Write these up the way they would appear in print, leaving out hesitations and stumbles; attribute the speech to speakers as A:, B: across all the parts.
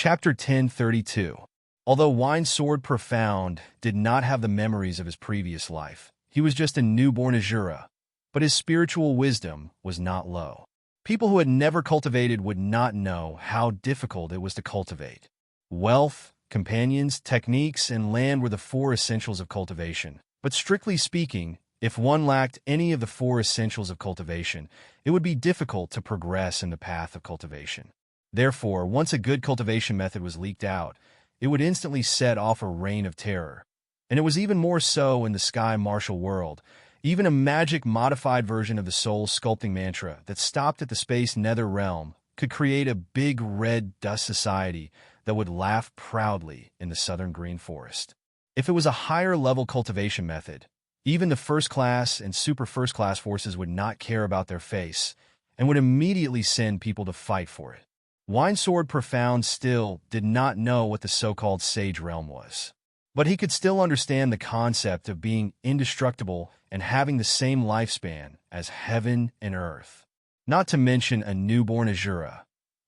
A: Chapter 1032. Although Wine Sword Profound did not have the memories of his previous life, he was just a newborn Azura, but his spiritual wisdom was not low. People who had never cultivated would not know how difficult it was to cultivate. Wealth, companions, techniques, and land were the four essentials of cultivation. But strictly speaking, if one lacked any of the four essentials of cultivation, it would be difficult to progress in the path of cultivation. Therefore, once a good cultivation method was leaked out, it would instantly set off a reign of terror. And it was even more so in the sky martial world. Even a magic-modified version of the soul sculpting mantra that stopped at the space nether realm could create a big red dust society that would laugh proudly in the southern green forest. If it was a higher-level cultivation method, even the first-class and super first-class forces would not care about their face and would immediately send people to fight for it. Wine Sword Profound still did not know what the so-called Sage Realm was. But he could still understand the concept of being indestructible and having the same lifespan as heaven and earth. Not to mention a newborn Azura.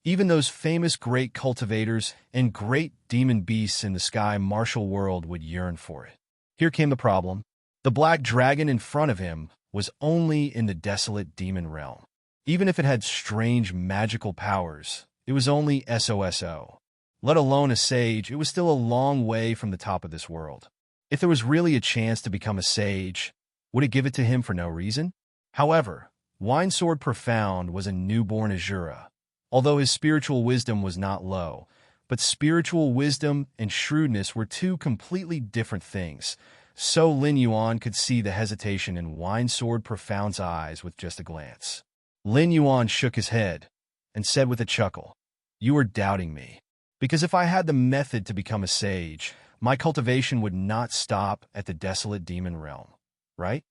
A: Even those famous great cultivators and great demon beasts in the sky martial world would yearn for it. Here came the problem. The black dragon in front of him was only in the desolate demon realm. Even if it had strange magical powers, it was only SOSO. Let alone a sage, it was still a long way from the top of this world. If there was really a chance to become a sage, would it give it to him for no reason? However, Wine Sword Profound was a newborn Azura. Although his spiritual wisdom was not low, but spiritual wisdom and shrewdness were two completely different things. So Lin Yuan could see the hesitation in Wine Sword Profound's eyes with just a glance. Lin Yuan shook his head and said with a chuckle, "You are doubting me. Because if I had the method to become a sage, my cultivation would not stop at the desolate demon realm, right?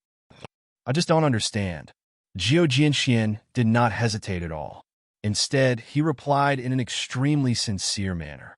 A: I just don't understand." Jiao Jianxian did not hesitate at all. Instead, he replied in an extremely sincere manner.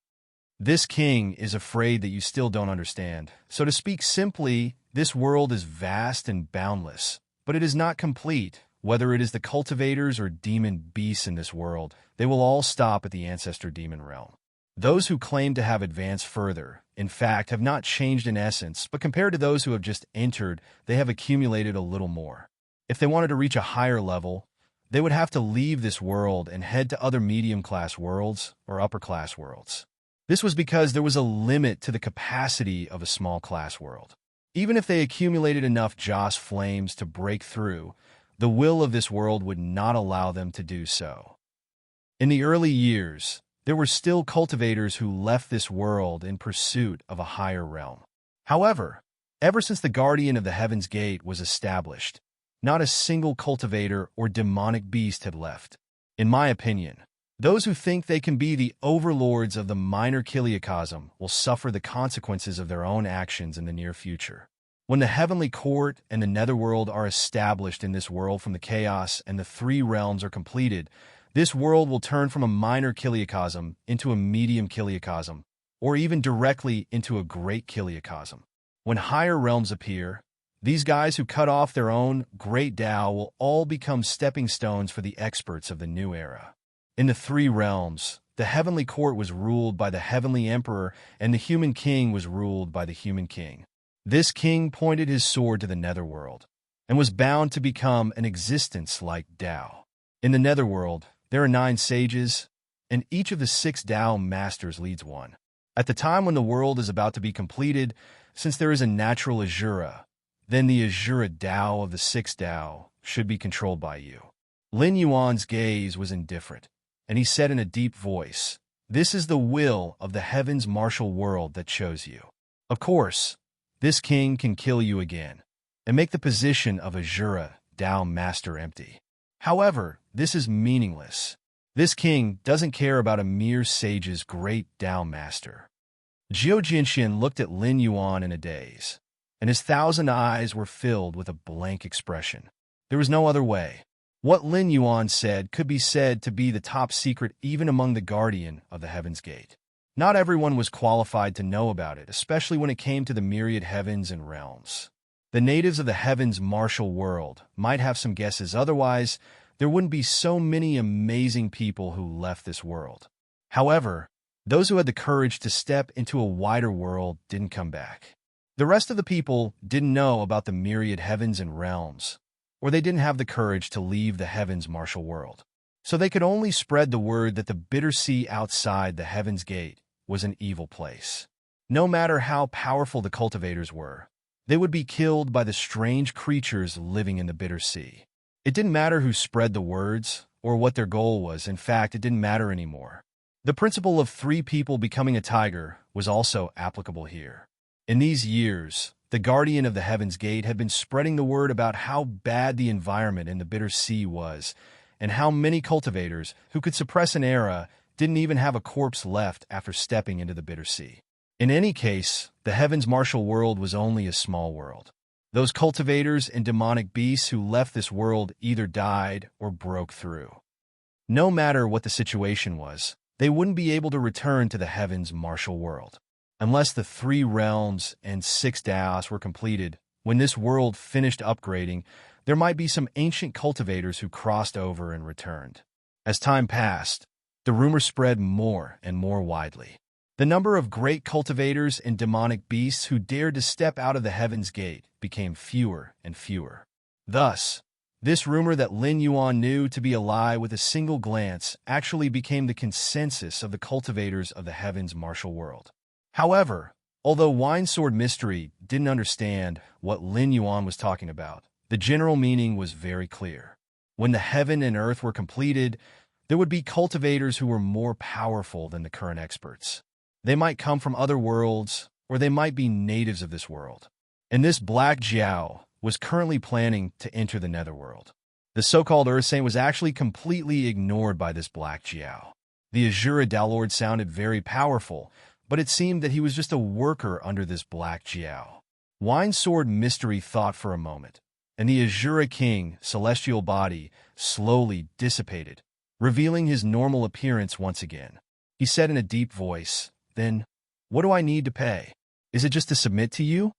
A: "This king is afraid that you still don't understand. So to speak simply, this world is vast and boundless, but it is not complete. Whether it is the cultivators or demon beasts in this world, they will all stop at the ancestor demon realm. Those who claim to have advanced further, in fact, have not changed in essence, but compared to those who have just entered, they have accumulated a little more. If they wanted to reach a higher level, they would have to leave this world and head to other medium-class worlds or upper-class worlds. This was because there was a limit to the capacity of a small-class world. Even if they accumulated enough Joss flames to break through, the will of this world would not allow them to do so. In the early years, there were still cultivators who left this world in pursuit of a higher realm. However, ever since the Guardian of the Heaven's Gate was established, not a single cultivator or demonic beast had left. In my opinion, those who think they can be the overlords of the minor Kiliacosm will suffer the consequences of their own actions in the near future. When the Heavenly Court and the Netherworld are established in this world from the chaos and the three realms are completed, this world will turn from a minor Kiliacosm into a medium Kiliacosm, or even directly into a great Kiliacosm. When higher realms appear, these guys who cut off their own great Tao will all become stepping stones for the experts of the new era. In the three realms, the Heavenly Court was ruled by the Heavenly Emperor and the Human King was ruled by the Human King. This king pointed his sword to the netherworld and was bound to become an existence like Tao. In the netherworld, there are 9 sages, and each of the 6 Tao masters leads one. At the time when the world is about to be completed, since there is a natural Azura, then the Azura Tao of the 6 Tao should be controlled by you. Lin Yuan's gaze was indifferent, and he said in a deep voice, "This is the will of the heavens martial world that chose you. Of course, this king can kill you again and make the position of Azura Tao Master empty. However, this is meaningless. This king doesn't care about a mere sage's great Tao Master." Jiao Jianxian looked at Lin Yuan in a daze, and his 1,000 eyes were filled with a blank expression. There was no other way. What Lin Yuan said could be said to be the top secret even among the Guardian of the Heaven's Gate. Not everyone was qualified to know about it, especially when it came to the myriad heavens and realms. The natives of the heavens martial world might have some guesses, otherwise there wouldn't be so many amazing people who left this world. However, Those who had the courage to step into a wider world didn't come back. The rest of the people didn't know about the myriad heavens and realms, or they didn't have the courage to leave the heavens' martial world. So they could only spread the word that the bitter sea outside the heaven's gate was an evil place. No matter how powerful the cultivators were, they would be killed by the strange creatures living in the bitter sea. It didn't matter who spread the words or what their goal was. In fact, it didn't matter anymore. The principle of 3 people becoming a tiger was also applicable here. In these years, the guardian of the heaven's gate had been spreading the word about how bad the environment in the bitter sea was, and how many cultivators who could suppress an era didn't even have a corpse left after stepping into the bitter sea. In any case, the heavens' martial world was only a small world. Those cultivators and demonic beasts who left this world either died or broke through. No matter what the situation was, they wouldn't be able to return to the heavens' martial world. Unless the 3 realms and 6 Daos were completed, when this world finished upgrading, there might be some ancient cultivators who crossed over and returned. As time passed, the rumor spread more and more widely. The number of great cultivators and demonic beasts who dared to step out of the heaven's gate became fewer and fewer. Thus, this rumor that Lin Yuan knew to be a lie with a single glance actually became the consensus of the cultivators of the heavens' martial world. However, although Wine Sword Mystery didn't understand what Lin Yuan was talking about, the general meaning was very clear. When the heaven and earth were completed, there would be cultivators who were more powerful than the current experts. They might come from other worlds, or they might be natives of this world. And this Black Jiao was currently planning to enter the netherworld. The so-called Earth Saint was actually completely ignored by this Black Jiao. The Azura Dalord sounded very powerful, but it seemed that he was just a worker under this Black Jiao. Wine Sword Mystery thought for a moment, and the Azura King, celestial body, slowly dissipated, revealing his normal appearance once again. He said in a deep voice, "Then, what do I need to pay? Is it just to submit to you?"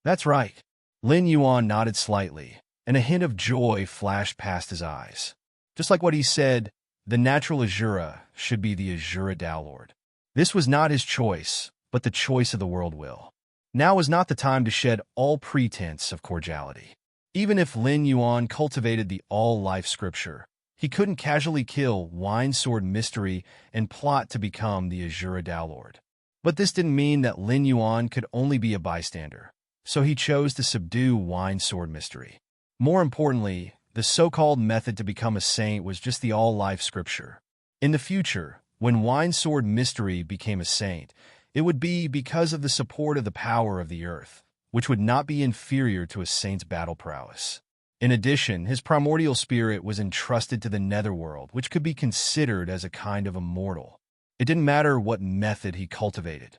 A: "That's right." Lin Yuan nodded slightly, and a hint of joy flashed past his eyes. Just like what he said, the natural Azura should be the Azura Dalord. This was not his choice, but the choice of the world will. Now was not the time to shed all pretense of cordiality. Even if Lin Yuan cultivated the all-life scripture, he couldn't casually kill Wine Sword Mystery and plot to become the Azura Dalord. But this didn't mean that Lin Yuan could only be a bystander, so he chose to subdue Wine Sword Mystery. More importantly, the so-called method to become a saint was just the all-life scripture. In the future, when Wine Sword Mystery became a saint, it would be because of the support of the power of the earth, which would not be inferior to a saint's battle prowess. In addition, his primordial spirit was entrusted to the netherworld, which could be considered as a kind of immortal. It didn't matter what method he cultivated.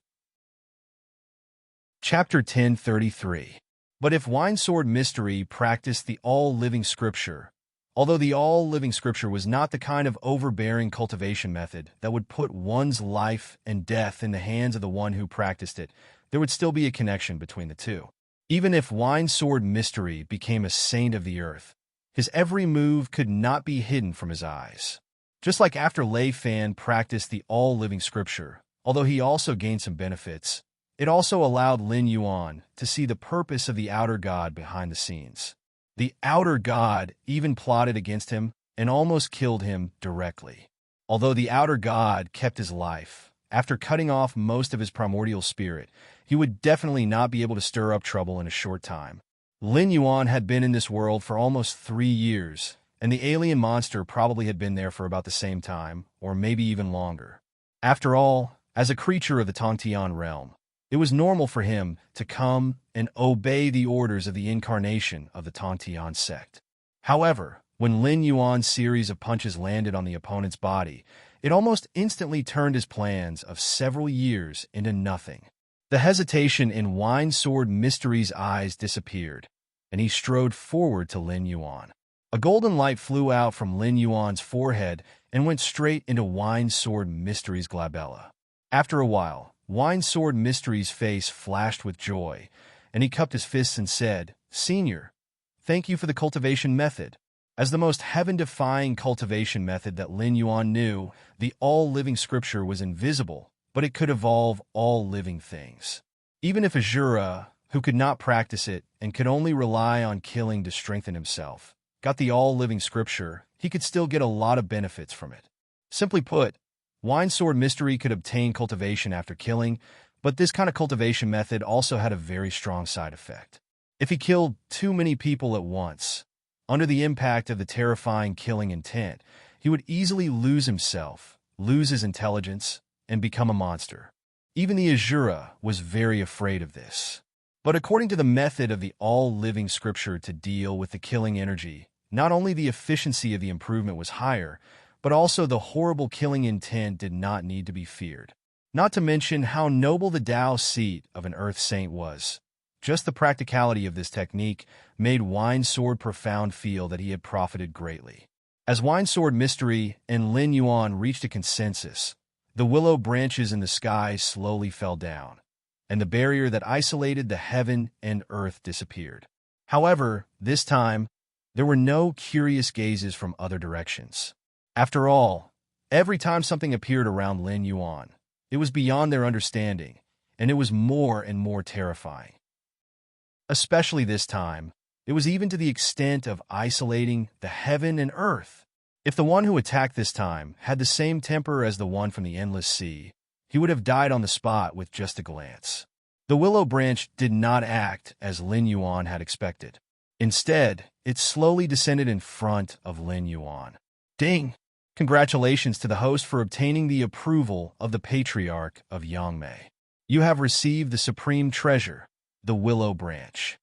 A: Chapter 1033. But if Wine Sword Mystery practiced the all-living scripture, although the all-living scripture was not the kind of overbearing cultivation method that would put one's life and death in the hands of the one who practiced it, there would still be a connection between the two. Even if Wine Sword Mystery became a saint of the earth, his every move could not be hidden from his eyes. Just like after Lei Fan practiced the all-living scripture, although he also gained some benefits, it also allowed Lin Yuan to see the purpose of the outer god behind the scenes. The outer god even plotted against him and almost killed him directly. Although the outer god kept his life, after cutting off most of his primordial spirit, he would definitely not be able to stir up trouble in a short time. Lin Yuan had been in this world for almost 3 years, and the alien monster probably had been there for about the same time, or maybe even longer. After all, as a creature of the Tongtian realm, it was normal for him to come and obey the orders of the incarnation of the Tongtian sect. However, when Lin Yuan's series of punches landed on the opponent's body, it almost instantly turned his plans of several years into nothing. The hesitation in Wine Sword Mystery's eyes disappeared, and he strode forward to Lin Yuan. A golden light flew out from Lin Yuan's forehead and went straight into Wine Sword Mystery's glabella. After a while, Wine Sword Mystery's face flashed with joy, and he cupped his fists and said, "Senior, thank you for the cultivation method. As the most heaven-defying cultivation method that Lin Yuan knew, the all-living scripture was invisible, but it could evolve all living things. Even if Azura, who could not practice it and could only rely on killing to strengthen himself, got the all-living scripture, he could still get a lot of benefits from it. Simply put, Wine Sword Mystery could obtain cultivation after killing, but this kind of cultivation method also had a very strong side effect. If he killed too many people at once, under the impact of the terrifying killing intent, he would easily lose himself, lose his intelligence, and become a monster. Even the Azura was very afraid of this. But according to the method of the all-living scripture to deal with the killing energy, not only the efficiency of the improvement was higher, but also the horrible killing intent did not need to be feared. Not to mention how noble the Tao seat of an Earth Saint was. Just the practicality of this technique made Wine Sword Profound feel that he had profited greatly. As Wine Sword Mystery and Lin Yuan reached a consensus, the willow branches in the sky slowly fell down, and the barrier that isolated the heaven and earth disappeared. However, this time, there were no curious gazes from other directions. After all, every time something appeared around Lin Yuan, it was beyond their understanding, and it was more and more terrifying. Especially this time, it was even to the extent of isolating the heaven and earth. If the one who attacked this time had the same temper as the one from the Endless Sea, he would have died on the spot with just a glance. The willow branch did not act as Lin Yuan had expected. Instead, it slowly descended in front of Lin Yuan. Ding! Congratulations to the host for obtaining the approval of the Patriarch of Yangmei. You have received the supreme treasure, the Willow Branch.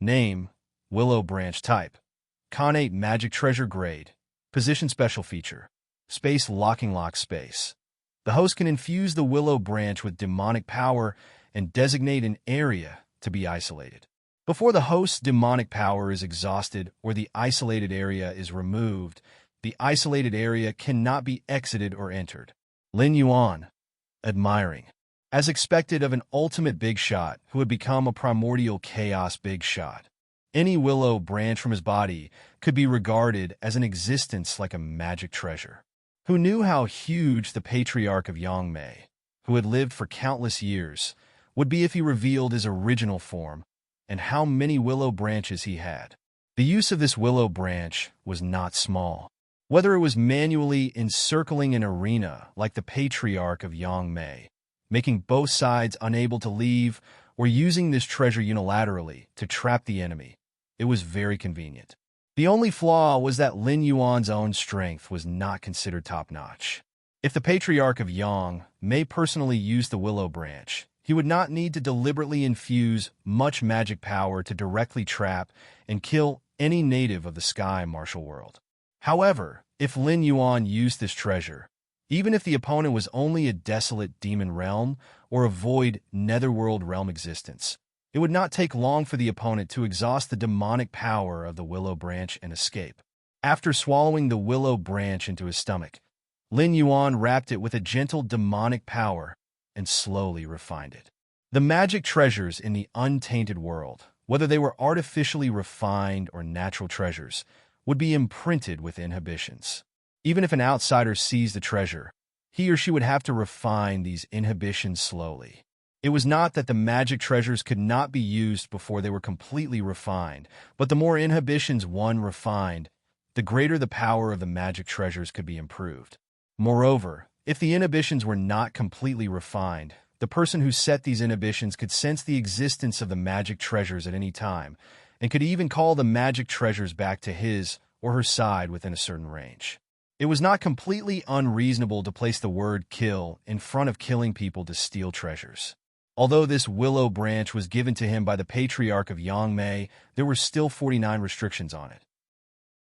A: Name, Willow Branch. Type, Connate Magic Treasure Grade. Position Special Feature, Space Locking Lock Space. The host can infuse the Willow Branch with demonic power and designate an area to be isolated. Before the host's demonic power is exhausted or the isolated area is removed, the isolated area cannot be exited or entered. Lin Yuan, admiring. As expected of an ultimate big shot who had become a primordial chaos big shot, any willow branch from his body could be regarded as an existence like a magic treasure. Who knew how huge the Patriarch of Yangmei, who had lived for countless years, would be if he revealed his original form, and how many willow branches he had. The use of this willow branch was not small. Whether it was manually encircling an arena like the Patriarch of Yangmei, making both sides unable to leave, or using this treasure unilaterally to trap the enemy, it was very convenient. The only flaw was that Lin Yuan's own strength was not considered top-notch. If the Patriarch of Yang may personally use the willow branch, he would not need to deliberately infuse much magic power to directly trap and kill any native of the sky martial world. However, if Lin Yuan used this treasure, even if the opponent was only a desolate demon realm or a void netherworld realm existence, it would not take long for the opponent to exhaust the demonic power of the willow branch and escape. After swallowing the willow branch into his stomach, Lin Yuan wrapped it with a gentle demonic power and slowly refined it. The magic treasures in the untainted world, whether they were artificially refined or natural treasures, would be imprinted with inhibitions. Even if an outsider sees the treasure, he or she would have to refine these inhibitions slowly. It was not that the magic treasures could not be used before they were completely refined, but the more inhibitions one refined, the greater the power of the magic treasures could be improved. Moreover, if the inhibitions were not completely refined, the person who set these inhibitions could sense the existence of the magic treasures at any time, and could even call the magic treasures back to his or her side within a certain range. It was not completely unreasonable to place the word kill in front of killing people to steal treasures. Although this willow branch was given to him by the Patriarch of Yangmei, there were still 49 restrictions on it.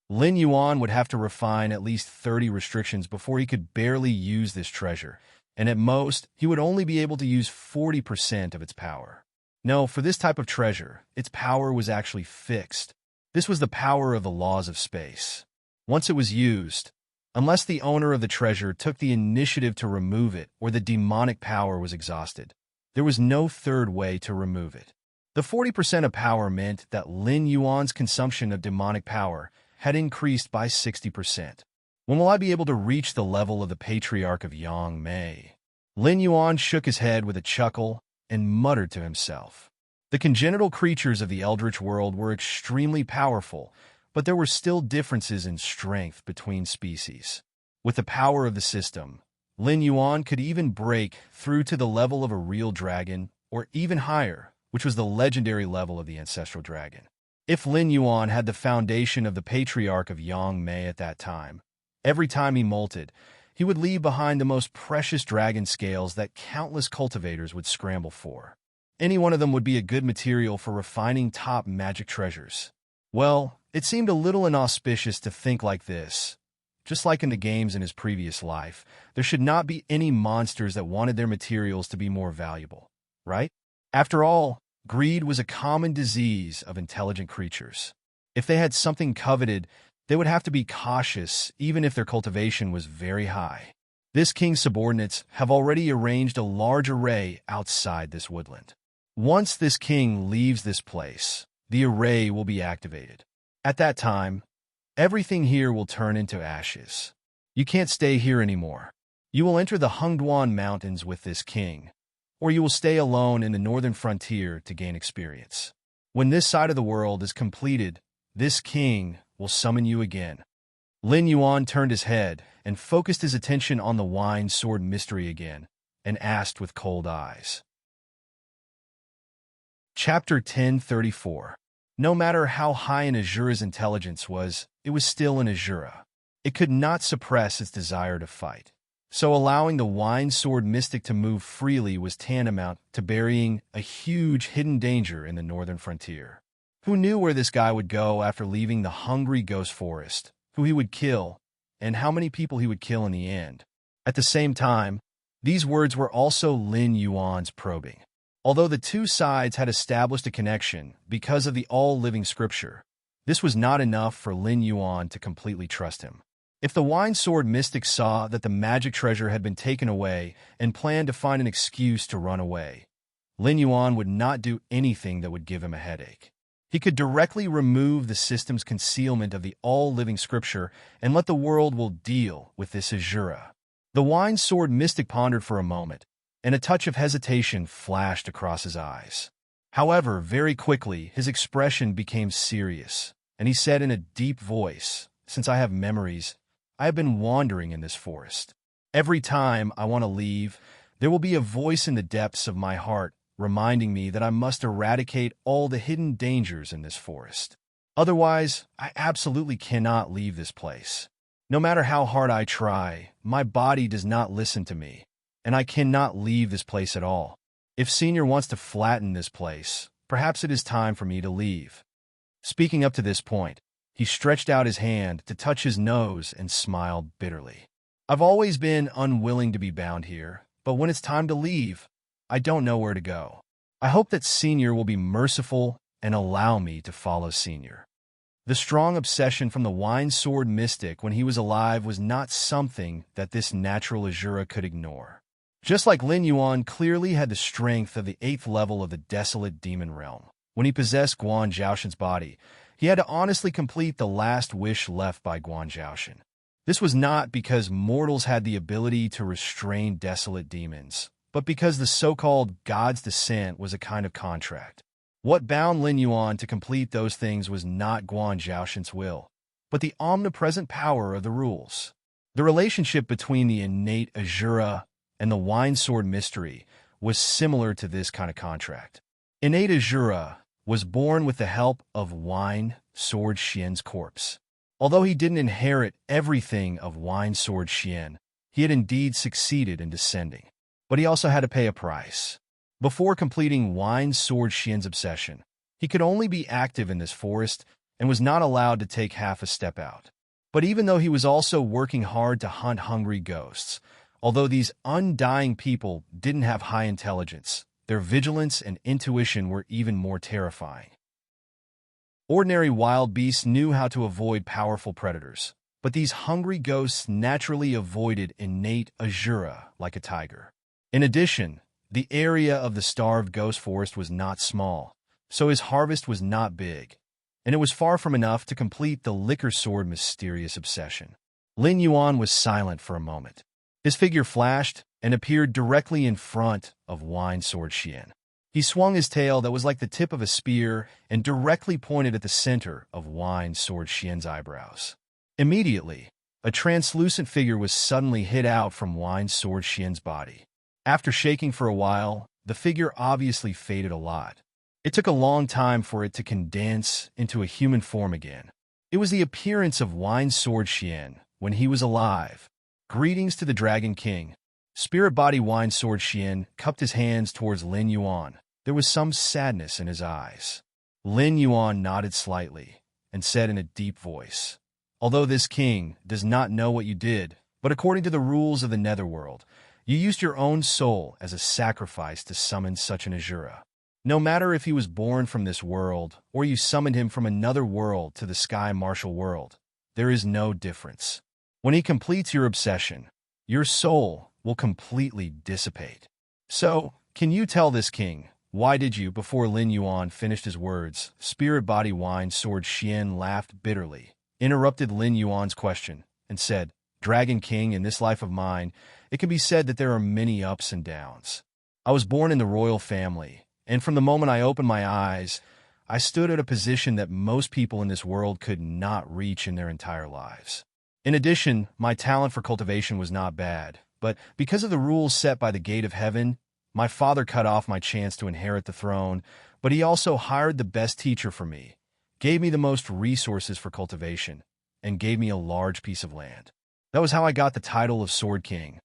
A: Lin Yuan would have to refine at least 30 restrictions before he could barely use this treasure, and at most, he would only be able to use 40% of its power. No, for this type of treasure, its power was actually fixed. This was the power of the laws of space. Once it was used, unless the owner of the treasure took the initiative to remove it or the demonic power was exhausted, there was no third way to remove it. The 40% of power meant that Lin Yuan's consumption of demonic power had increased by 60%. When will I be able to reach the level of the patriarch of Yang Mei? Lin Yuan shook his head with a chuckle and muttered to himself. The congenital creatures of the eldritch world were extremely powerful, but there were still differences in strength between species. With the power of the system, Lin Yuan could even break through to the level of a real dragon, or even higher, which was the legendary level of the ancestral dragon. If Lin Yuan had the foundation of the patriarch of Yang Mei at that time, every time he molted, he would leave behind the most precious dragon scales that countless cultivators would scramble for. Any one of them would be a good material for refining top magic treasures. Well, it seemed a little inauspicious to think like this. Just like in the games in his previous life, there should not be any monsters that wanted their materials to be more valuable, right? After all, greed was a common disease of intelligent creatures. If they had something coveted, they would have to be cautious even if their cultivation was very high. This king's subordinates have already arranged a large array outside this woodland. Once this king leaves this place, the array will be activated. At that time, everything here will turn into ashes. You can't stay here anymore. You will enter the Hungduan Mountains with this king, or you will stay alone in the northern frontier to gain experience. When this side of the world is completed, this king will summon you again. Lin Yuan turned his head and focused his attention on the wine sword mystery again, and asked with cold eyes. Chapter 1034. No matter how high an Azura's intelligence was, it was still an Azura. It could not suppress its desire to fight. So allowing the wine sword mystic to move freely was tantamount to burying a huge hidden danger in the northern frontier. Who knew where this guy would go after leaving the hungry ghost forest, who he would kill, and how many people he would kill in the end? At the same time, these words were also Lin Yuan's probing. Although the two sides had established a connection because of the all-living scripture, this was not enough for Lin Yuan to completely trust him. If the wine sword mystic saw that the magic treasure had been taken away and planned to find an excuse to run away, Lin Yuan would not do anything that would give him a headache. He could directly remove the system's concealment of the all-living scripture and let the world will deal with this Azura. The wine sword mystic pondered for a moment, and a touch of hesitation flashed across his eyes. However, very quickly, his expression became serious, and he said in a deep voice, "Since I have memories, I have been wandering in this forest. Every time I want to leave, there will be a voice in the depths of my heart reminding me that I must eradicate all the hidden dangers in this forest. Otherwise, I absolutely cannot leave this place. No matter how hard I try, my body does not listen to me, and I cannot leave this place at all. If Senior wants to flatten this place, perhaps it is time for me to leave." Speaking up to this point, he stretched out his hand to touch his nose and smiled bitterly. "I've always been unwilling to be bound here, but when it's time to leave, I don't know where to go. I hope that Senior will be merciful and allow me to follow Senior." The strong obsession from the wine sword mystic when he was alive was not something that this natural Azura could ignore. Just like Lin Yuan clearly had the strength of the 8th level of the desolate demon realm, when he possessed Guan Zhaoshan's body, he had to honestly complete the last wish left by Guan Zhaoshan. This was not because mortals had the ability to restrain desolate demons, but because the so-called God's Descent was a kind of contract. What bound Lin Yuan to complete those things was not Guan Zhaoshan's will, but the omnipresent power of the rules. The relationship between the innate Azura and the wine sword mystery was similar to this kind of contract. Innate Azura was born with the help of wine sword Xian's corpse. Although he didn't inherit everything of wine sword Xian, he had indeed succeeded in descending. But he also had to pay a price. Before completing wine sword Xian's obsession, he could only be active in this forest and was not allowed to take half a step out. But even though he was also working hard to hunt hungry ghosts, although these undying people didn't have high intelligence, their vigilance and intuition were even more terrifying. Ordinary wild beasts knew how to avoid powerful predators, but these hungry ghosts naturally avoided innate Azura like a tiger. In addition, the area of the starved ghost forest was not small, so his harvest was not big. and it was far from enough to complete the liquor sword mysterious obsession. Lin Yuan was silent for a moment. His figure flashed and appeared directly in front of Wine Sword Xian. He swung his tail that was like the tip of a spear and directly pointed at the center of Wine Sword Xian's eyebrows. Immediately, a translucent figure was suddenly hit out from Wine Sword Xian's body. After shaking for a while, the figure obviously faded a lot. It took a long time for it to condense into a human form again. It was the appearance of Wine Sword Xian when he was alive. Greetings to the Dragon King. Spirit Body Wine Sword Xian cupped his hands towards Lin Yuan. There was some sadness in his eyes. Lin Yuan nodded slightly and said in a deep voice, "Although this king does not know what you did, but according to the rules of the netherworld, you used your own soul as a sacrifice to summon such an Azura. No matter if he was born from this world or you summoned him from another world to the sky martial world, there is no difference. When he completes your obsession, your soul will completely dissipate. So, can you tell this king, why did you?" Before Lin Yuan finished his words, Spirit Body Wine Sword Xian laughed bitterly, interrupted Lin Yuan's question, and said, "Dragon King, in this life of mine, it can be said that there are many ups and downs. I was born in the royal family, and from the moment I opened my eyes, I stood at a position that most people in this world could not reach in their entire lives. In addition, my talent for cultivation was not bad, but because of the rules set by the gate of heaven, my father cut off my chance to inherit the throne, but he also hired the best teacher for me, gave me the most resources for cultivation, and gave me a large piece of land. That was how I got the title of Sword King."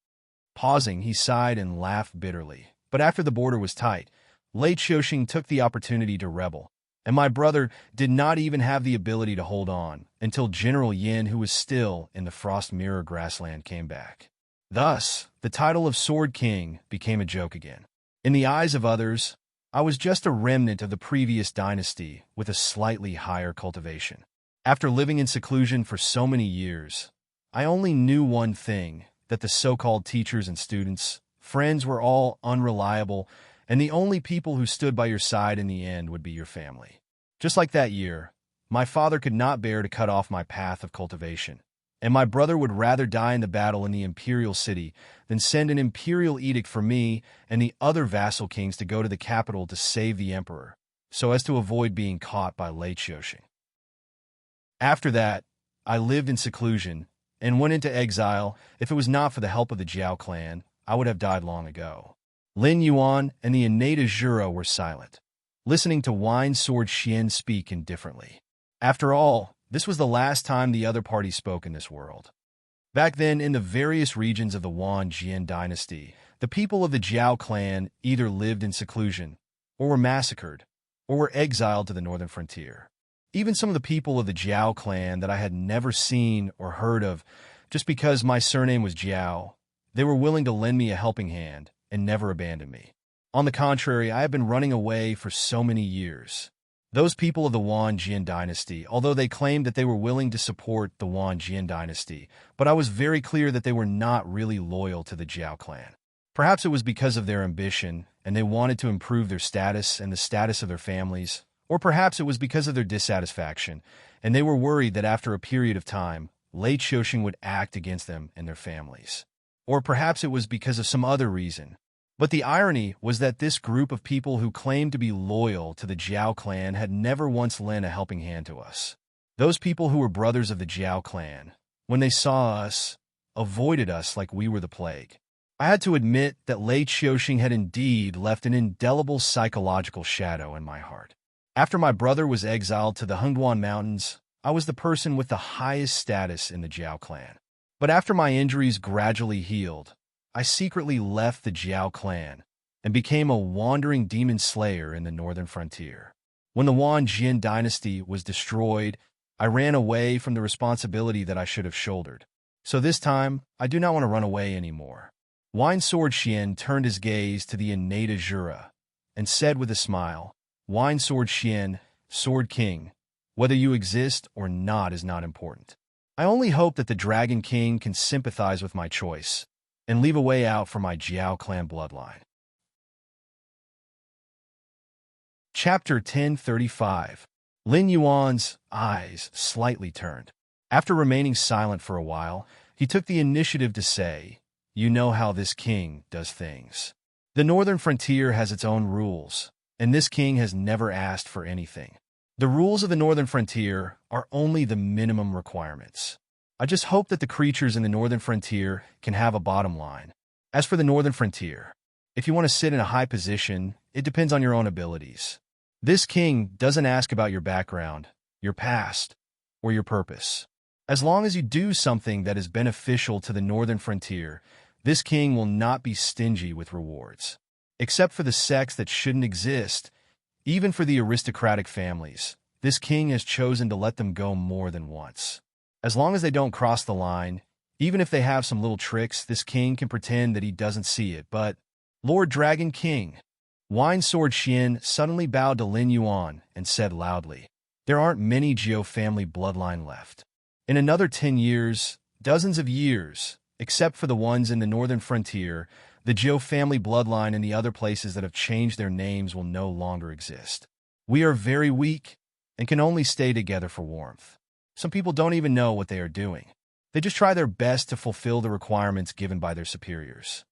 A: Pausing, he sighed and laughed bitterly. But after the border was tight, Lei Qiuxing took the opportunity to rebel, and my brother did not even have the ability to hold on until General Yin, who was still in the Frost Mirror grassland, came back. Thus, the title of Sword King became a joke again. In the eyes of others, I was just a remnant of the previous dynasty with a slightly higher cultivation. After living in seclusion for so many years, I only knew one thing, that the so-called teachers and students, friends were all unreliable, and the only people who stood by your side in the end would be your family. Just like that year, my father could not bear to cut off my path of cultivation, and my brother would rather die in the battle in the imperial city than send an imperial edict for me and the other vassal kings to go to the capital to save the emperor, so as to avoid being caught by Lei Qiuxing. After that, I lived in seclusion and went into exile. If it was not for the help of the Jiao clan, I would have died long ago." Lin Yuan and the innate Azura were silent, listening to Wine Sword Xian speak indifferently. After all, this was the last time the other party spoke in this world. Back then, in the various regions of the Wan Jian dynasty, the people of the Jiao clan either lived in seclusion, or were massacred, or were exiled to the northern frontier. Even some of the people of the Jiao clan that I had never seen or heard of, just because my surname was Jiao, they were willing to lend me a helping hand and never abandon me. On the contrary, I have been running away for so many years. Those people of the Wan Jian dynasty, although they claimed that they were willing to support the Wan Jian dynasty, but I was very clear that they were not really loyal to the Jiao clan. Perhaps it was because of their ambition, and they wanted to improve their status and the status of their families, or perhaps it was because of their dissatisfaction, and they were worried that after a period of time, Lei Qiuxing would act against them and their families. Or perhaps it was because of some other reason. But the irony was that this group of people who claimed to be loyal to the Jiao clan had never once lent a helping hand to us. Those people who were brothers of the Jiao clan, when they saw us, avoided us like we were the plague. I had to admit that Lei Qiuxing had indeed left an indelible psychological shadow in my heart. After my brother was exiled to the Hengduan Mountains, I was the person with the highest status in the Jiao clan. But after my injuries gradually healed, I secretly left the Jiao clan and became a wandering demon slayer in the northern frontier. When the Wan Jian dynasty was destroyed, I ran away from the responsibility that I should have shouldered. So this time, I do not want to run away anymore. Wine Sword Xian turned his gaze to the innate Azura and said with a smile, "Wine Sword Xian, Sword King, whether you exist or not is not important. I only hope that the Dragon King can sympathize with my choice and leave a way out for my Jiao clan bloodline." Chapter 1035. Lin Yuan's eyes slightly turned. After remaining silent for a while, he took the initiative to say, "You know how this king does things. The northern frontier has its own rules, and this king has never asked for anything. The rules of the northern frontier are only the minimum requirements. I just hope that the creatures in the northern frontier can have a bottom line. As for the northern frontier, if you want to sit in a high position, it depends on your own abilities. This king doesn't ask about your background, your past, or your purpose. As long as you do something that is beneficial to the northern frontier, this king will not be stingy with rewards. Except for the sects that shouldn't exist, even for the aristocratic families, this king has chosen to let them go more than once. As long as they don't cross the line, even if they have some little tricks, this king can pretend that he doesn't see it. But, Lord Dragon King," Wine Sword Xian suddenly bowed to Lin Yuan and said loudly, "There aren't many Jiao family bloodline left. In another 10 years, dozens of years, except for the ones in the northern frontier, the Jiao family bloodline and the other places that have changed their names will no longer exist. We are very weak and can only stay together for warmth. Some people don't even know what they are doing. They just try their best to fulfill the requirements given by their superiors."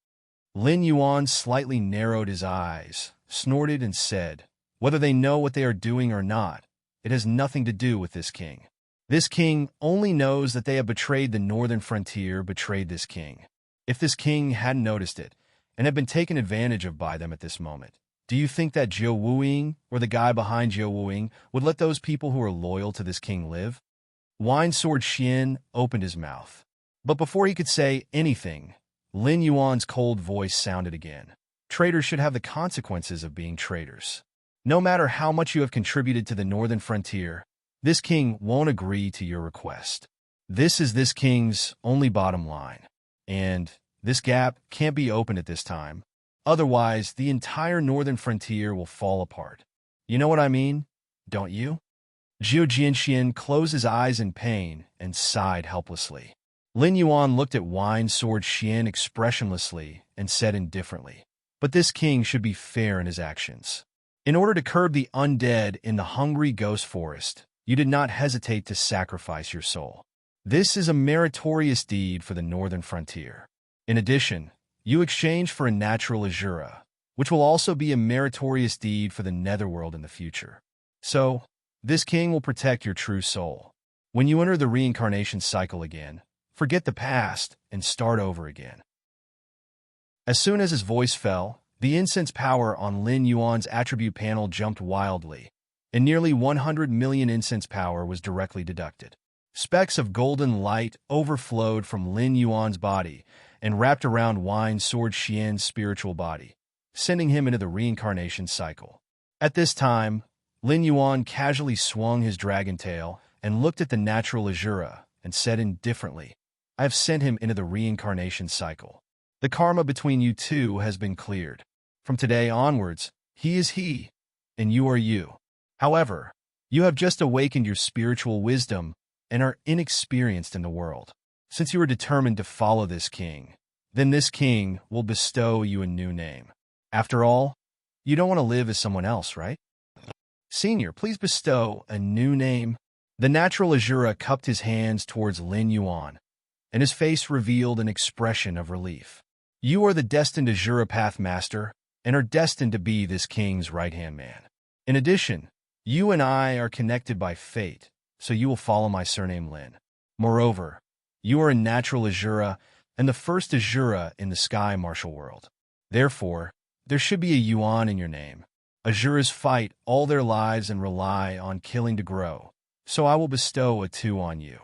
A: Lin Yuan slightly narrowed his eyes, snorted, and said, "Whether they know what they are doing or not, it has nothing to do with this king. This king only knows that they have betrayed the northern frontier, betrayed this king. If this king hadn't noticed it, and had been taken advantage of by them at this moment, do you think that Jiao Wuing, or the guy behind Jiao Wuing, would let those people who are loyal to this king live?" Wine Sword Xian opened his mouth. But before he could say anything, Lin Yuan's cold voice sounded again. "Traitors should have the consequences of being traitors. No matter how much you have contributed to the northern frontier, this king won't agree to your request. This is this king's only bottom line. And this gap can't be opened at this time. Otherwise, the entire northern frontier will fall apart. You know what I mean, don't you?" Jiao Jianxian closed his eyes in pain and sighed helplessly. Lin Yuan looked at Wine Sword Xian expressionlessly and said indifferently, "But this king should be fair in his actions. In order to curb the undead in the hungry ghost forest, you did not hesitate to sacrifice your soul. This is a meritorious deed for the northern frontier. In addition, you exchanged for a natural Azura, which will also be a meritorious deed for the netherworld in the future. So, this king will protect your true soul. When you enter the reincarnation cycle again, forget the past and start over again." As soon as his voice fell, the incense power on Lin Yuan's attribute panel jumped wildly, and nearly 100 million incense power was directly deducted. Specks of golden light overflowed from Lin Yuan's body and wrapped around Wine Sword Xian's spiritual body, sending him into the reincarnation cycle. At this time, Lin Yuan casually swung his dragon tail and looked at the natural Azura and said indifferently, "I have sent him into the reincarnation cycle. The karma between you two has been cleared. From today onwards, he is he, and you are you. However, you have just awakened your spiritual wisdom and are inexperienced in the world. Since you are determined to follow this king, then this king will bestow you a new name. After all, you don't want to live as someone else, right? Senior, please bestow a new name." The natural Azura cupped his hands towards Lin Yuan, and his face revealed an expression of relief. "You are the destined Azura Path Master, and are destined to be this king's right-hand man. In addition, you and I are connected by fate, so you will follow my surname Lin. Moreover, you are a natural Azura and the first Azura in the Sky Martial World. Therefore, there should be a Yuan in your name. Azuras fight all their lives and rely on killing to grow, so I will bestow a 2 on you.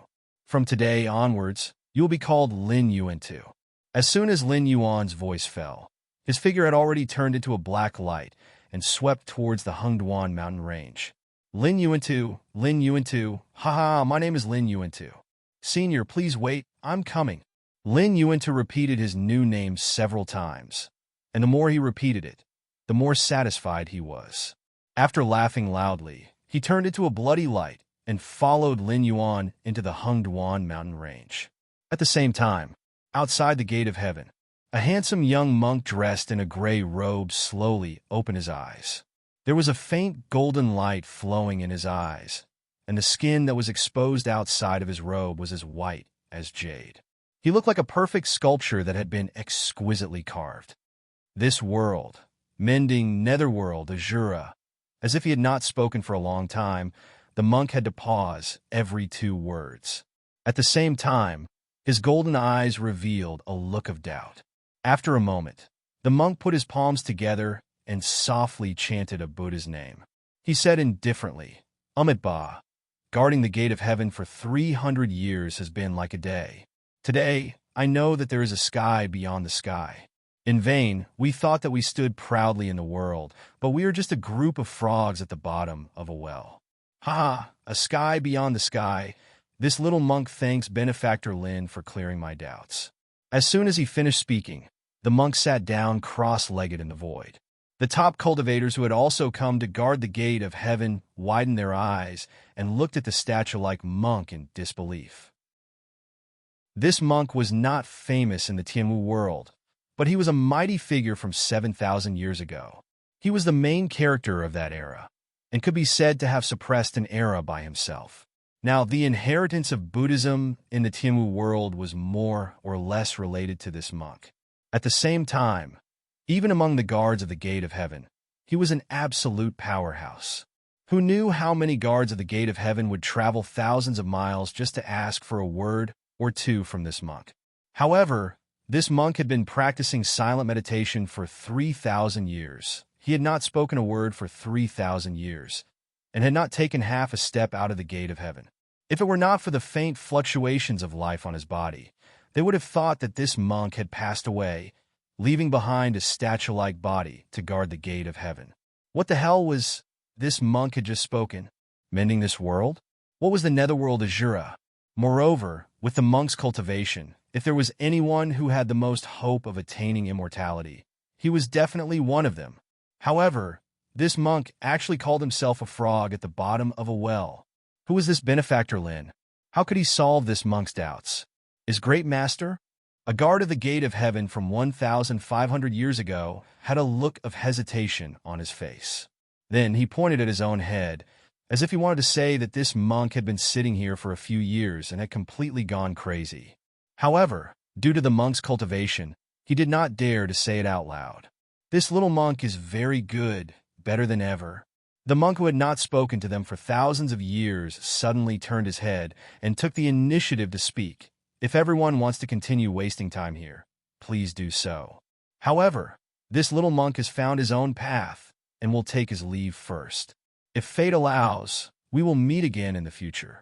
A: From today onwards, you will be called Lin Yuan 2. As soon as Lin Yuan's voice fell, his figure had already turned into a black light and swept towards the Hengduan mountain range. "Lin Yuan 2, Lin Yuan 2, haha, my name is Lin Yuan 2. Senior, please wait, I'm coming." Lin Yuan 2 repeated his new name several times, and the more he repeated it, the more satisfied he was. After laughing loudly, he turned into a bloody light and followed Lin Yuan into the Hengduan mountain range. At the same time, outside the gate of heaven, a handsome young monk dressed in a gray robe slowly opened his eyes. There was a faint golden light flowing in his eyes, and the skin that was exposed outside of his robe was as white as jade. He looked like a perfect sculpture that had been exquisitely carved. This world, mending netherworld Azura. As if he had not spoken for a long time, the monk had to pause every 2 words. At the same time, his golden eyes revealed a look of doubt. After a moment, the monk put his palms together and softly chanted a Buddha's name. He said indifferently, Ba, guarding the gate of heaven for 300 years has been like a day. Today, I know that there is a sky beyond the sky. In vain, we thought that we stood proudly in the world, but we are just a group of frogs at the bottom of a well. Ha! A sky beyond the sky. This little monk thanks Benefactor Lin for clearing my doubts. As soon as he finished speaking, the monk sat down cross-legged in the void. The top cultivators who had also come to guard the gate of heaven widened their eyes and looked at the statue-like monk in disbelief. This monk was not famous in the Tianwu world, but he was a mighty figure from 7,000 years ago. He was the main character of that era, and could be said to have suppressed an era by himself. Now, the inheritance of Buddhism in the Tianwu world was more or less related to this monk. At the same time, even among the guards of the Gate of Heaven, he was an absolute powerhouse. Who knew how many guards of the Gate of Heaven would travel thousands of miles just to ask for a word or 2 from this monk? However, this monk had been practicing silent meditation for 3,000 years. He had not spoken a word for 3,000 years, and had not taken half a step out of the gate of heaven. If it were not for the faint fluctuations of life on his body, they would have thought that this monk had passed away, leaving behind a statue-like body to guard the gate of heaven. What the hell was this monk had just spoken? Mending this world? What was the netherworld Azura? Moreover, with the monk's cultivation, if there was anyone who had the most hope of attaining immortality, he was definitely one of them. However, this monk actually called himself a frog at the bottom of a well. Who was this Benefactor Lin? How could he solve this monk's doubts? His great master, a guard of the gate of heaven from 1,500 years ago, had a look of hesitation on his face. Then he pointed at his own head, as if he wanted to say that this monk had been sitting here for a few years and had completely gone crazy. However, due to the monk's cultivation, he did not dare to say it out loud. This little monk is very good, better than ever. The monk who had not spoken to them for thousands of years suddenly turned his head and took the initiative to speak. If everyone wants to continue wasting time here, please do so. However, this little monk has found his own path and will take his leave first. If fate allows, we will meet again in the future.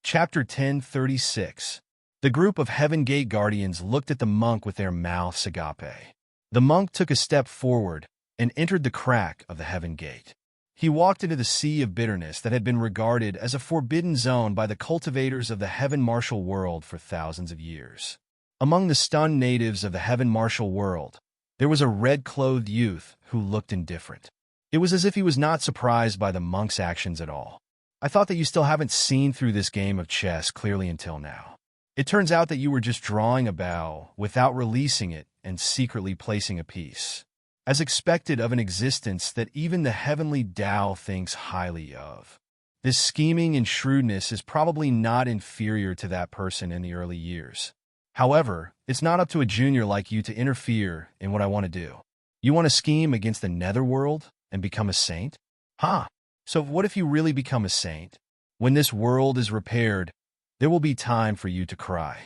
A: Chapter 1036. The group of Heaven Gate Guardians looked at the monk with their mouths agape. The monk took a step forward and entered the crack of the Heaven Gate. He walked into the sea of bitterness that had been regarded as a forbidden zone by the cultivators of the Heaven Martial world for thousands of years. Among the stunned natives of the Heaven Martial world, there was a red-clothed youth who looked indifferent. It was as if he was not surprised by the monk's actions at all. I thought that you still haven't seen through this game of chess clearly until now. It turns out that you were just drawing a bow without releasing it and secretly placing a piece, as expected of an existence that even the heavenly Tao thinks highly of. This scheming and shrewdness is probably not inferior to that person in the early years. However, it's not up to a junior like you to interfere in what I want to do. You want to scheme against the netherworld and become a saint? Huh. So what if you really become a saint? When this world is repaired, there will be time for you to cry.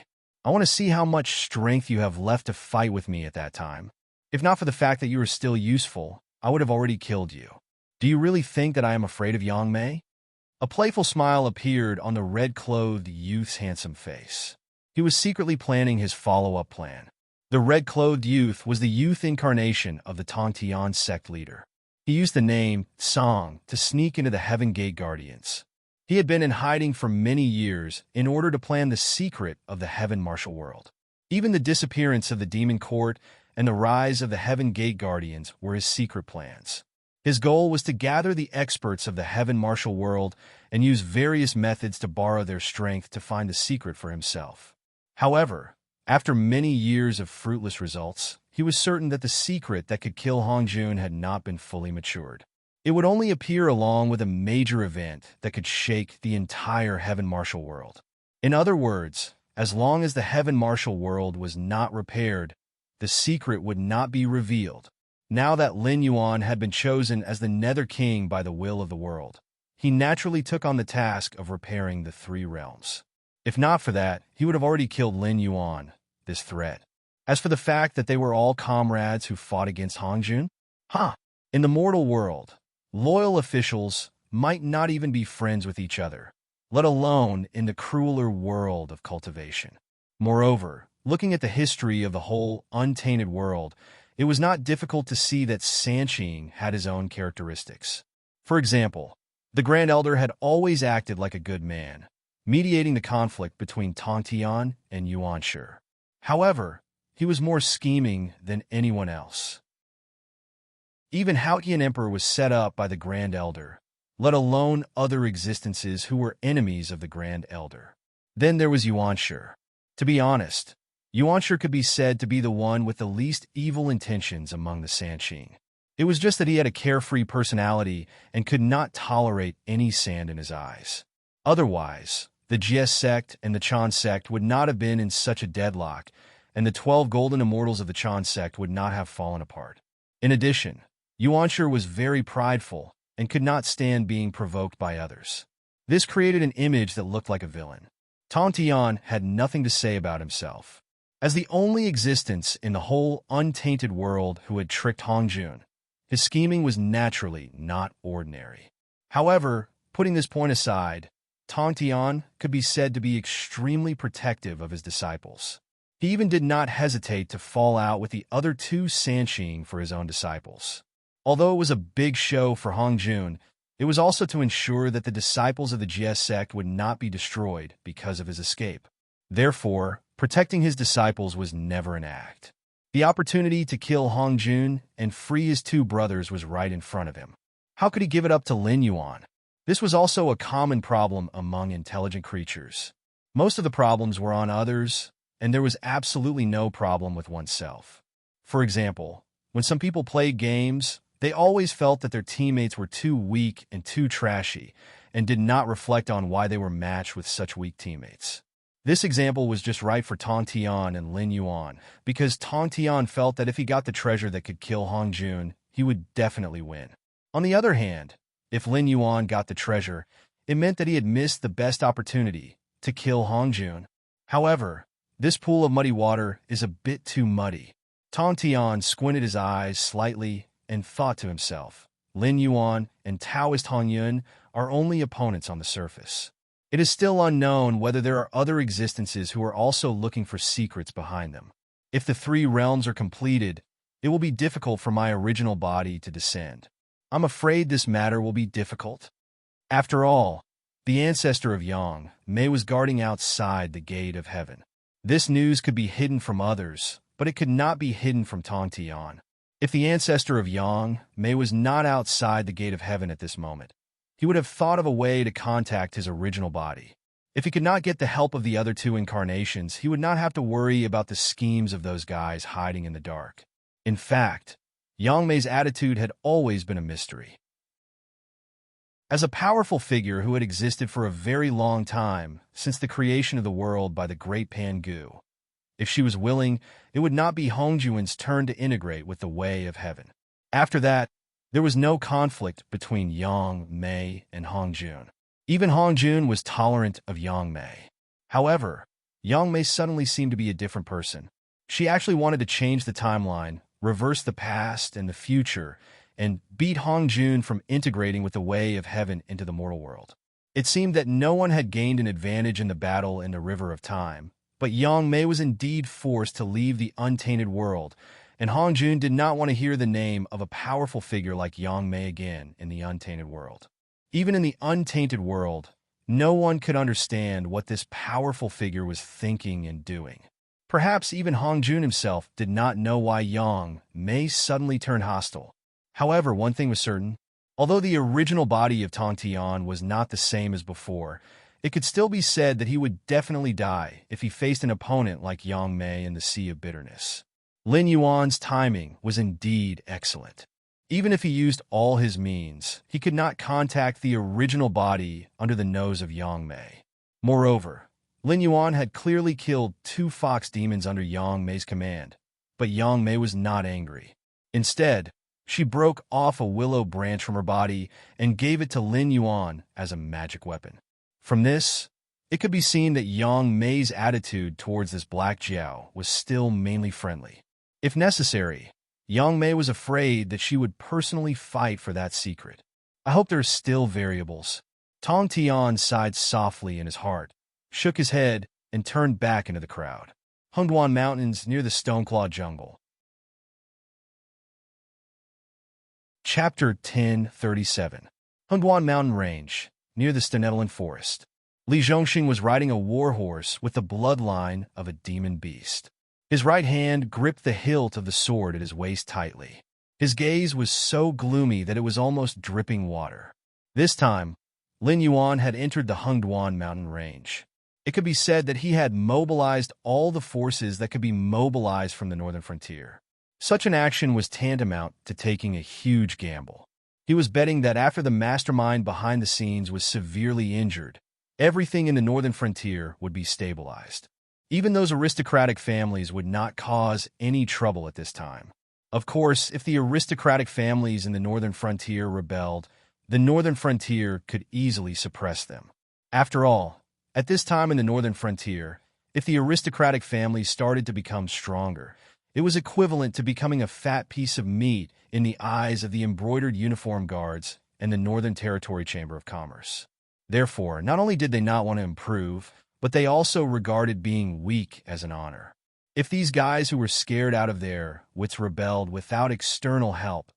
A: I want to see how much strength you have left to fight with me at that time. If not for the fact that you are still useful, I would have already killed you. Do you really think that I am afraid of Yang Mei? A playful smile appeared on the red-clothed youth's handsome face. He was secretly planning his follow-up plan. The red-clothed youth was the youth incarnation of the Tongtian sect leader. He used the name Song to sneak into the Heaven Gate Guardians. He had been in hiding for many years in order to plan the secret of the Heaven Martial world. Even the disappearance of the Demon Court and the rise of the Heaven Gate Guardians were his secret plans. His goal was to gather the experts of the Heaven Martial world and use various methods to borrow their strength to find the secret for himself. However, after many years of fruitless results, he was certain that the secret that could kill Hongjun had not been fully matured. It would only appear along with a major event that could shake the entire Heaven Martial world. In other words, as long as the Heaven Martial world was not repaired, the secret would not be revealed. Now that Lin Yuan had been chosen as the Nether King by the will of the world, he naturally took on the task of repairing the three realms. If not for that, he would have already killed Lin Yuan, this threat. As for the fact that they were all comrades who fought against Hongjun, in the mortal world, loyal officials might not even be friends with each other, let alone in the crueler world of cultivation. Moreover, looking at the history of the whole untainted world, it was not difficult to see that Sanqing had his own characteristics. For example, the Grand Elder had always acted like a good man, mediating the conflict between Tongtian and Yuanshi. However, he was more scheming than anyone else. Even Haotian Emperor was set up by the Grand Elder, let alone other existences who were enemies of the Grand Elder. Then there was Yuanshi. To be honest, Yuanshi could be said to be the one with the least evil intentions among the Sanqing. It was just that he had a carefree personality and could not tolerate any sand in his eyes. Otherwise, the Jie sect and the Chan sect would not have been in such a deadlock, and the 12 golden immortals of the Chan sect would not have fallen apart. In addition, Yuanshi was very prideful and could not stand being provoked by others. This created an image that looked like a villain. Tongtian had nothing to say about himself. As the only existence in the whole untainted world who had tricked Hongjun, his scheming was naturally not ordinary. However, putting this point aside, Tongtian could be said to be extremely protective of his disciples. He even did not hesitate to fall out with the other two Sanqing for his own disciples. Although it was a big show for Hongjun, it was also to ensure that the disciples of the Jie sect would not be destroyed because of his escape. Therefore, protecting his disciples was never an act. The opportunity to kill Hongjun and free his two brothers was right in front of him. How could he give it up to Lin Yuan? This was also a common problem among intelligent creatures. Most of the problems were on others, and there was absolutely no problem with oneself. For example, when some people played games, they always felt that their teammates were too weak and too trashy, and did not reflect on why they were matched with such weak teammates. This example was just right for Tongtian and Lin Yuan, because Tongtian felt that if he got the treasure that could kill Hongjun, he would definitely win. On the other hand, if Lin Yuan got the treasure, it meant that he had missed the best opportunity to kill Hongjun. However, this pool of muddy water is a bit too muddy. Tongtian squinted his eyes slightly and thought to himself, Lin Yuan and Taoist Hongyun are only opponents on the surface. It is still unknown whether there are other existences who are also looking for secrets behind them. If the three realms are completed, it will be difficult for my original body to descend. I'm afraid this matter will be difficult. After all, the ancestor of Yang, Mei, was guarding outside the gate of heaven. This news could be hidden from others, but it could not be hidden from Tongtian. If the ancestor of Yang, Mei, was not outside the gate of heaven at this moment, he would have thought of a way to contact his original body. If he could not get the help of the other two incarnations, he would not have to worry about the schemes of those guys hiding in the dark. In fact, Yang Mei's attitude had always been a mystery. As a powerful figure who had existed for a very long time, since the creation of the world by the great Pangu, if she was willing, it would not be Hongjuan's turn to integrate with the way of heaven. After that, there was no conflict between Yang Mei and Hongjun. Even Hongjun was tolerant of Yang Mei. However, Yang Mei suddenly seemed to be a different person. She actually wanted to change the timeline, reverse the past and the future, and beat Hongjun from integrating with the way of heaven into the mortal world. It seemed that no one had gained an advantage in the battle in the River of Time, but Yang Mei was indeed forced to leave the untainted world, and Hongjun did not want to hear the name of a powerful figure like Yang Mei again in the untainted world. Even in the untainted world, no one could understand what this powerful figure was thinking and doing. Perhaps even Hongjun himself did not know why Yang Mei suddenly turned hostile. However, one thing was certain. Although the original body of Tongtian was not the same as before, it could still be said that he would definitely die if he faced an opponent like Yang Mei in the Sea of Bitterness. Lin Yuan's timing was indeed excellent. Even if he used all his means, he could not contact the original body under the nose of Yang Mei. Moreover, Lin Yuan had clearly killed 2 fox demons under Yang Mei's command, but Yang Mei was not angry. Instead, she broke off a willow branch from her body and gave it to Lin Yuan as a magic weapon. From this, it could be seen that Yang Mei's attitude towards this black Jiao was still mainly friendly. If necessary, Yang Mei was afraid that she would personally fight for that secret. I hope there are still variables. Tong Tian sighed softly in his heart, shook his head, and turned back into the crowd. Hongduan Mountains near the Stoneclaw Jungle. Chapter 1037. Hongduan Mountain Range, near the Stenedelan Forest. Li Zhongxing was riding a warhorse with the bloodline of a demon beast. His right hand gripped the hilt of the sword at his waist tightly. His gaze was so gloomy that it was almost dripping water. This time, Lin Yuan had entered the Hongduan mountain range. It could be said that he had mobilized all the forces that could be mobilized from the northern frontier. Such an action was tantamount to taking a huge gamble. He was betting that after the mastermind behind the scenes was severely injured, everything in the northern frontier would be stabilized. Even those aristocratic families would not cause any trouble at this time. Of course, if the aristocratic families in the northern frontier rebelled, the northern frontier could easily suppress them. After all, at this time in the northern frontier, if the aristocratic families started to become stronger, it was equivalent to becoming a fat piece of meat in the eyes of the embroidered uniform guards and the Northern Territory Chamber of Commerce. Therefore, not only did they not want to improve, but they also regarded being weak as an honor. If these guys who were scared out of their wits rebelled without external help,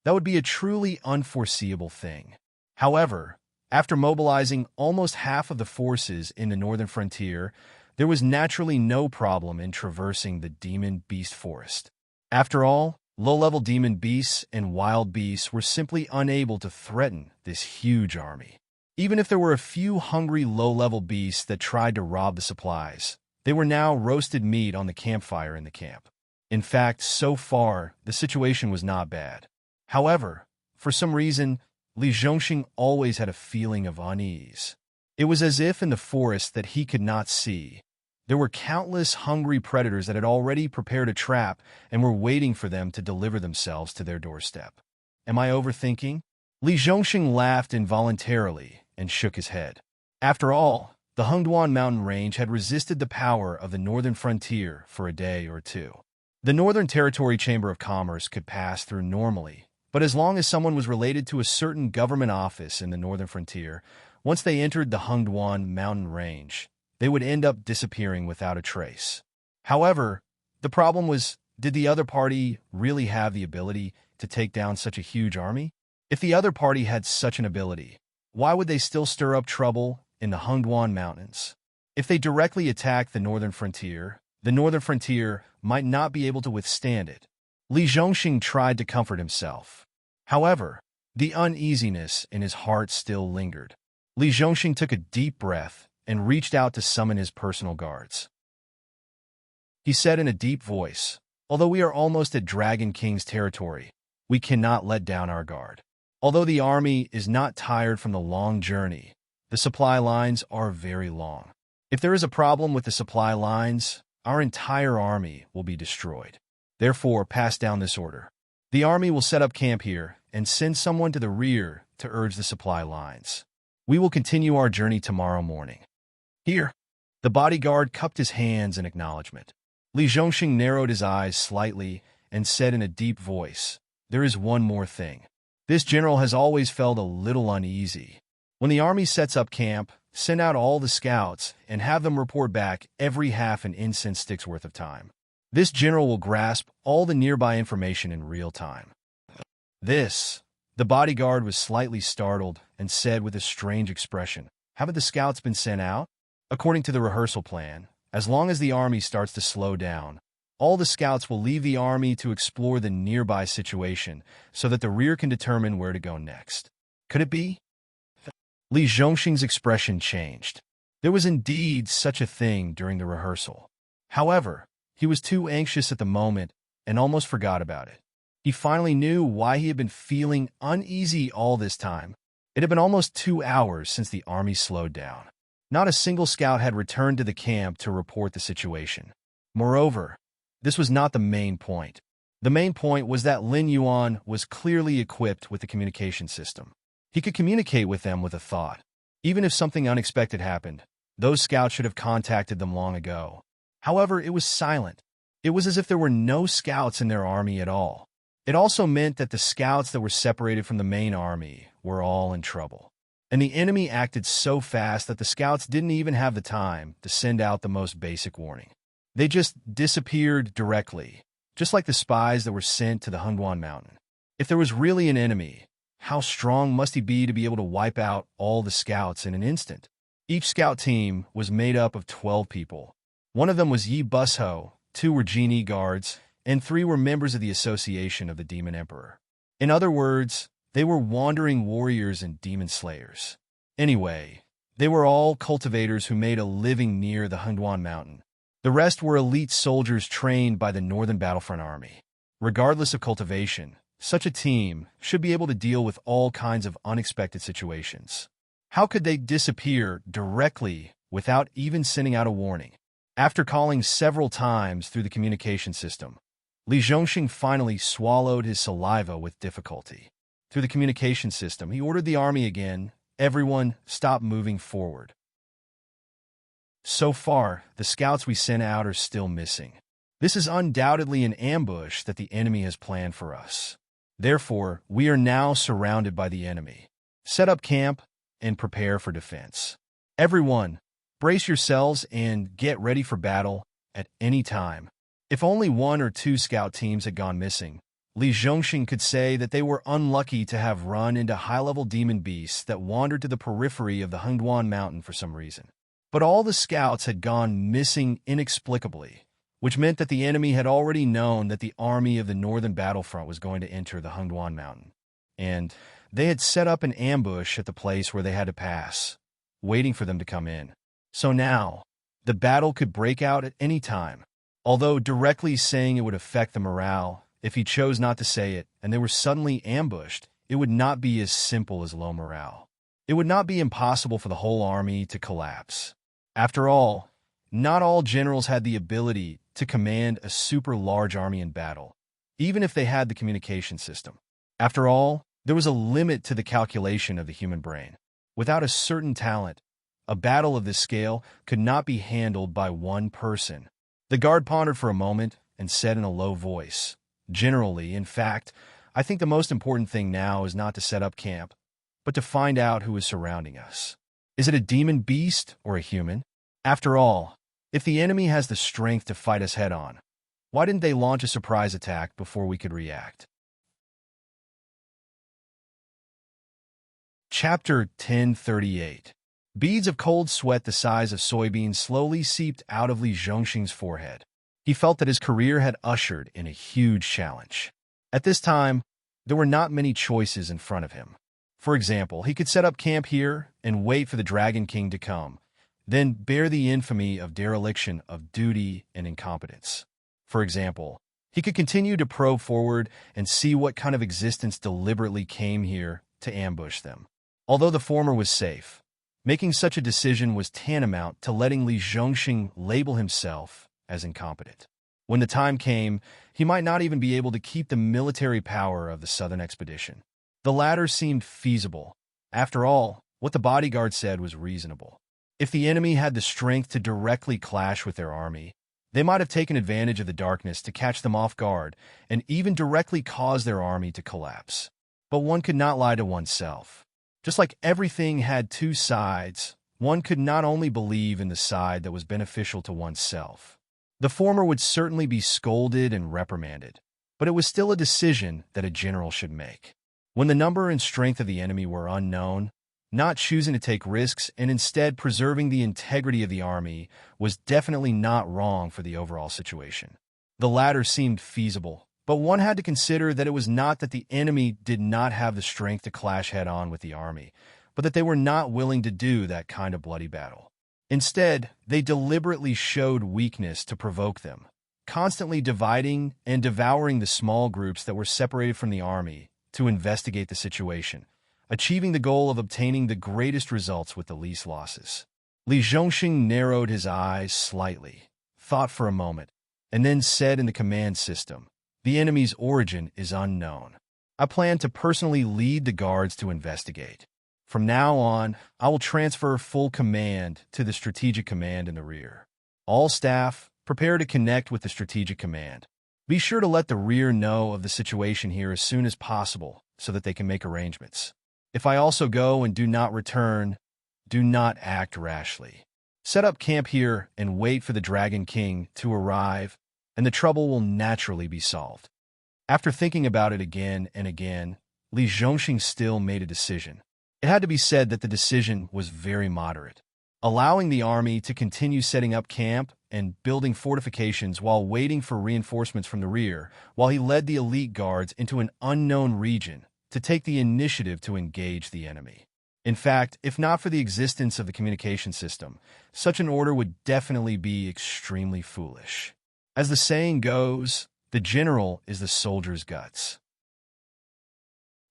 A: that would be a truly unforeseeable thing. However, after mobilizing almost half of the forces in the northern frontier, there was naturally no problem in traversing the demon beast forest. After all, low-level demon beasts and wild beasts were simply unable to threaten this huge army. Even if there were a few hungry low-level beasts that tried to rob the supplies, they were now roasted meat on the campfire in the camp. In fact, so far, the situation was not bad. However, for some reason, Li Zhongxing always had a feeling of unease. It was as if in the forest that he could not see, there were countless hungry predators that had already prepared a trap and were waiting for them to deliver themselves to their doorstep. Am I overthinking? Li Zhongxing laughed involuntarily and shook his head. After all, the Hongduan mountain range had resisted the power of the northern frontier for a day or two. The Northern Territory Chamber of Commerce could pass through normally, but as long as someone was related to a certain government office in the northern frontier, once they entered the Hongduan mountain range, they would end up disappearing without a trace. However, the problem was, did the other party really have the ability to take down such a huge army? If the other party had such an ability, why would they still stir up trouble in the Hongduan Mountains? If they directly attacked the northern frontier might not be able to withstand it. Li Zhongxing tried to comfort himself. However, the uneasiness in his heart still lingered. Li Zhongxing took a deep breath and reached out to summon his personal guards. He said in a deep voice, "Although we are almost at Dragon King's territory, we cannot let down our guard. Although the army is not tired from the long journey, the supply lines are very long. If there is a problem with the supply lines, our entire army will be destroyed. Therefore, pass down this order. The army will set up camp here and send someone to the rear to urge the supply lines. We will continue our journey tomorrow morning." Here, the bodyguard cupped his hands in acknowledgement. Li Zhongxing narrowed his eyes slightly and said in a deep voice, "There is one more thing. This general has always felt a little uneasy. When the army sets up camp, send out all the scouts and have them report back every half an incense stick's worth of time. This general will grasp all the nearby information in real time." The bodyguard was slightly startled and said with a strange expression, "Haven't the scouts been sent out?" According to the rehearsal plan, as long as the army starts to slow down, all the scouts will leave the army to explore the nearby situation so that the rear can determine where to go next. Could it be? Li Zhongxing's expression changed. There was indeed such a thing during the rehearsal. However, he was too anxious at the moment and almost forgot about it. He finally knew why he had been feeling uneasy all this time. It had been almost 2 hours since the army slowed down. Not a single scout had returned to the camp to report the situation. Moreover, this was not the main point. The main point was that Lin Yuan was clearly equipped with the communication system. He could communicate with them with a thought. Even if something unexpected happened, those scouts should have contacted them long ago. However, it was silent. It was as if there were no scouts in their army at all. It also meant that the scouts that were separated from the main army were all in trouble. And the enemy acted so fast that the scouts didn't even have the time to send out the most basic warning. They just disappeared directly, just like the spies that were sent to the Hengduan Mountain. If there was really an enemy, how strong must he be to be able to wipe out all the scouts in an instant? Each scout team was made up of 12 people. One of them was Yi Busho, 2 were genie guards, and 3 were members of the Association of the Demon Emperor. In other words, they were wandering warriors and demon slayers. Anyway, they were all cultivators who made a living near the Hengduan Mountain. The rest were elite soldiers trained by the Northern Battlefront Army. Regardless of cultivation, such a team should be able to deal with all kinds of unexpected situations. How could they disappear directly without even sending out a warning? After calling several times through the communication system, Li Zhongxing finally swallowed his saliva with difficulty. Through the communication system, he ordered the army again. Everyone, stop moving forward. So far, the scouts we sent out are still missing. This is undoubtedly an ambush that the enemy has planned for us. Therefore, we are now surrounded by the enemy. Set up camp and prepare for defense. Everyone, brace yourselves and get ready for battle at any time. If only 1 or 2 scout teams had gone missing, Li Zhongxing could say that they were unlucky to have run into high-level demon beasts that wandered to the periphery of the Hengduan Mountain for some reason. But all the scouts had gone missing inexplicably, which meant that the enemy had already known that the army of the Northern Battlefront was going to enter the Hengduan Mountain. And they had set up an ambush at the place where they had to pass, waiting for them to come in. So now, the battle could break out at any time. Although directly saying it would affect the morale, if he chose not to say it and they were suddenly ambushed, it would not be as simple as low morale. It would not be impossible for the whole army to collapse. After all, not all generals had the ability to command a super large army in battle, even if they had the communication system. After all, there was a limit to the calculation of the human brain. Without a certain talent, a battle of this scale could not be handled by one person. The guard pondered for a moment and said in a low voice, "Generally, in fact, I think the most important thing now is not to set up camp, but to find out who is surrounding us. Is it a demon beast or a human? After all, if the enemy has the strength to fight us head-on, why didn't they launch a surprise attack before we could react?" Chapter 1038. Beads of cold sweat the size of soybeans slowly seeped out of Li Zhongxing's forehead. He felt that his career had ushered in a huge challenge. At this time, there were not many choices in front of him. For example, he could set up camp here and wait for the Dragon King to come, then bear the infamy of dereliction of duty and incompetence. For example, he could continue to probe forward and see what kind of existence deliberately came here to ambush them. Although the former was safe, making such a decision was tantamount to letting Li Zhongxing label himself as incompetent. When the time came, he might not even be able to keep the military power of the Southern Expedition. The latter seemed feasible. After all, what the bodyguard said was reasonable. If the enemy had the strength to directly clash with their army, they might have taken advantage of the darkness to catch them off guard and even directly cause their army to collapse. But one could not lie to oneself. Just like everything had 2 sides, one could not only believe in the side that was beneficial to oneself. The former would certainly be scolded and reprimanded, but it was still a decision that a general should make. When the number and strength of the enemy were unknown, not choosing to take risks and instead preserving the integrity of the army was definitely not wrong for the overall situation. The latter seemed feasible, but one had to consider that it was not that the enemy did not have the strength to clash head-on with the army, but that they were not willing to do that kind of bloody battle. Instead, they deliberately showed weakness to provoke them, constantly dividing and devouring the small groups that were separated from the army to investigate the situation, achieving the goal of obtaining the greatest results with the least losses. Li Zhongxing narrowed his eyes slightly, thought for a moment, and then said in the command system, "The enemy's origin is unknown. I plan to personally lead the guards to investigate. From now on, I will transfer full command to the strategic command in the rear. All staff, prepare to connect with the strategic command. Be sure to let the rear know of the situation here as soon as possible so that they can make arrangements. If I also go and do not return, do not act rashly. Set up camp here and wait for the Dragon King to arrive, and the trouble will naturally be solved." After thinking about it again and again, Li Zhongxing still made a decision. It had to be said that the decision was very moderate, allowing the army to continue setting up camp and building fortifications while waiting for reinforcements from the rear, while he led the elite guards into an unknown region to take the initiative to engage the enemy. In fact, if not for the existence of the communication system, such an order would definitely be extremely foolish. As the saying goes, the general is the soldier's guts.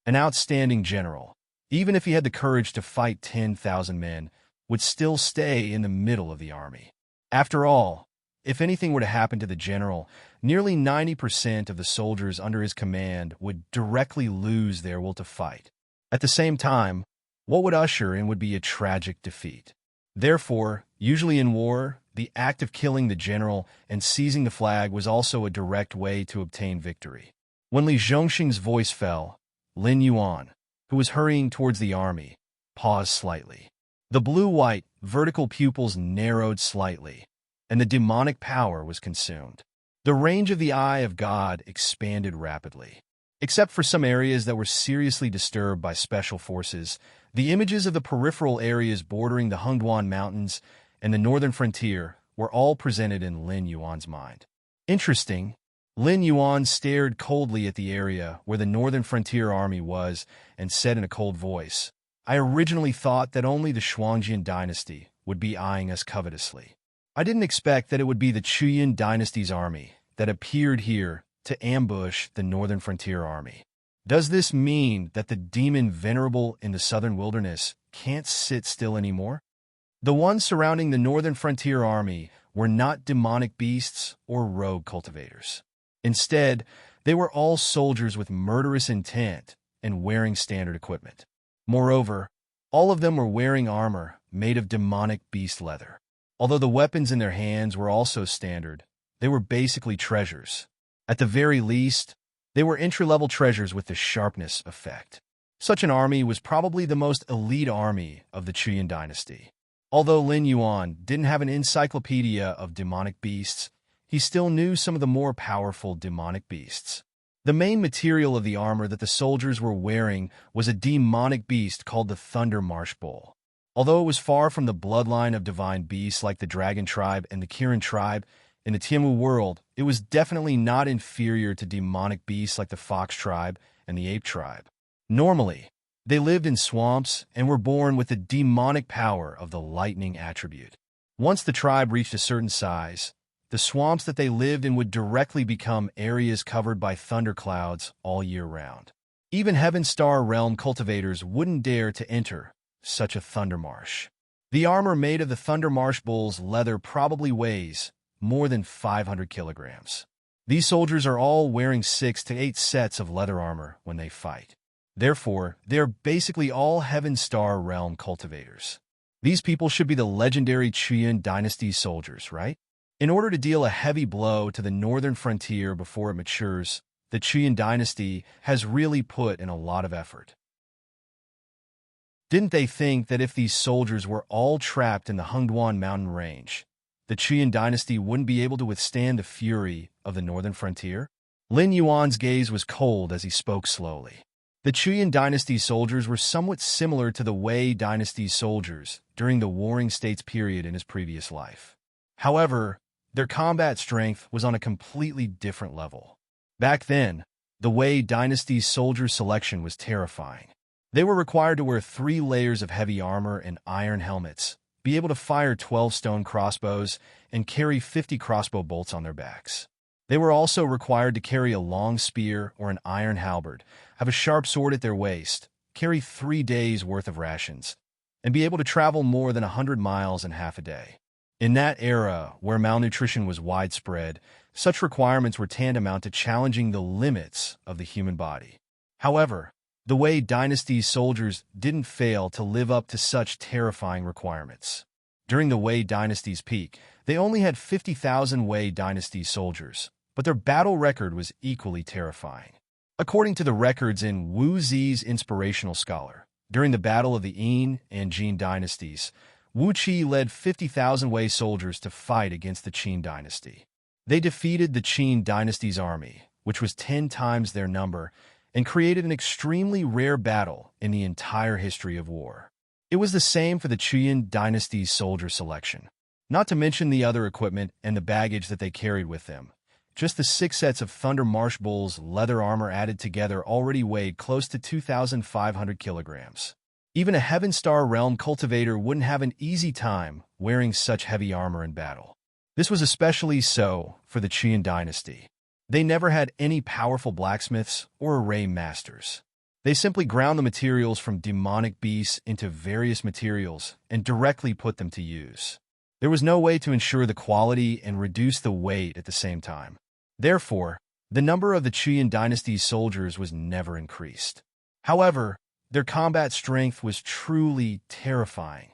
A: An outstanding general, even if he had the courage to fight 10,000 men, would still stay in the middle of the army. After all, if anything were to happen to the general, nearly 90% of the soldiers under his command would directly lose their will to fight. At the same time, what would usher in would be a tragic defeat. Therefore, usually in war, the act of killing the general and seizing the flag was also a direct way to obtain victory. When Li Zhongxing's voice fell, Lin Yuan, who was hurrying towards the army, paused slightly. The blue-white, vertical pupils narrowed slightly, and the demonic power was consumed. The range of the eye of God expanded rapidly. Except for some areas that were seriously disturbed by special forces, the images of the peripheral areas bordering the Hengduan Mountains and the northern frontier were all presented in Lin Yuan's mind. Interesting, Lin Yuan stared coldly at the area where the northern frontier army was and said in a cold voice, "I originally thought that only the Shuangjian dynasty would be eyeing us covetously. I didn't expect that it would be the Chuyan dynasty's army that appeared here to ambush the northern frontier army. Does this mean that the demon venerable in the southern wilderness can't sit still anymore?" The ones surrounding the northern frontier army were not demonic beasts or rogue cultivators. Instead, they were all soldiers with murderous intent and wearing standard equipment. Moreover, all of them were wearing armor made of demonic beast leather. Although the weapons in their hands were also standard, they were basically treasures. At the very least, they were entry-level treasures with the sharpness effect. Such an army was probably the most elite army of the Chuyan dynasty. Although Lin Yuan didn't have an encyclopedia of demonic beasts, he still knew some of the more powerful demonic beasts. The main material of the armor that the soldiers were wearing was a demonic beast called the Thunder Marsh Bull. Although it was far from the bloodline of divine beasts like the Dragon Tribe and the Kirin Tribe in the Tiamu world, it was definitely not inferior to demonic beasts like the Fox Tribe and the Ape Tribe. Normally, they lived in swamps and were born with the demonic power of the lightning attribute. Once the tribe reached a certain size, the swamps that they lived in would directly become areas covered by thunderclouds all year round. Even Heaven Star Realm cultivators wouldn't dare to enter such a thunder marsh. The armor made of the Thunder Marsh Bull's leather probably weighs more than 500 kilograms. These soldiers are all wearing 6 to 8 sets of leather armor when they fight. Therefore, they are basically all Heaven Star Realm cultivators. These people should be the legendary Chuyan dynasty soldiers, right? In order to deal a heavy blow to the northern frontier before it matures, the Chuyan dynasty has really put in a lot of effort. Didn't they think that if these soldiers were all trapped in the Hengduan mountain range, the Chuyan dynasty wouldn't be able to withstand the fury of the northern frontier? Lin Yuan's gaze was cold as he spoke slowly. The Chuyan dynasty soldiers were somewhat similar to the Wei dynasty soldiers during the Warring States period in his previous life. However, their combat strength was on a completely different level. Back then, the Wei dynasty's soldier selection was terrifying. They were required to wear 3 layers of heavy armor and iron helmets, be able to fire 12 stone crossbows, and carry 50 crossbow bolts on their backs. They were also required to carry a long spear or an iron halberd, have a sharp sword at their waist, carry 3 days' worth of rations, and be able to travel more than 100 miles in half a day. In that era, where malnutrition was widespread, such requirements were tantamount to challenging the limits of the human body. However, the Wei dynasty's soldiers didn't fail to live up to such terrifying requirements. During the Wei dynasty's peak, they only had 50,000 Wei dynasty soldiers, but their battle record was equally terrifying. According to the records in Wu Zi's Inspirational Scholar, during the Battle of the Yin and Jin dynasties, Wu Qi led 50,000 Wei soldiers to fight against the Qin dynasty. They defeated the Qin dynasty's army, which was 10 times their number, and created an extremely rare battle in the entire history of war. It was the same for the Qin dynasty's soldier selection. Not to mention the other equipment and the baggage that they carried with them. Just the 6 sets of Thunder Marsh Bull's leather armor added together already weighed close to 2,500 kilograms. Even a Heaven Star Realm cultivator wouldn't have an easy time wearing such heavy armor in battle. This was especially so for the Qin dynasty. They never had any powerful blacksmiths or array masters. They simply ground the materials from demonic beasts into various materials and directly put them to use. There was no way to ensure the quality and reduce the weight at the same time. Therefore, the number of the Qin dynasty's soldiers was never increased. However, their combat strength was truly terrifying.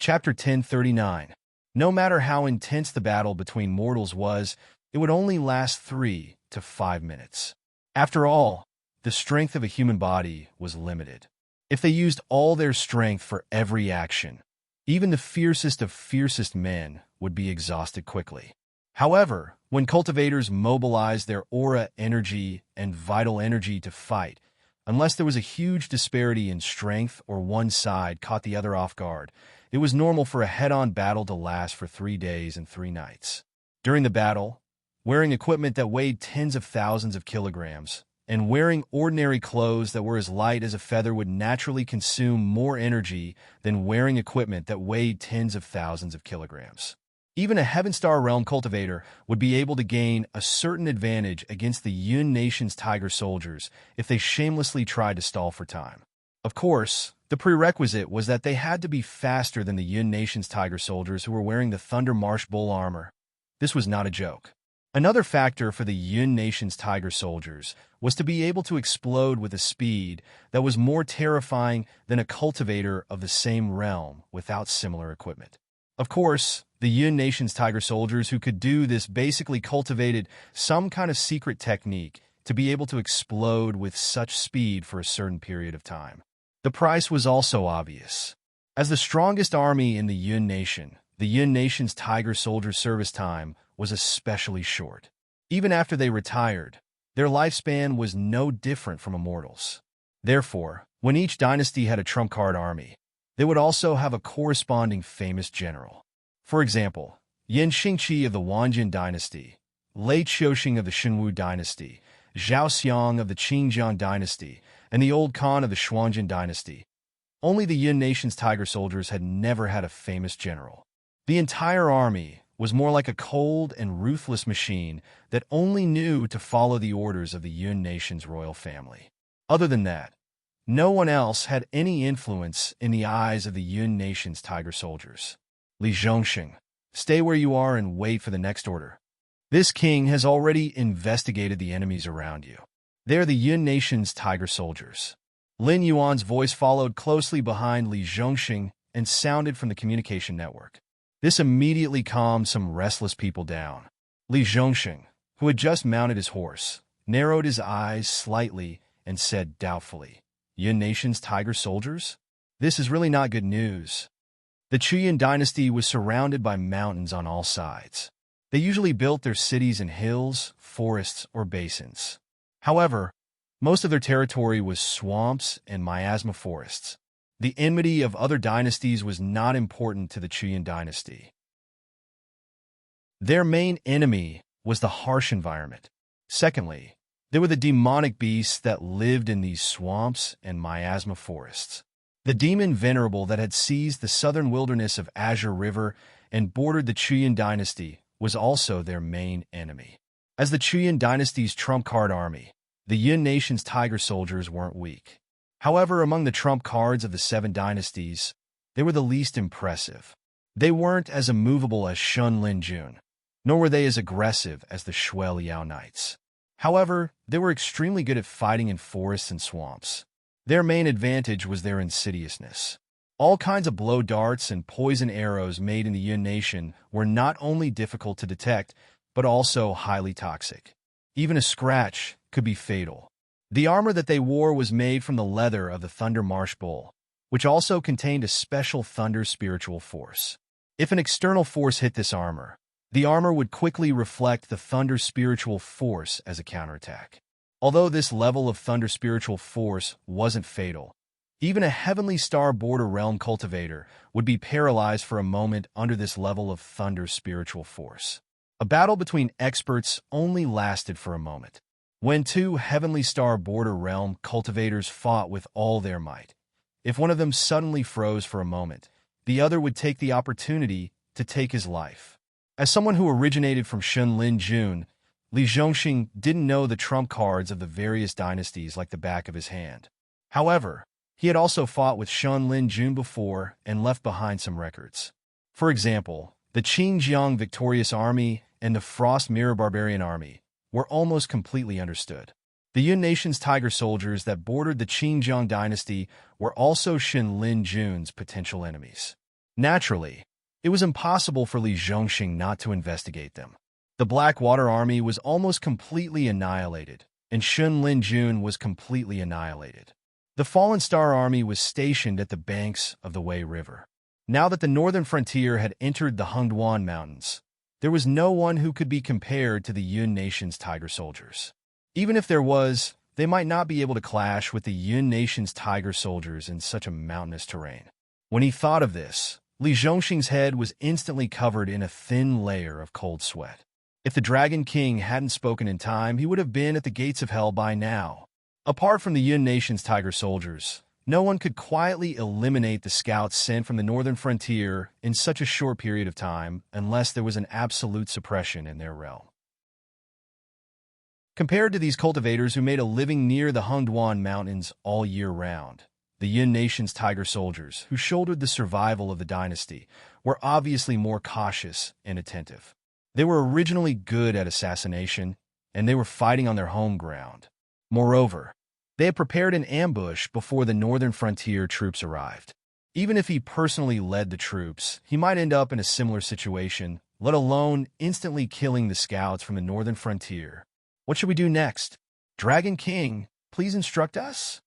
A: Chapter 1039. No matter how intense the battle between mortals was, it would only last 3 to 5 minutes. After all, the strength of a human body was limited. If they used all their strength for every action, even the fiercest of fiercest men would be exhausted quickly. However, when cultivators mobilized their aura energy and vital energy to fight, unless there was a huge disparity in strength or one side caught the other off guard, it was normal for a head-on battle to last for 3 days and 3 nights. During the battle, wearing equipment that weighed tens of thousands of kilograms, and wearing ordinary clothes that were as light as a feather would naturally consume more energy than wearing equipment that weighed tens of thousands of kilograms. Even a Heaven Star Realm cultivator would be able to gain a certain advantage against the Yun Nation's Tiger soldiers if they shamelessly tried to stall for time. Of course, the prerequisite was that they had to be faster than the Yun Nation's Tiger soldiers who were wearing the Thunder Marsh Bull armor. This was not a joke. Another factor for the Yun Nation's Tiger soldiers was to be able to explode with a speed that was more terrifying than a cultivator of the same realm without similar equipment. Of course, the Yun Nation's Tiger soldiers who could do this basically cultivated some kind of secret technique to be able to explode with such speed for a certain period of time. The price was also obvious. As the strongest army in the Yun Nation, the Yun Nation's Tiger soldier service time was especially short. Even after they retired, their lifespan was no different from a mortal's. Therefore, when each dynasty had a trump card army, they would also have a corresponding famous general. For example, Yan Xingqi of the Wanjin dynasty, Lei Qiuxing of the Xinwu dynasty, Zhao Xiang of the Qingjiang dynasty, and the Old Khan of the Xuanjin dynasty. Only the Yun Nation's Tiger soldiers had never had a famous general. The entire army was more like a cold and ruthless machine that only knew to follow the orders of the Yun Nation's royal family. Other than that, no one else had any influence in the eyes of the Yun Nation's Tiger soldiers. Li Zhongxing, stay where you are and wait for the next order. This king has already investigated the enemies around you. They are the Yun Nation's Tiger soldiers. Lin Yuan's voice followed closely behind Li Zhongxing and sounded from the communication network. This immediately calmed some restless people down. Li Zhongxing, who had just mounted his horse, narrowed his eyes slightly and said doubtfully, Yun Nation's Tiger soldiers? This is really not good news. The Qiyun dynasty was surrounded by mountains on all sides. They usually built their cities in hills, forests, or basins. However, most of their territory was swamps and miasma forests. The enmity of other dynasties was not important to the Qiyun dynasty. Their main enemy was the harsh environment. Secondly, there were the demonic beasts that lived in these swamps and miasma forests. The demon Venerable that had seized the southern wilderness of Azure River and bordered the Chuyan dynasty, was also their main enemy. As the Chuyan dynasty's trump card army, the Yun nation's tiger soldiers weren't weak. However, among the trump cards of the 7 dynasties, they were the least impressive. They weren't as immovable as Shun Lin Jun, nor were they as aggressive as the Shui Liao Knights. However, they were extremely good at fighting in forests and swamps. Their main advantage was their insidiousness. All kinds of blow darts and poison arrows made in the Yun nation were not only difficult to detect, but also highly toxic. Even a scratch could be fatal. The armor that they wore was made from the leather of the Thunder Marsh Bull, which also contained a special thunder spiritual force. If an external force hit this armor, the armor would quickly reflect the thunder spiritual force as a counterattack. Although this level of thunder spiritual force wasn't fatal, even a Heavenly Star Border Realm cultivator would be paralyzed for a moment under this level of thunder spiritual force. A battle between experts only lasted for a moment. When 2 Heavenly Star Border Realm cultivators fought with all their might, if one of them suddenly froze for a moment, the other would take the opportunity to take his life. As someone who originated from Shun Lin Jun, Li Zhongxing didn't know the trump cards of the various dynasties like the back of his hand. However, he had also fought with Shun Lin Jun before and left behind some records. For example, the Qingjiang Victorious Army and the Frost Mirror Barbarian Army were almost completely understood. The Yun nation's tiger soldiers that bordered the Qingjiang dynasty were also Shun Lin Jun's potential enemies. Naturally, it was impossible for Li Zhongxing not to investigate them. The Blackwater Army was almost completely annihilated, and Shun Lin Jun was completely annihilated. The Fallen Star Army was stationed at the banks of the Wei River. Now that the northern frontier had entered the Hengduan Mountains, there was no one who could be compared to the Yun nation's tiger soldiers. Even if there was, they might not be able to clash with the Yun nation's tiger soldiers in such a mountainous terrain. When he thought of this, Li Zhongxing's head was instantly covered in a thin layer of cold sweat. If the Dragon King hadn't spoken in time, he would have been at the gates of hell by now. Apart from the Yun nation's tiger soldiers, no one could quietly eliminate the scouts sent from the northern frontier in such a short period of time unless there was an absolute suppression in their realm. Compared to these cultivators who made a living near the Hengduan Mountains all year round, the Yun nation's tiger soldiers, who shouldered the survival of the dynasty, were obviously more cautious and attentive. They were originally good at assassination, and they were fighting on their home ground. Moreover, they had prepared an ambush before the northern frontier troops arrived. Even if he personally led the troops, he might end up in a similar situation, let alone instantly killing the scouts from the northern frontier. What should we do next? Dragon King, please instruct us?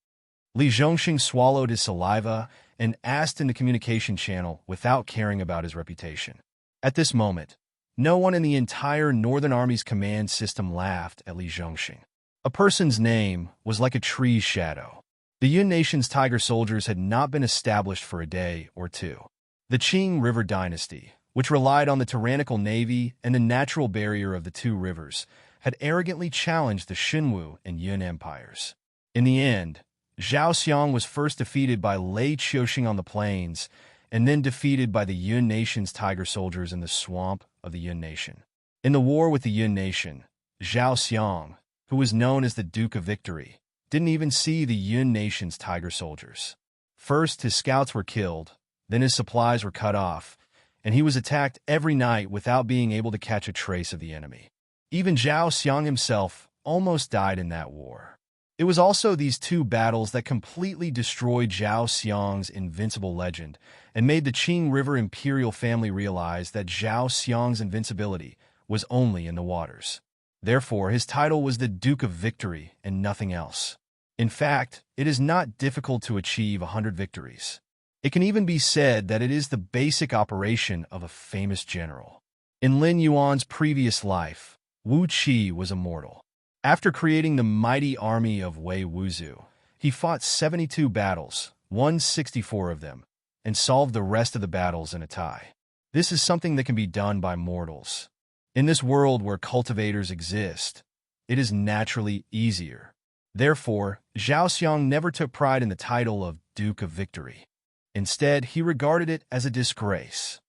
A: Li Zhongxing swallowed his saliva and asked in the communication channel without caring about his reputation. At this moment, no one in the entire Northern Army's command system laughed at Li Zhongxing. A person's name was like a tree's shadow. The Yun nation's tiger soldiers had not been established for a day or two. The Qing River dynasty, which relied on the tyrannical navy and the natural barrier of the 2 rivers, had arrogantly challenged the Xinwu and Yun empires. In the end, Zhao Xiang was first defeated by Lei Qiuxing on the plains, and then defeated by the Yun nation's tiger soldiers in the swamp of the Yun nation. In the war with the Yun nation, Zhao Xiang, who was known as the Duke of Victory, didn't even see the Yun nation's tiger soldiers. First, his scouts were killed, then his supplies were cut off, and he was attacked every night without being able to catch a trace of the enemy. Even Zhao Xiang himself almost died in that war. It was also these 2 battles that completely destroyed Zhao Xiang's invincible legend and made the Qing River imperial family realize that Zhao Xiang's invincibility was only in the waters. Therefore, his title was the Duke of Victory and nothing else. In fact, it is not difficult to achieve 100 victories. It can even be said that it is the basic operation of a famous general. In Lin Yuan's previous life, Wu Qi was immortal. After creating the mighty army of Wei Wuzu, he fought 72 battles, won 64 of them, and solved the rest of the battles in a tie. This is something that can be done by mortals. In this world where cultivators exist, it is naturally easier. Therefore, Zhao Xiang never took pride in the title of Duke of Victory. Instead, he regarded it as a disgrace.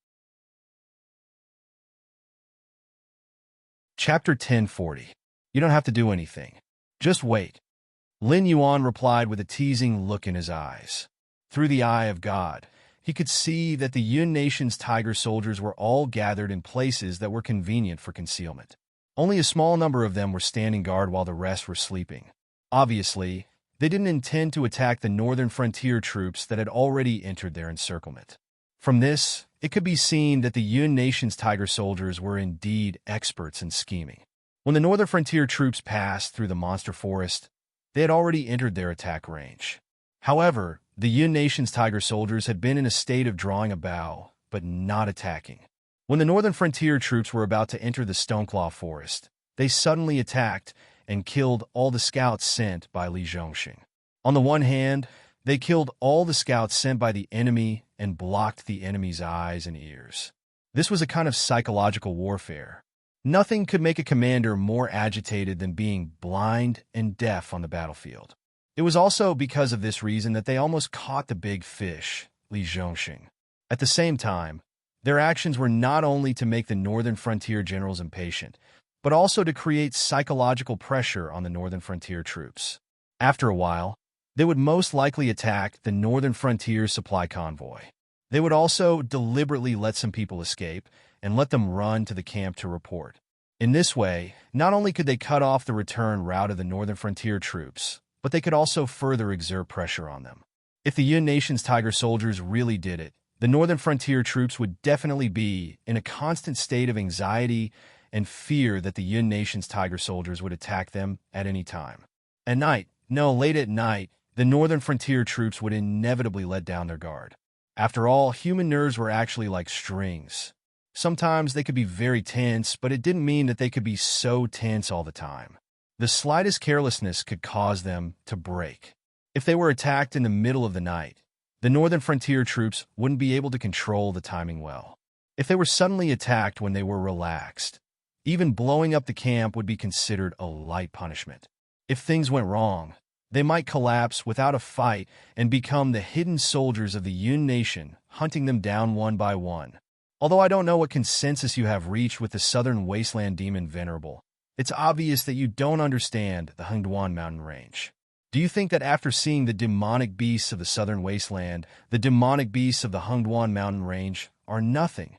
A: Chapter 1040. You don't have to do anything. Just wait. Lin Yuan replied with a teasing look in his eyes. Through the eye of God, he could see that the Yun Nation's tiger soldiers were all gathered in places that were convenient for concealment. Only a small number of them were standing guard while the rest were sleeping. Obviously, they didn't intend to attack the northern frontier troops that had already entered their encirclement. From this, it could be seen that the Yun Nation's tiger soldiers were indeed experts in scheming. When the northern frontier troops passed through the monster forest, they had already entered their attack range. However, the Yun Nation's tiger soldiers had been in a state of drawing a bow, but not attacking. When the northern frontier troops were about to enter the Stoneclaw forest, they suddenly attacked and killed all the scouts sent by Li Zhongxing. On the one hand, they killed all the scouts sent by the enemy and blocked the enemy's eyes and ears. This was a kind of psychological warfare. Nothing could make a commander more agitated than being blind and deaf on the battlefield. It was also because of this reason that they almost caught the big fish, Li Zhongxing. At the same time, their actions were not only to make the northern frontier generals impatient, but also to create psychological pressure on the northern frontier troops. After a while, they would most likely attack the northern frontier supply convoy. They would also deliberately let some people escape and let them run to the camp to report. In this way, not only could they cut off the return route of the northern frontier troops, but they could also further exert pressure on them. If the Yun Nation's tiger soldiers really did it, the northern frontier troops would definitely be in a constant state of anxiety and fear that the Yun Nation's tiger soldiers would attack them at any time. Late at night, the northern frontier troops would inevitably let down their guard. After all, human nerves were actually like strings. Sometimes they could be very tense, but it didn't mean that they could be so tense all the time. The slightest carelessness could cause them to break. If they were attacked in the middle of the night, the northern frontier troops wouldn't be able to control the timing well. If they were suddenly attacked when they were relaxed, even blowing up the camp would be considered a light punishment. If things went wrong, they might collapse without a fight and become the hidden soldiers of the Yun Nation, hunting them down one by one. Although I don't know what consensus you have reached with the Southern Wasteland Demon Venerable, it's obvious that you don't understand the Hengduan mountain range. Do you think that after seeing the demonic beasts of the Southern Wasteland, the demonic beasts of the Hengduan mountain range are nothing?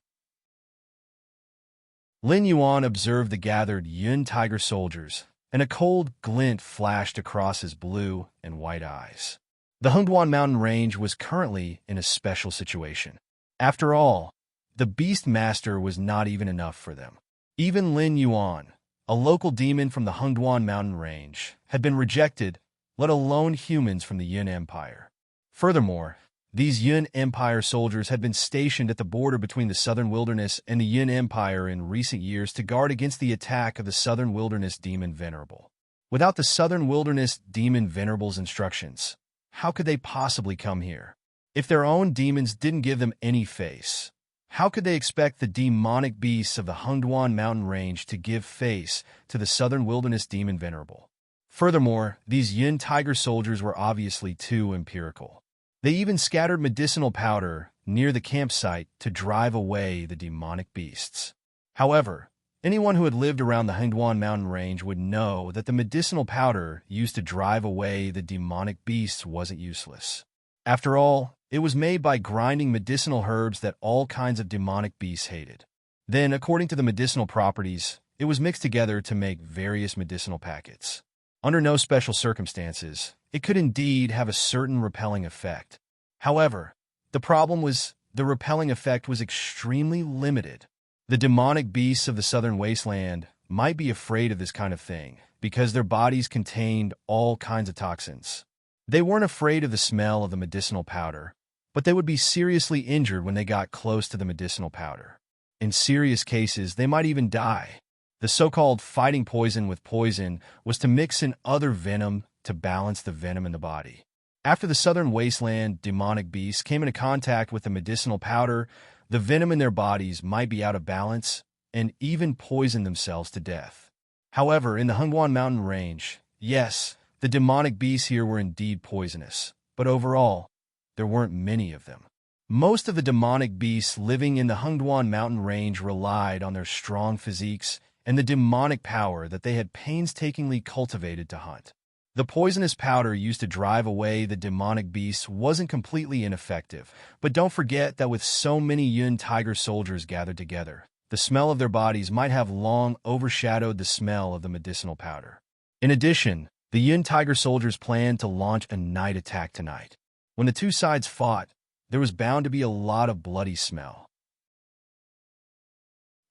A: Lin Yuan observed the gathered Yun tiger soldiers, and a cold glint flashed across his blue and white eyes. The Hengduan mountain range was currently in a special situation. After all, the Beast Master was not even enough for them. Even Lin Yuan, a local demon from the Hengduan mountain range, had been rejected, let alone humans from the Yun Empire. Furthermore, these Yun Empire soldiers had been stationed at the border between the Southern Wilderness and the Yun Empire in recent years to guard against the attack of the Southern Wilderness Demon Venerable. Without the Southern Wilderness Demon Venerable's instructions, how could they possibly come here? If their own demons didn't give them any face, how could they expect the demonic beasts of the Hengduan mountain range to give face to the Southern Wilderness Demon Venerable? Furthermore, these Yun tiger soldiers were obviously too empirical. They even scattered medicinal powder near the campsite to drive away the demonic beasts. However, anyone who had lived around the Hengduan mountain range would know that the medicinal powder used to drive away the demonic beasts wasn't useless. After all, it was made by grinding medicinal herbs that all kinds of demonic beasts hated. Then, according to the medicinal properties, it was mixed together to make various medicinal packets. Under no special circumstances, it could indeed have a certain repelling effect. However, the problem was the repelling effect was extremely limited. The demonic beasts of the Southern Wasteland might be afraid of this kind of thing because their bodies contained all kinds of toxins. They weren't afraid of the smell of the medicinal powder, but they would be seriously injured when they got close to the medicinal powder. In serious cases, they might even die. The so-called fighting poison with poison was to mix in other venom to balance the venom in the body. After the Southern Wasteland demonic beasts came into contact with the medicinal powder, the venom in their bodies might be out of balance and even poison themselves to death. However, in the Hengduan mountain range, yes, the demonic beasts here were indeed poisonous, but overall, there weren't many of them. Most of the demonic beasts living in the Hengduan mountain range relied on their strong physiques and the demonic power that they had painstakingly cultivated to hunt. The poisonous powder used to drive away the demonic beasts wasn't completely ineffective, but don't forget that with so many Yun tiger soldiers gathered together, the smell of their bodies might have long overshadowed the smell of the medicinal powder. In addition, the Yun tiger soldiers planned to launch a night attack tonight. When the two sides fought, there was bound to be a lot of bloody smell.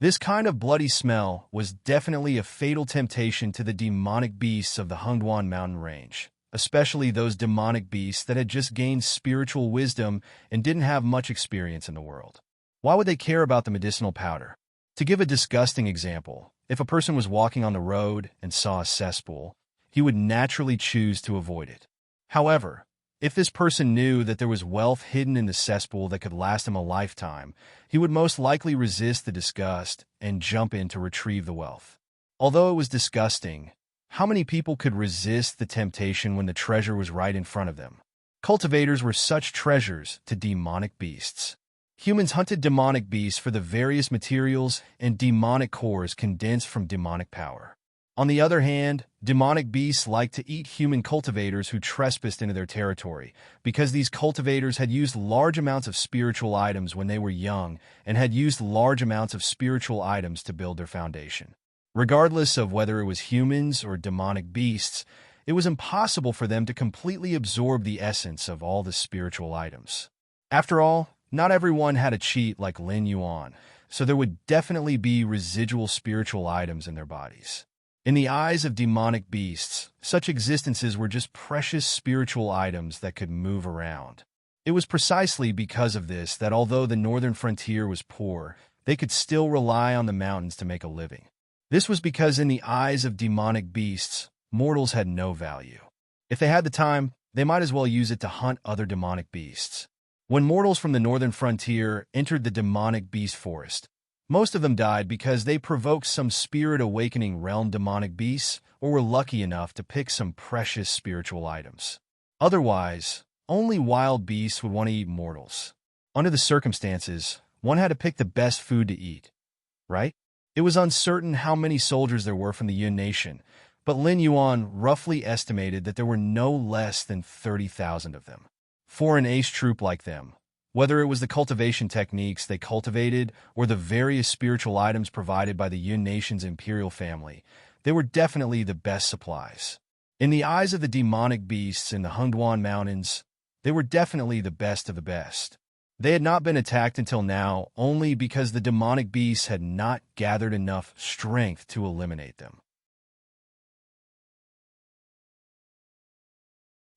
A: This kind of bloody smell was definitely a fatal temptation to the demonic beasts of the Hungduan mountain range, especially those demonic beasts that had just gained spiritual wisdom and didn't have much experience in the world. Why would they care about the medicinal powder? To give a disgusting example, if a person was walking on the road and saw a cesspool, he would naturally choose to avoid it. However, if this person knew that there was wealth hidden in the cesspool that could last him a lifetime, he would most likely resist the disgust and jump in to retrieve the wealth. Although it was disgusting, how many people could resist the temptation when the treasure was right in front of them? Cultivators were such treasures to demonic beasts. Humans hunted demonic beasts for the various materials and demonic cores condensed from demonic power. On the other hand, demonic beasts liked to eat human cultivators who trespassed into their territory, because these cultivators had used large amounts of spiritual items when they were young and had used large amounts of spiritual items to build their foundation. Regardless of whether it was humans or demonic beasts, it was impossible for them to completely absorb the essence of all the spiritual items. After all, not everyone had a cheat like Lin Yuan, so there would definitely be residual spiritual items in their bodies. In the eyes of demonic beasts, such existences were just precious spiritual items that could move around. It was precisely because of this that although the northern frontier was poor, they could still rely on the mountains to make a living. This was because in the eyes of demonic beasts, mortals had no value. If they had the time, they might as well use it to hunt other demonic beasts. When mortals from the northern frontier entered the demonic beast forest, most of them died because they provoked some spirit-awakening realm demonic beasts or were lucky enough to pick some precious spiritual items. Otherwise, only wild beasts would want to eat mortals. Under the circumstances, one had to pick the best food to eat, right? It was uncertain how many soldiers there were from the Yun nation, but Lin Yuan roughly estimated that there were no less than 30,000 of them. For an ace troop like them, whether it was the cultivation techniques they cultivated or the various spiritual items provided by the Yun nation's imperial family, they were definitely the best supplies. In the eyes of the demonic beasts in the Hungduan mountains, they were definitely the best of the best. They had not been attacked until now only because the demonic beasts had not gathered enough strength to eliminate them.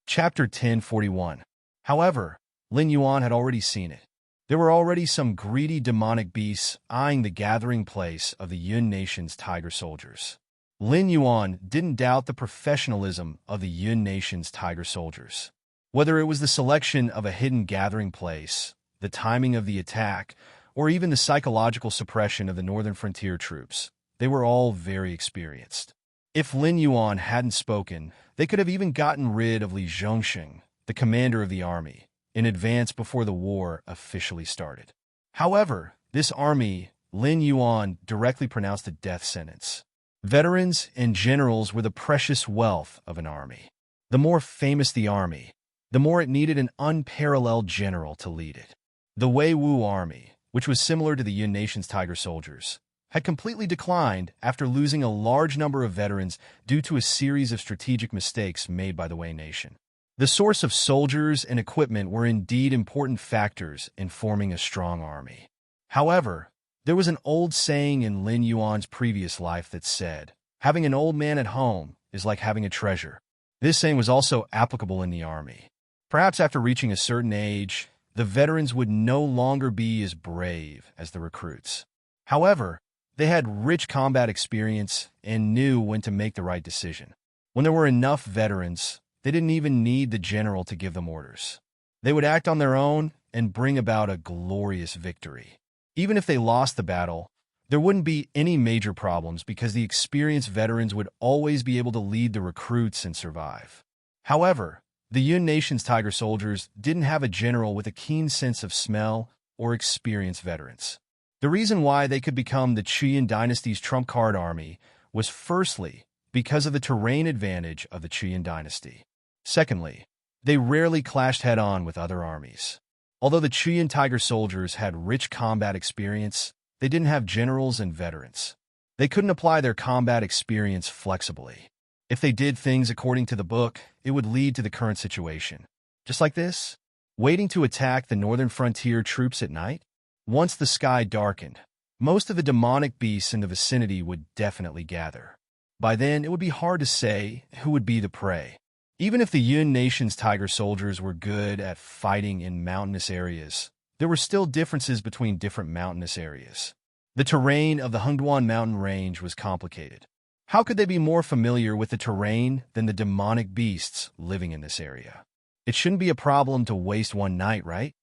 A: Chapter 1041. However, Lin Yuan had already seen it. There were already some greedy demonic beasts eyeing the gathering place of the Yun nation's tiger soldiers. Lin Yuan didn't doubt the professionalism of the Yun nation's tiger soldiers. Whether it was the selection of a hidden gathering place, the timing of the attack, or even the psychological suppression of the northern frontier troops, they were all very experienced. If Lin Yuan hadn't spoken, they could have even gotten rid of Li Zhongxing, the commander of the army, in advance before the war officially started. However, this army, Lin Yuan directly pronounced a death sentence. Veterans and generals were the precious wealth of an army. The more famous the army, the more it needed an unparalleled general to lead it. The Wei Wu army, which was similar to the Yun nation's tiger soldiers, had completely declined after losing a large number of veterans due to a series of strategic mistakes made by the Wei nation. The source of soldiers and equipment were indeed important factors in forming a strong army. However, there was an old saying in Lin Yuan's previous life that said, "Having an old man at home is like having a treasure." This saying was also applicable in the army. Perhaps after reaching a certain age, the veterans would no longer be as brave as the recruits. However, they had rich combat experience and knew when to make the right decision. When there were enough veterans, they didn't even need the general to give them orders. They would act on their own and bring about a glorious victory. Even if they lost the battle, there wouldn't be any major problems because the experienced veterans would always be able to lead the recruits and survive. However, the Yun nation's tiger soldiers didn't have a general with a keen sense of smell or experienced veterans. The reason why they could become the Qin dynasty's trump card army was firstly because of the terrain advantage of the Qin dynasty. Secondly, they rarely clashed head-on with other armies. Although the Qin Tiger soldiers had rich combat experience, they didn't have generals and veterans. They couldn't apply their combat experience flexibly. If they did things according to the book, it would lead to the current situation. Just like this, waiting to attack the northern frontier troops at night. Once the sky darkened, most of the demonic beasts in the vicinity would definitely gather. By then, it would be hard to say who would be the prey. Even if the Yun nation's tiger soldiers were good at fighting in mountainous areas, there were still differences between different mountainous areas. The terrain of the Hengduan mountain range was complicated. How could they be more familiar with the terrain than the demonic beasts living in this area? It shouldn't be a problem to waste one night, right?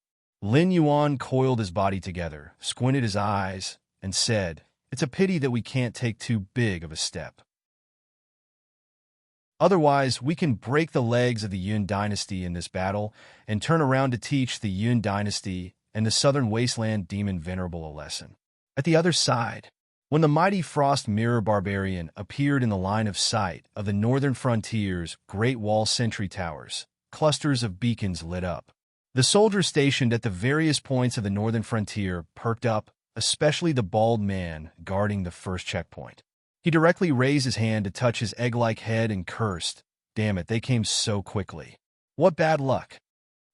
A: Lin Yuan coiled his body together, squinted his eyes, and said, "It's a pity that we can't take too big of a step. Otherwise, we can break the legs of the Yun dynasty in this battle and turn around to teach the Yun dynasty and the southern wasteland demon venerable a lesson." At the other side, when the mighty Frost Mirror Barbarian appeared in the line of sight of the northern frontier's Great Wall sentry towers, clusters of beacons lit up. The soldiers stationed at the various points of the northern frontier perked up, especially the bald man guarding the first checkpoint. He directly raised his hand to touch his egg-like head and cursed, "Damn it, they came so quickly. What bad luck."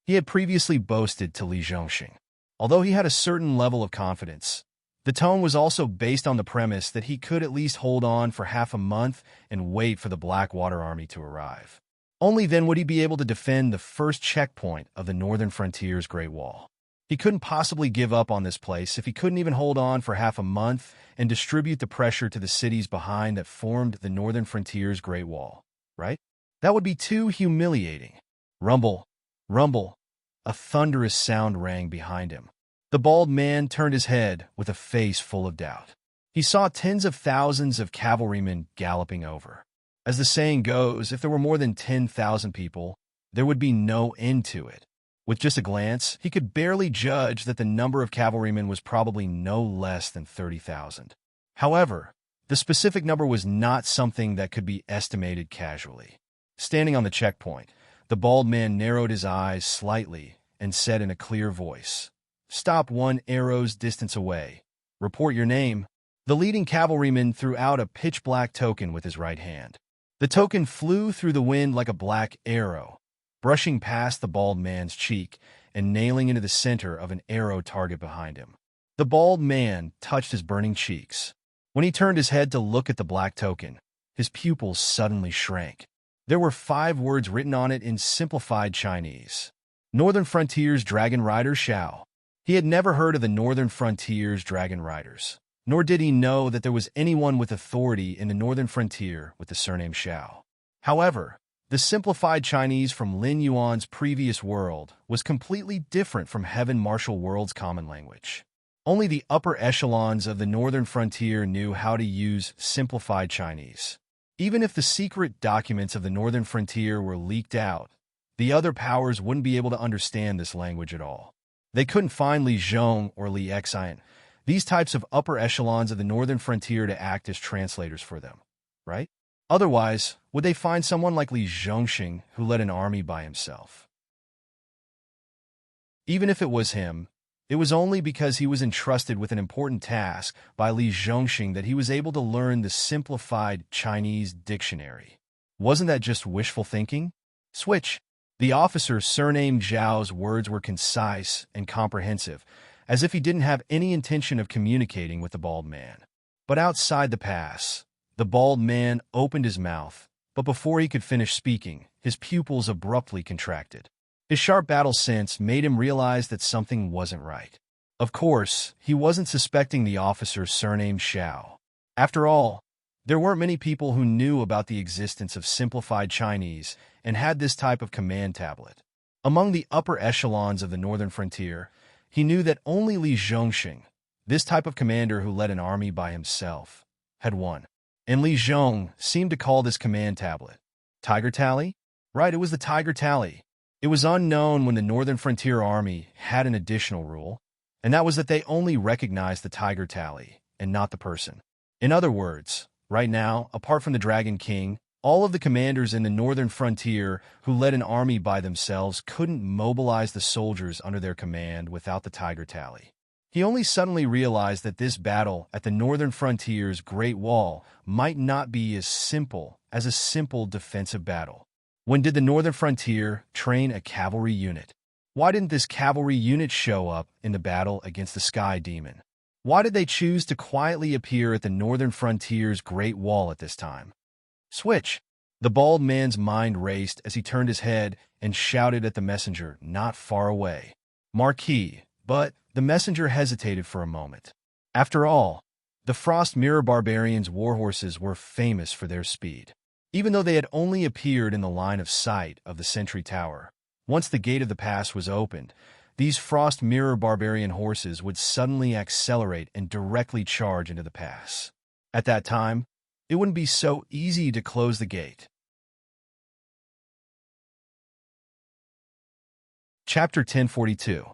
A: He had previously boasted to Li Zhongxing. Although he had a certain level of confidence, the tone was also based on the premise that he could at least hold on for half a month and wait for the Blackwater army to arrive. Only then would he be able to defend the first checkpoint of the northern frontier's Great Wall. He couldn't possibly give up on this place if he couldn't even hold on for half a month and distribute the pressure to the cities behind that formed the northern frontier's Great Wall, right? That would be too humiliating. Rumble, rumble. A thunderous sound rang behind him. The bald man turned his head with a face full of doubt. He saw tens of thousands of cavalrymen galloping over. As the saying goes, if there were more than 10,000 people, there would be no end to it. With just a glance, he could barely judge that the number of cavalrymen was probably no less than 30,000. However, the specific number was not something that could be estimated casually. Standing on the checkpoint, the bald man narrowed his eyes slightly and said in a clear voice, "Stop 1 arrow's distance away. Report your name." The leading cavalryman threw out a pitch-black token with his right hand. The token flew through the wind like a black arrow, brushing past the bald man's cheek and nailing into the center of an arrow target behind him. The bald man touched his burning cheeks. When he turned his head to look at the black token, his pupils suddenly shrank. There were 5 words written on it in simplified Chinese. Northern Frontier's Dragon Rider Xiao. He had never heard of the Northern Frontier's Dragon Riders, nor did he know that there was anyone with authority in the Northern Frontier with the surname Xiao. However, the simplified Chinese from Lin Yuan's previous world was completely different from Heaven Martial World's common language. Only the upper echelons of the Northern Frontier knew how to use simplified Chinese. Even if the secret documents of the Northern Frontier were leaked out, the other powers wouldn't be able to understand this language at all. They couldn't find Li Zhong or Li Xian, these types of upper echelons of the Northern Frontier, to act as translators for them, right? Otherwise, would they find someone like Li Zhongxing who led an army by himself? Even if it was him, it was only because he was entrusted with an important task by Li Zhongxing that he was able to learn the simplified Chinese dictionary. Wasn't that just wishful thinking? Switch. The officer surnamed Zhao's words were concise and comprehensive, as if he didn't have any intention of communicating with the bald man. But outside the pass, the bald man opened his mouth, but before he could finish speaking, his pupils abruptly contracted. His sharp battle sense made him realize that something wasn't right. Of course, he wasn't suspecting the officer's surname Xiao. After all, there weren't many people who knew about the existence of simplified Chinese and had this type of command tablet. Among the upper echelons of the Northern Frontier, he knew that only Li Zhongxing, this type of commander who led an army by himself, had one. And Li Zhong seemed to call this command tablet Tiger Tally? Right, it was the Tiger Tally. It was unknown when the Northern Frontier Army had an additional rule. and that was that they only recognized the tiger tally and not the person. In other words, right now, apart from the Dragon King, all of the commanders in the northern frontier who led an army by themselves couldn't mobilize the soldiers under their command without the tiger tally. He only suddenly realized that this battle at the northern frontier's Great Wall might not be as simple as a simple defensive battle. When did the northern frontier train a cavalry unit? Why didn't this cavalry unit show up in the battle against the Sky Demon? Why did they choose to quietly appear at the northern frontier's Great Wall at this time? Switch! The bald man's mind raced as he turned his head and shouted at the messenger not far away. Marquis, but the messenger hesitated for a moment. After all, the Frost Mirror Barbarians' warhorses were famous for their speed. Even though they had only appeared in the line of sight of the sentry tower, once the gate of the pass was opened, these Frost Mirror Barbarian horses would suddenly accelerate and directly charge into the pass. At that time, it wouldn't be so easy to close the gate. Chapter 1042.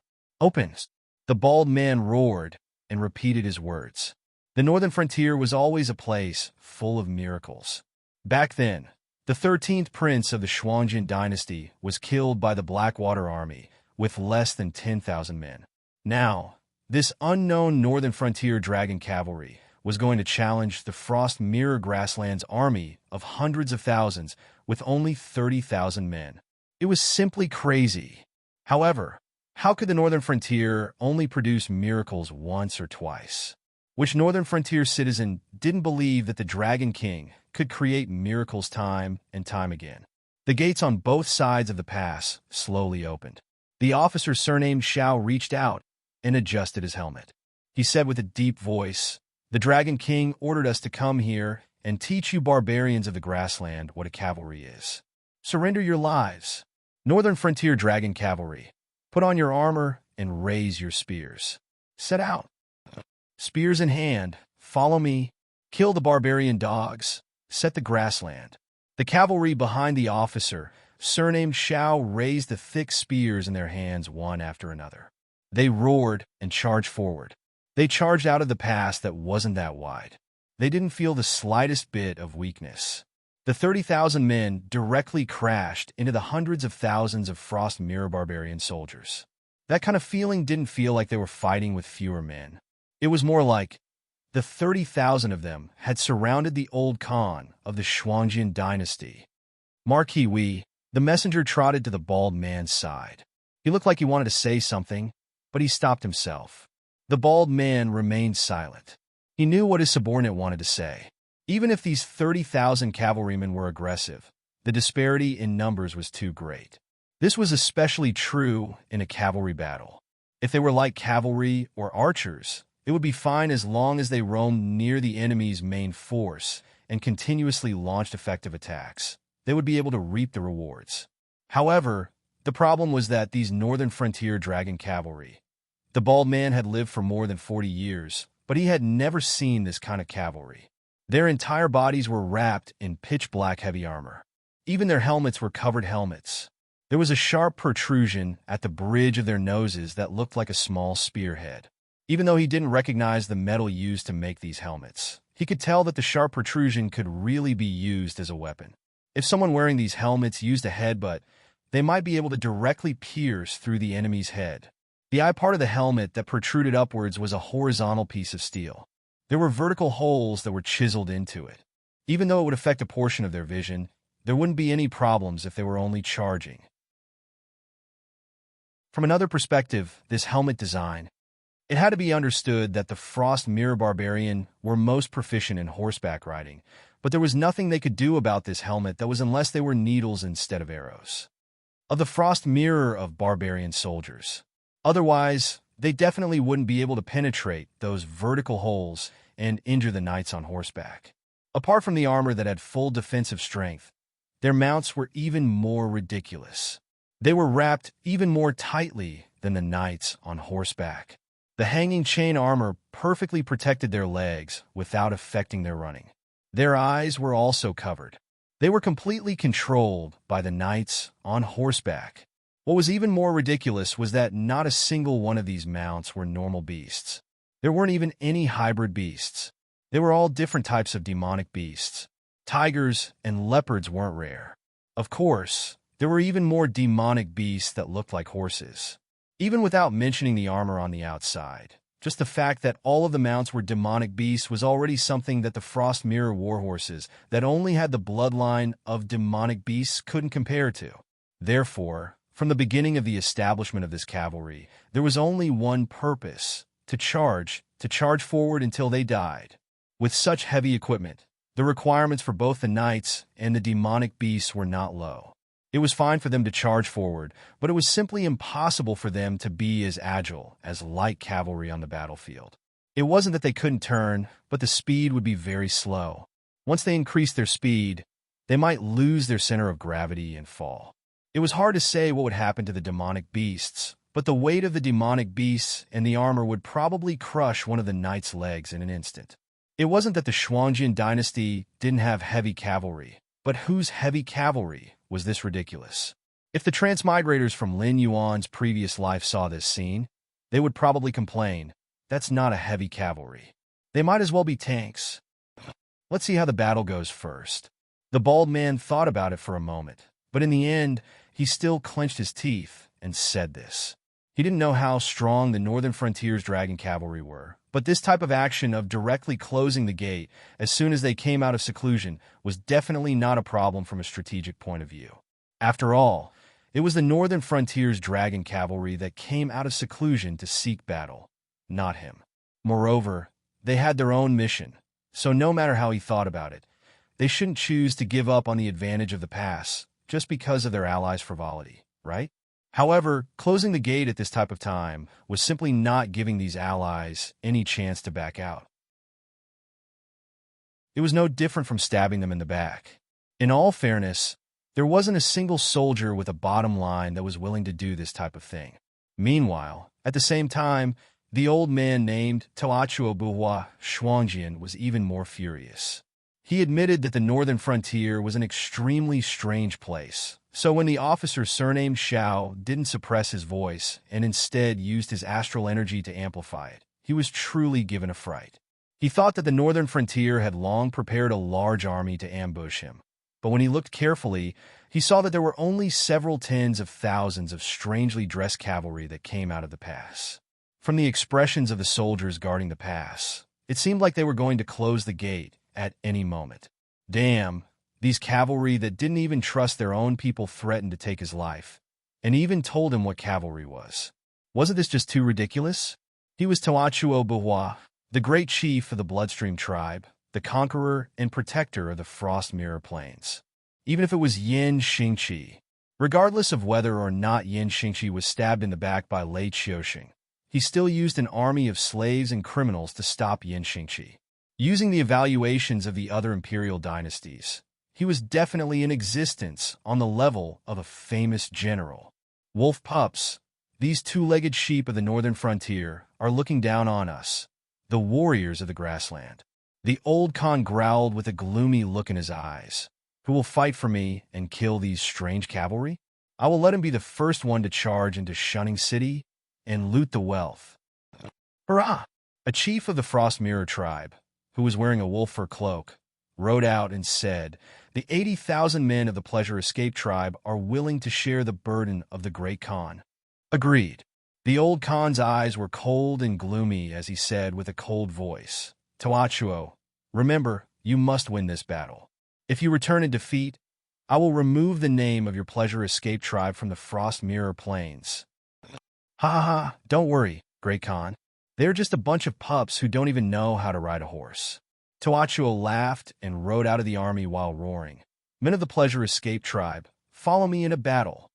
A: Opens. The bald man roared and repeated his words. The northern frontier was always a place full of miracles. Back then, the 13th prince of the Shuangjin dynasty was killed by the Blackwater army with less than 10,000 men. Now, this unknown northern frontier dragon cavalry was going to challenge the Frost Mirror Grasslands army of hundreds of thousands with only 30,000 men. It was simply crazy. However, how could the northern frontier only produce miracles once or twice? Which northern frontier citizen didn't believe that the Dragon King could create miracles time and time again? The gates on both sides of the pass slowly opened. The officer surnamed Xiao reached out and adjusted his helmet. He said with a deep voice, "The Dragon King ordered us to come here and teach you barbarians of the grassland what a cavalry is. Surrender your lives. Northern Frontier Dragon Cavalry, put on your armor and raise your spears. Set out. Spears in hand, follow me. Kill the barbarian dogs. Set the grassland." The cavalry behind the officer, surnamed Xiao, raised the thick spears in their hands one after another. They roared and charged forward. They charged out of the pass that wasn't that wide. They didn't feel the slightest bit of weakness. The 30,000 men directly crashed into the hundreds of thousands of Frost Mirror Barbarian soldiers. That kind of feeling didn't feel like they were fighting with fewer men. It was more like the 30,000 of them had surrounded the old Khan of the Shuangjin dynasty. Marquis, the messenger trotted to the bald man's side. He looked like he wanted to say something, but he stopped himself. The bald man remained silent. He knew what his subordinate wanted to say. Even if these 30,000 cavalrymen were aggressive, the disparity in numbers was too great. This was especially true in a cavalry battle. If they were like cavalry or archers, it would be fine as long as they roamed near the enemy's main force and continuously launched effective attacks. They would be able to reap the rewards. However, the problem was that these northern frontier dragon cavalry. The bald man had lived for more than 40 years, but he had never seen this kind of cavalry. Their entire bodies were wrapped in pitch-black heavy armor. Even their helmets were covered helmets. There was a sharp protrusion at the bridge of their noses that looked like a small spearhead. Even though he didn't recognize the metal used to make these helmets, he could tell that the sharp protrusion could really be used as a weapon. If someone wearing these helmets used a headbutt, they might be able to directly pierce through the enemy's head. The eye part of the helmet that protruded upwards was a horizontal piece of steel. There were vertical holes that were chiseled into it. Even though it would affect a portion of their vision, there wouldn't be any problems if they were only charging. From another perspective, this helmet design, it had to be understood that the Frost Mirror Barbarian were most proficient in horseback riding, but there was nothing they could do about this helmet that was unless they were needles instead of arrows. Of the Frost Mirror of Barbarian soldiers. Otherwise, they definitely wouldn't be able to penetrate those vertical holes and injure the knights on horseback. Apart from the armor that had full defensive strength, their mounts were even more ridiculous. They were wrapped even more tightly than the knights on horseback. The hanging chain armor perfectly protected their legs without affecting their running. Their eyes were also covered. They were completely controlled by the knights on horseback. What was even more ridiculous was that not a single one of these mounts were normal beasts. There weren't even any hybrid beasts. They were all different types of demonic beasts. Tigers and leopards weren't rare. Of course, there were even more demonic beasts that looked like horses. Even without mentioning the armor on the outside, just the fact that all of the mounts were demonic beasts was already something that the Frost Mirror warhorses that only had the bloodline of demonic beasts couldn't compare to. Therefore, from the beginning of the establishment of this cavalry, there was only one purpose: to charge forward until they died. With such heavy equipment, the requirements for both the knights and the demonic beasts were not low. It was fine for them to charge forward, but it was simply impossible for them to be as agile as light cavalry on the battlefield. It wasn't that they couldn't turn, but the speed would be very slow. Once they increased their speed, they might lose their center of gravity and fall. It was hard to say what would happen to the demonic beasts, but the weight of the demonic beasts and the armor would probably crush one of the knights' legs in an instant. It wasn't that the Shuangjian dynasty didn't have heavy cavalry, but whose heavy cavalry was this ridiculous? If the transmigrators from Lin Yuan's previous life saw this scene, they would probably complain, "That's not a heavy cavalry. They might as well be tanks." Let's see how the battle goes first. The bald man thought about it for a moment, but in the end, he still clenched his teeth and said this. He didn't know how strong the Northern Frontier's dragon cavalry were, but this type of action of directly closing the gate as soon as they came out of seclusion was definitely not a problem from a strategic point of view. After all, it was the Northern Frontier's dragon cavalry that came out of seclusion to seek battle, not him. Moreover, they had their own mission, so no matter how he thought about it, they shouldn't choose to give up on the advantage of the pass just because of their allies' frivolity, right? However, closing the gate at this type of time was simply not giving these allies any chance to back out. It was no different from stabbing them in the back. In all fairness, there wasn't a single soldier with a bottom line that was willing to do this type of thing. Meanwhile, at the same time, the old man named Toachuo Buhua Shuangjian was even more furious. He admitted that the Northern Frontier was an extremely strange place, so when the officer surnamed Xiao didn't suppress his voice and instead used his astral energy to amplify it, he was truly given a fright. He thought that the Northern Frontier had long prepared a large army to ambush him, but when he looked carefully, he saw that there were only several tens of thousands of strangely dressed cavalry that came out of the pass. From the expressions of the soldiers guarding the pass, it seemed like they were going to close the gate at any moment. Damn, these cavalry that didn't even trust their own people threatened to take his life, and even told him what cavalry was. Wasn't this just too ridiculous? He was Toachuo Buhua, the great chief of the Bloodstream tribe, the conqueror and protector of the Frost Mirror Plains. Even if it was Yin Xingqi, regardless of whether or not Yin Xingqi was stabbed in the back by Lei Qiuxing, he still used an army of slaves and criminals to stop Yin Xingqi. Using the evaluations of the other imperial dynasties, he was definitely in existence on the level of a famous general. Wolf pups, these two-legged sheep of the Northern Frontier, are looking down on us, the warriors of the grassland. The old Khan growled with a gloomy look in his eyes. Who will fight for me and kill these strange cavalry? I will let him be the first one to charge into Shunning City and loot the wealth. Hurrah! A chief of the Frost Mirror tribe, who was wearing a wolf fur cloak, rode out and said, "The 80,000 men of the Pleasure Escape tribe are willing to share the burden of the Great Khan." Agreed. The old Khan's eyes were cold and gloomy as he said with a cold voice, "Toachuo, remember, you must win this battle. If you return in defeat, I will remove the name of your Pleasure Escape tribe from the Frost Mirror Plains." Ha ha ha, don't worry, Great Khan. They're just a bunch of pups who don't even know how to ride a horse. Toachuo laughed and rode out of the army while roaring, "Men of the Pleasure Escape tribe, follow me in a battle."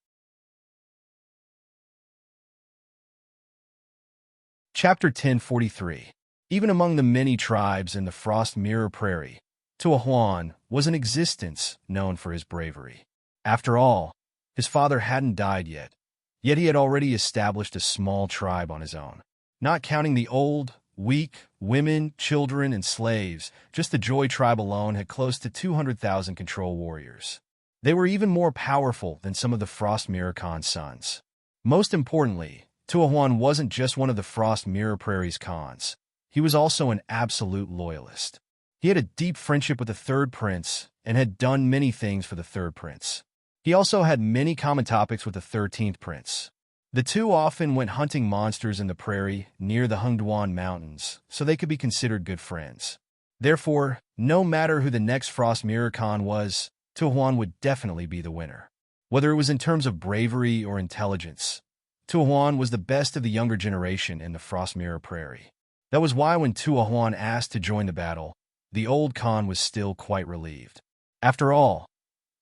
A: Chapter 1043. Even among the many tribes in the Frost Mirror Prairie, Tuahuan was in existence known for his bravery. After all, his father hadn't died yet he had already established a small tribe on his own. Not counting the old, weak, women, children, and slaves, just the Joy tribe alone had close to 200,000 control warriors. They were even more powerful than some of the Frost Mirror Khan's sons. Most importantly, Tuahuan wasn't just one of the Frost Mirror Prairie's Khans. He was also an absolute loyalist. He had a deep friendship with the Third Prince and had done many things for the Third Prince. He also had many common topics with the 13th Prince. The two often went hunting monsters in the prairie near the Hungduan Mountains, so they could be considered good friends. Therefore, no matter who the next Frost Mirror Khan was, Tuahuan would definitely be the winner. Whether it was in terms of bravery or intelligence, Tuahuan was the best of the younger generation in the Frost Mirror Prairie. That was why when Tuahuan asked to join the battle, the old Khan was still quite relieved. After all,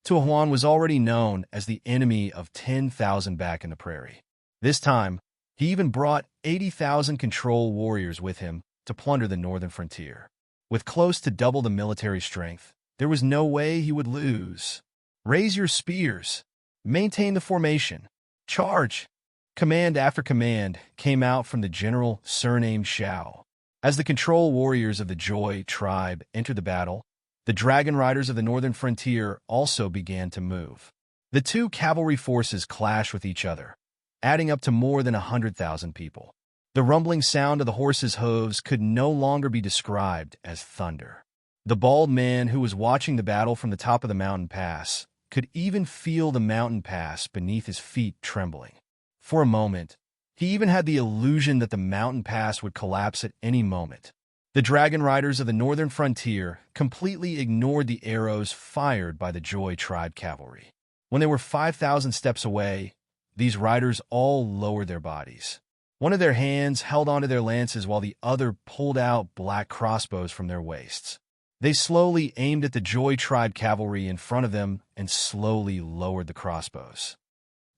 A: Tuahuan was already known as the enemy of 10,000 back in the prairie. This time, he even brought 80,000 control warriors with him to plunder the northern frontier. With close to double the military strength, there was no way he would lose. Raise your spears. Maintain the formation. Charge. Command after command came out from the general surnamed Shao. As the control warriors of the Joy tribe entered the battle, the dragon riders of the northern frontier also began to move. The two cavalry forces clashed with each other, adding up to more than 100,000 people. The rumbling sound of the horses' hooves could no longer be described as thunder. The bald man who was watching the battle from the top of the mountain pass could even feel the mountain pass beneath his feet trembling. For a moment, he even had the illusion that the mountain pass would collapse at any moment. The dragon riders of the northern frontier completely ignored the arrows fired by the Joy tribe cavalry. When they were 5,000 steps away, these riders all lowered their bodies. One of their hands held onto their lances while the other pulled out black crossbows from their waists. They slowly aimed at the Joy tribe cavalry in front of them and slowly lowered the crossbows.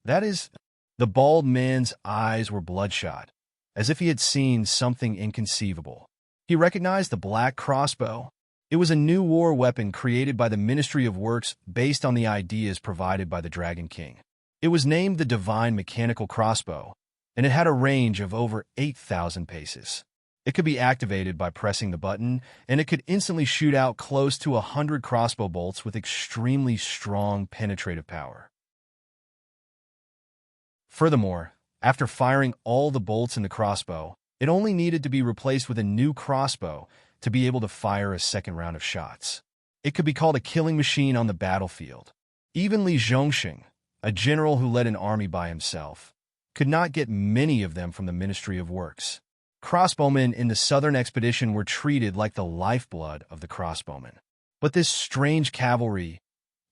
A: That is, the bald man's eyes were bloodshot, as if he had seen something inconceivable. He recognized the black crossbow. It was a new war weapon created by the Ministry of Works based on the ideas provided by the Dragon King. It was named the Divine Mechanical Crossbow, and it had a range of over 8,000 paces. It could be activated by pressing the button, and it could instantly shoot out close to 100 crossbow bolts with extremely strong penetrative power. Furthermore, after firing all the bolts in the crossbow, it only needed to be replaced with a new crossbow to be able to fire a second round of shots. It could be called a killing machine on the battlefield. Even Li Zhongxing, a general who led an army by himself, could not get many of them from the Ministry of Works. Crossbowmen in the southern expedition were treated like the lifeblood of the crossbowmen. But this strange cavalry,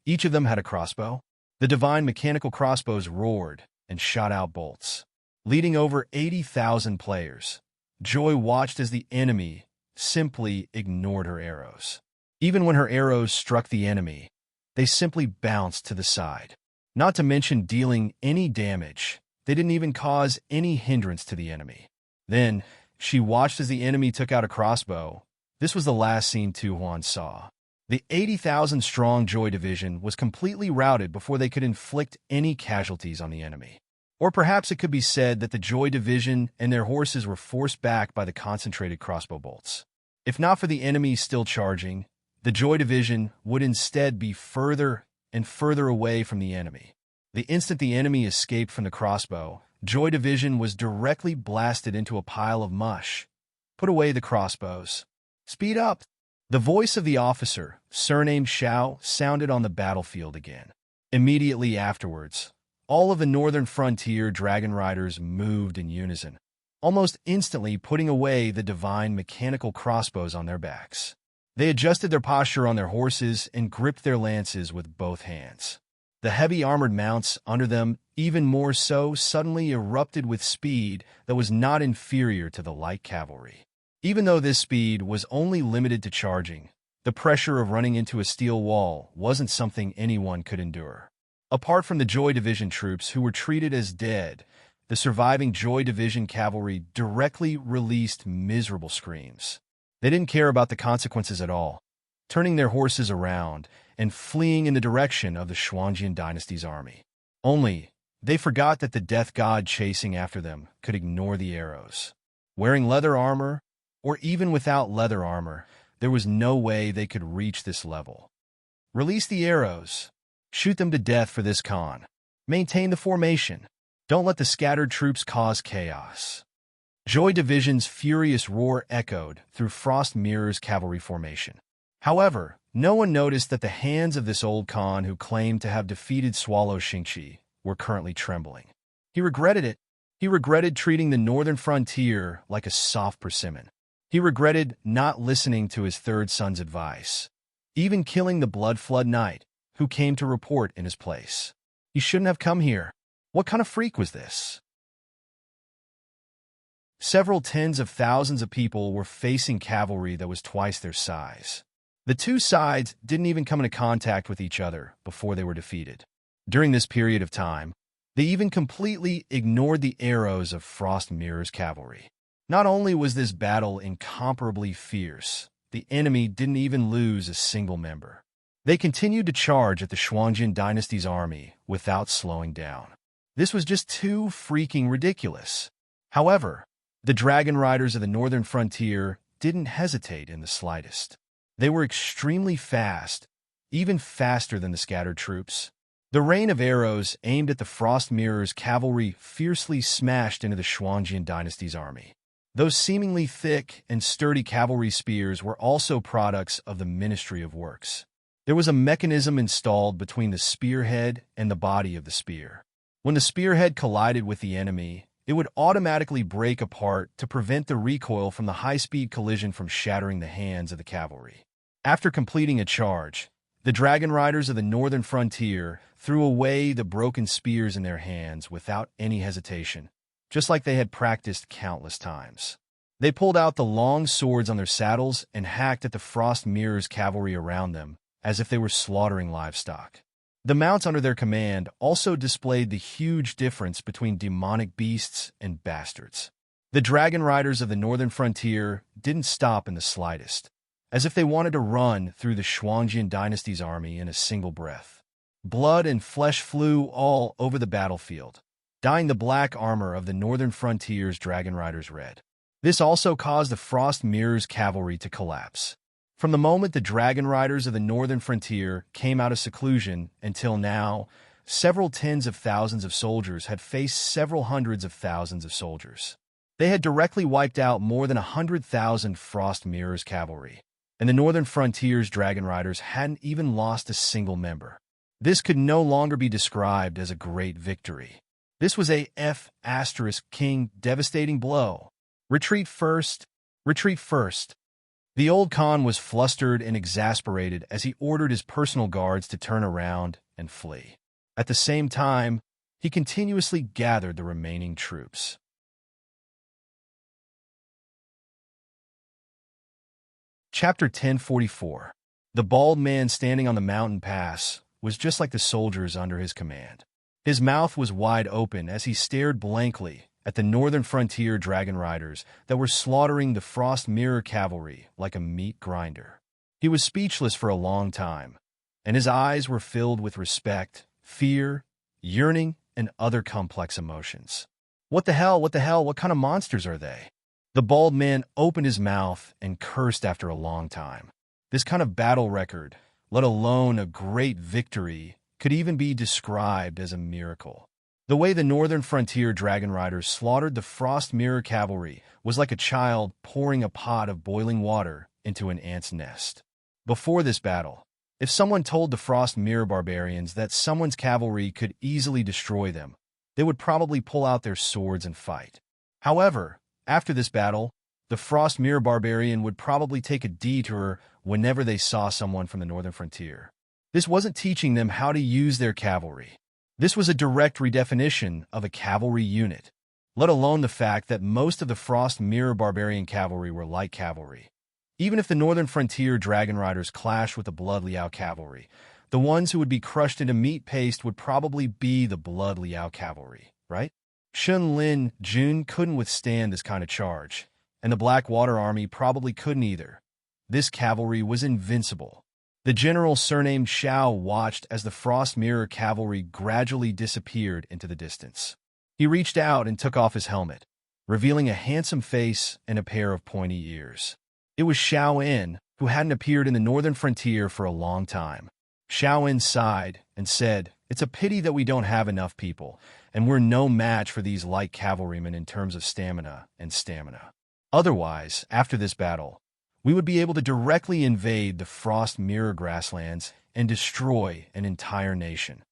A: each of them had a crossbow. The divine mechanical crossbows roared and shot out bolts. Leading over 80,000 players, Joy watched as the enemy simply ignored her arrows. Even when her arrows struck the enemy, they simply bounced to the side. Not to mention dealing any damage, they didn't even cause any hindrance to the enemy. Then, she watched as the enemy took out a crossbow. This was the last scene Tuahuan saw. The 80,000-strong Joy division was completely routed before they could inflict any casualties on the enemy. Or perhaps it could be said that the Joy division and their horses were forced back by the concentrated crossbow bolts. If not for the enemy still charging, the Joy division would instead be further and further away from the enemy. The instant the enemy escaped from the crossbow, Joy division was directly blasted into a pile of mush. Put away the crossbows. Speed up! The voice of the officer, surnamed Shao, sounded on the battlefield again. Immediately afterwards, all of the northern frontier dragon riders moved in unison, almost instantly putting away the divine mechanical crossbows on their backs. They adjusted their posture on their horses and gripped their lances with both hands. The heavy armored mounts under them, even more so, suddenly erupted with speed that was not inferior to the light cavalry. Even though this speed was only limited to charging, the pressure of running into a steel wall wasn't something anyone could endure. Apart from the Joy Division troops who were treated as dead, the surviving Joy Division cavalry directly released miserable screams. They didn't care about the consequences at all, turning their horses around and fleeing in the direction of the Xuanjian dynasty's army. Only, they forgot that the death god chasing after them could ignore the arrows. Wearing leather armor, or even without leather armor, there was no way they could reach this level. Release the arrows. Shoot them to death for this con. Maintain the formation. Don't let the scattered troops cause chaos. Joy Division's furious roar echoed through Frost Mirror's cavalry formation. However, no one noticed that the hands of this old Khan who claimed to have defeated Swallow Xingqi were currently trembling. He regretted it. He regretted treating the northern frontier like a soft persimmon. He regretted not listening to his third son's advice, even killing the Blood Flood Knight, who came to report in his place. He shouldn't have come here. What kind of freak was this? Several tens of thousands of people were facing cavalry that was twice their size. The two sides didn't even come into contact with each other before they were defeated. During this period of time, they even completely ignored the arrows of Frost Mirror's cavalry. Not only was this battle incomparably fierce, the enemy didn't even lose a single member. They continued to charge at the Xuanjian dynasty's army without slowing down. This was just too freaking ridiculous. However, the dragon riders of the northern frontier didn't hesitate in the slightest. They were extremely fast, even faster than the scattered troops. The rain of arrows aimed at the Frost Mirror's cavalry fiercely smashed into the Xuanjian dynasty's army. Those seemingly thick and sturdy cavalry spears were also products of the Ministry of Works. There was a mechanism installed between the spearhead and the body of the spear. When the spearhead collided with the enemy, it would automatically break apart to prevent the recoil from the high-speed collision from shattering the hands of the cavalry. After completing a charge, the dragon riders of the northern frontier threw away the broken spears in their hands without any hesitation, just like they had practiced countless times. They pulled out the long swords on their saddles and hacked at the Frost Mirror's cavalry around them, as if they were slaughtering livestock. The mounts under their command also displayed the huge difference between demonic beasts and bastards. The dragon riders of the northern frontier didn't stop in the slightest, as if they wanted to run through the Xuanjian dynasty's army in a single breath. Blood and flesh flew all over the battlefield, dyeing the black armor of the northern frontier's dragon riders red. This also caused the Frost Mirror's cavalry to collapse. From the moment the dragon riders of the northern frontier came out of seclusion until now, several tens of thousands of soldiers had faced several hundreds of thousands of soldiers. They had directly wiped out more than 100,000 Frost Mirror's cavalry, and the northern frontier's dragon riders hadn't even lost a single member. This could no longer be described as a great victory. This was a F***king devastating blow. Retreat first. Retreat first. The old Khan was flustered and exasperated as he ordered his personal guards to turn around and flee. At the same time, he continuously gathered the remaining troops. Chapter 1044. The bald man standing on the mountain pass was just like the soldiers under his command. His mouth was wide open as he stared blankly at the northern frontier dragon riders that were slaughtering the Frost Mirror cavalry like a meat grinder. He was speechless for a long time, and his eyes were filled with respect, fear, yearning, and other complex emotions. What the hell, what kind of monsters are they? The bald man opened his mouth and cursed after a long time. This kind of battle record, let alone a great victory, could even be described as a miracle. The way the northern frontier dragon riders slaughtered the Frost Mirror cavalry was like a child pouring a pot of boiling water into an ant's nest. Before this battle, if someone told the Frost Mirror barbarians that someone's cavalry could easily destroy them, they would probably pull out their swords and fight. However, after this battle, the Frost Mirror barbarian would probably take a detour whenever they saw someone from the northern frontier. This wasn't teaching them how to use their cavalry. This was a direct redefinition of a cavalry unit, let alone the fact that most of the Frost Mirror barbarian cavalry were light cavalry. Even if the northern frontier dragon riders clashed with the Blood Liao cavalry, the ones who would be crushed into meat paste would probably be the Blood Liao cavalry, right? Shun Lin Jun couldn't withstand this kind of charge, and the Blackwater army probably couldn't either. This cavalry was invincible. The general surnamed Xiao watched as the Frost Mirror cavalry gradually disappeared into the distance. He reached out and took off his helmet, revealing a handsome face and a pair of pointy ears. It was Xiao En, who hadn't appeared in the northern frontier for a long time. Xiao En sighed and said, "It's a pity that we don't have enough people, and we're no match for these light cavalrymen in terms of stamina and stamina. Otherwise, after this battle, we would be able to directly invade the Frost Mirror grasslands and destroy an entire nation."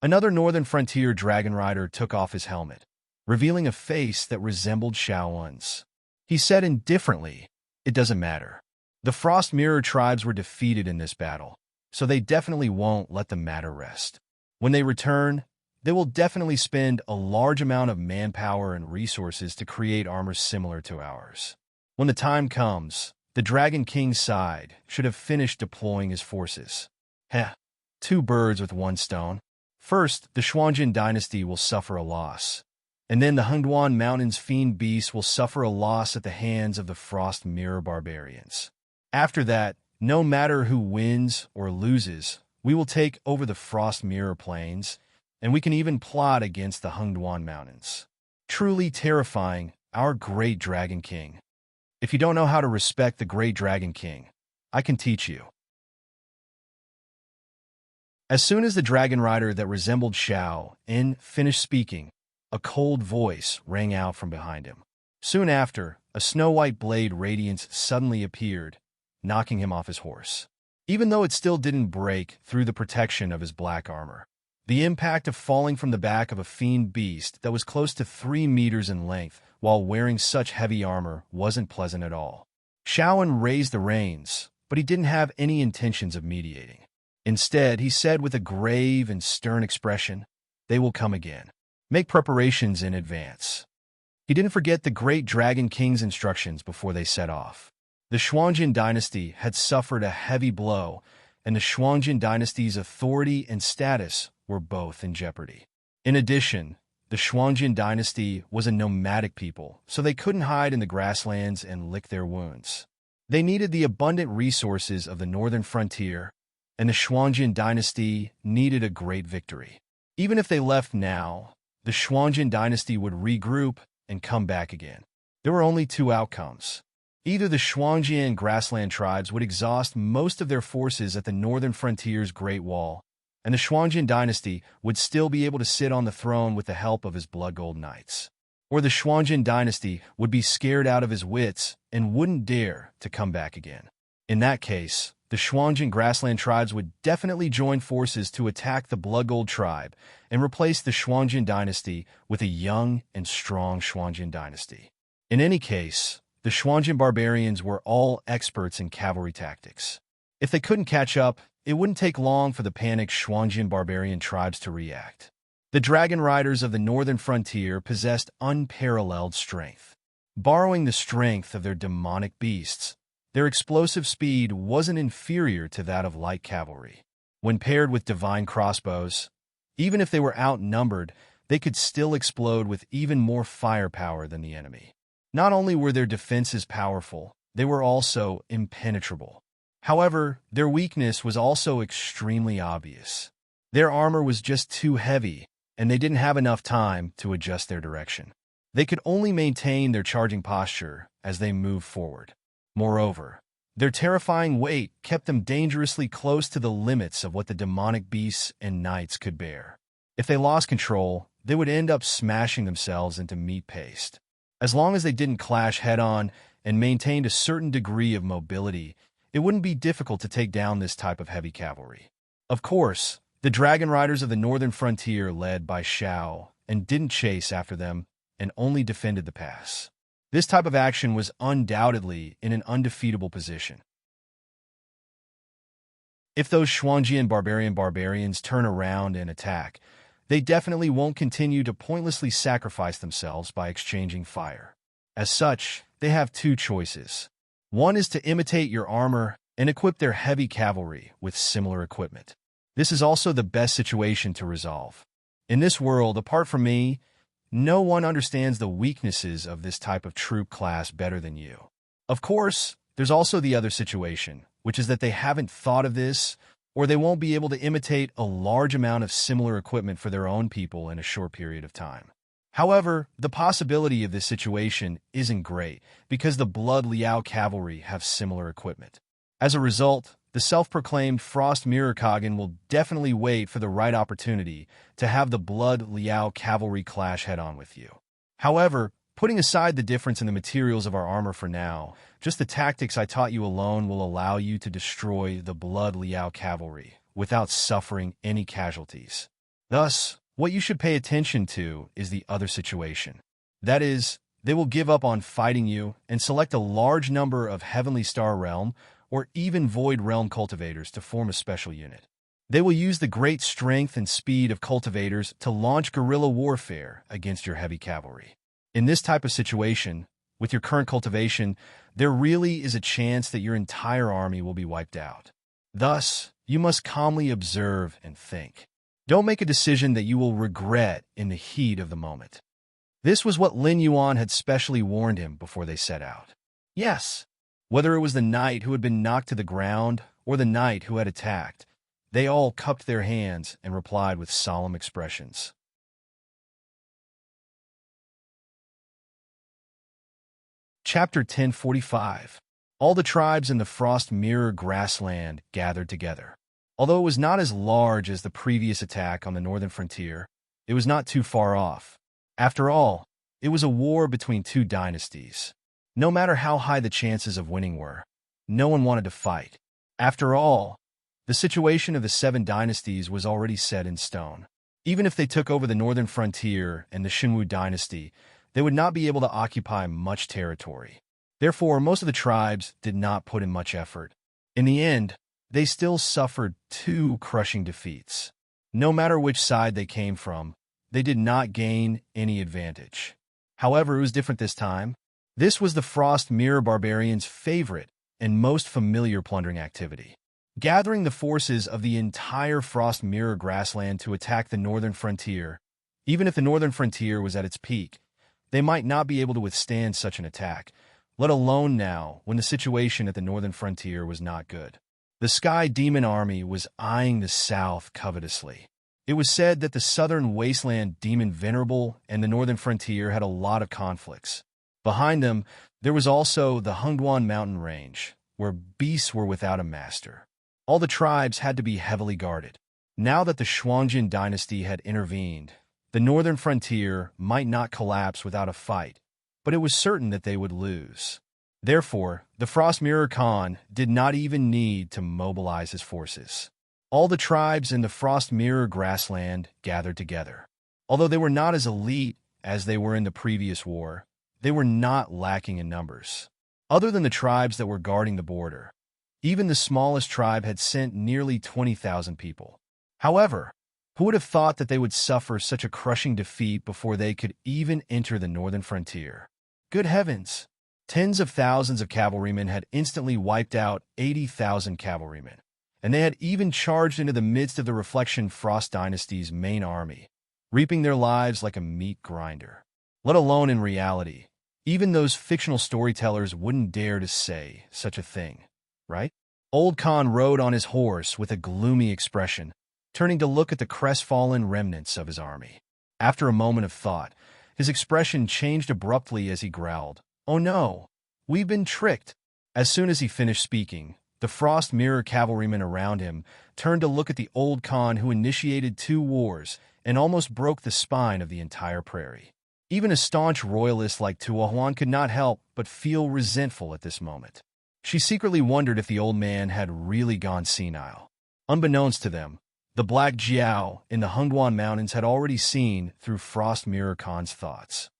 A: Another northern frontier dragon rider took off his helmet, revealing a face that resembled Xiaowen's. He said indifferently, "It doesn't matter. The Frost Mirror tribes were defeated in this battle, so they definitely won't let the matter rest. When they return, they will definitely spend a large amount of manpower and resources to create armor similar to ours. When the time comes, the Dragon King's side should have finished deploying his forces." Heh, two birds with one stone. First, the Xuanjin dynasty will suffer a loss, and then the Hengduan Mountains fiend beasts will suffer a loss at the hands of the Frost Mirror barbarians. After that, no matter who wins or loses, we will take over the Frost Mirror plains, and we can even plot against the Hengduan Mountains. Truly terrifying, our great Dragon King. If you don't know how to respect the great Dragon King, I can teach you. As soon as the dragon rider that resembled Xiao En finished speaking, a cold voice rang out from behind him. Soon after, a snow-white blade radiance suddenly appeared, knocking him off his horse. Even though it still didn't break through the protection of his black armor, the impact of falling from the back of a fiend beast that was close to 3 meters in length while wearing such heavy armor wasn't pleasant at all. Xiaowen raised the reins, but he didn't have any intentions of mediating. Instead, he said with a grave and stern expression, "They will come again. Make preparations in advance." He didn't forget the great Dragon King's instructions before they set off. The Xuanjin dynasty had suffered a heavy blow, and the Xuanjin dynasty's authority and status were both in jeopardy. In addition, the Xuanjin dynasty was a nomadic people, so they couldn't hide in the grasslands and lick their wounds. They needed the abundant resources of the northern frontier, and the Xuanjin dynasty needed a great victory. Even if they left now, the Xuanjin dynasty would regroup and come back again. There were only two outcomes. Either the Xuanjin grassland tribes would exhaust most of their forces at the northern frontier's Great Wall, and the Xuanjin dynasty would still be able to sit on the throne with the help of his blood gold knights. Or the Xuanjin dynasty would be scared out of his wits and wouldn't dare to come back again. In that case, the Xuanjin grassland tribes would definitely join forces to attack the Blood Gold tribe and replace the Xuanjin dynasty with a young and strong Xuanjin dynasty. In any case, the Xuanjin barbarians were all experts in cavalry tactics. If they couldn't catch up, it wouldn't take long for the panicked Xuanjin barbarian tribes to react. The dragon riders of the northern frontier possessed unparalleled strength. Borrowing the strength of their demonic beasts, their explosive speed wasn't inferior to that of light cavalry. When paired with divine crossbows, even if they were outnumbered, they could still explode with even more firepower than the enemy. Not only were their defenses powerful, they were also impenetrable. However, their weakness was also extremely obvious. Their armor was just too heavy, and they didn't have enough time to adjust their direction. They could only maintain their charging posture as they moved forward. Moreover, their terrifying weight kept them dangerously close to the limits of what the demonic beasts and knights could bear. If they lost control, they would end up smashing themselves into meat paste. As long as they didn't clash head-on and maintained a certain degree of mobility, it wouldn't be difficult to take down this type of heavy cavalry. Of course, the dragon riders of the northern frontier led by Xiao and didn't chase after them and only defended the pass. This type of action was undoubtedly in an undefeatable position. If those Xuanjian barbarians turn around and attack, they definitely won't continue to pointlessly sacrifice themselves by exchanging fire. As such, they have two choices. One is to imitate your armor and equip their heavy cavalry with similar equipment. This is also the best situation to resolve. In this world, apart from me, no one understands the weaknesses of this type of troop class better than you. Of course, there's also the other situation, which is that they haven't thought of this, or they won't be able to imitate a large amount of similar equipment for their own people in a short period of time. However, the possibility of this situation isn't great, because the Blood Liao cavalry have similar equipment. As a result, the self-proclaimed Frost Mirror Kagan will definitely wait for the right opportunity to have the Blood Liao cavalry clash head-on with you. However, putting aside the difference in the materials of our armor for now, just the tactics I taught you alone will allow you to destroy the Blood Liao cavalry without suffering any casualties. Thus, what you should pay attention to is the other situation. That is, they will give up on fighting you and select a large number of Heavenly Star Realm or even Void Realm cultivators to form a special unit. They will use the great strength and speed of cultivators to launch guerrilla warfare against your heavy cavalry. In this type of situation, with your current cultivation, there really is a chance that your entire army will be wiped out. Thus, you must calmly observe and think. Don't make a decision that you will regret in the heat of the moment. This was what Lin Yuan had specially warned him before they set out. Yes, whether it was the knight who had been knocked to the ground or the knight who had attacked, they all cupped their hands and replied with solemn expressions. Chapter 1045. All the tribes in the Frost Mirror grassland gathered together. Although it was not as large as the previous attack on the northern frontier, it was not too far off. After all, it was a war between two dynasties. No matter how high the chances of winning were, no one wanted to fight. After all, the situation of the seven dynasties was already set in stone. Even if they took over the northern frontier and the Xinwu dynasty, they would not be able to occupy much territory. Therefore, most of the tribes did not put in much effort. In the end, they still suffered two crushing defeats. No matter which side they came from, they did not gain any advantage. However, it was different this time. This was the Frost Mirror Barbarians' favorite and most familiar plundering activity. Gathering the forces of the entire Frost Mirror grassland to attack the northern frontier, even if the northern frontier was at its peak, they might not be able to withstand such an attack, let alone now when the situation at the northern frontier was not good. The Sky Demon Army was eyeing the south covetously. It was said that the southern wasteland Demon Venerable and the northern frontier had a lot of conflicts. Behind them, there was also the Hungduan mountain range, where beasts were without a master. All the tribes had to be heavily guarded. Now that the Shuangjin dynasty had intervened, the northern frontier might not collapse without a fight, but it was certain that they would lose. Therefore, the Frost Mirror Khan did not even need to mobilize his forces. All the tribes in the Frost Mirror grassland gathered together. Although they were not as elite as they were in the previous war, they were not lacking in numbers. Other than the tribes that were guarding the border, even the smallest tribe had sent nearly 20,000 people. However, who would have thought that they would suffer such a crushing defeat before they could even enter the northern frontier? Good heavens! Tens of thousands of cavalrymen had instantly wiped out 80,000 cavalrymen, and they had even charged into the midst of the Reflection Frost Dynasty's main army, reaping their lives like a meat grinder. Let alone in reality, even those fictional storytellers wouldn't dare to say such a thing, right? Old Khan rode on his horse with a gloomy expression, turning to look at the crestfallen remnants of his army. After a moment of thought, his expression changed abruptly as he growled, "Oh no, we've been tricked." As soon as he finished speaking, the Frost Mirror cavalrymen around him turned to look at the old Khan who initiated two wars and almost broke the spine of the entire prairie. Even a staunch royalist like Tuahuan could not help but feel resentful at this moment. She secretly wondered if the old man had really gone senile. Unbeknownst to them, the Black Jiao in the Hungduan Mountains had already seen through Frost Mirror Khan's thoughts.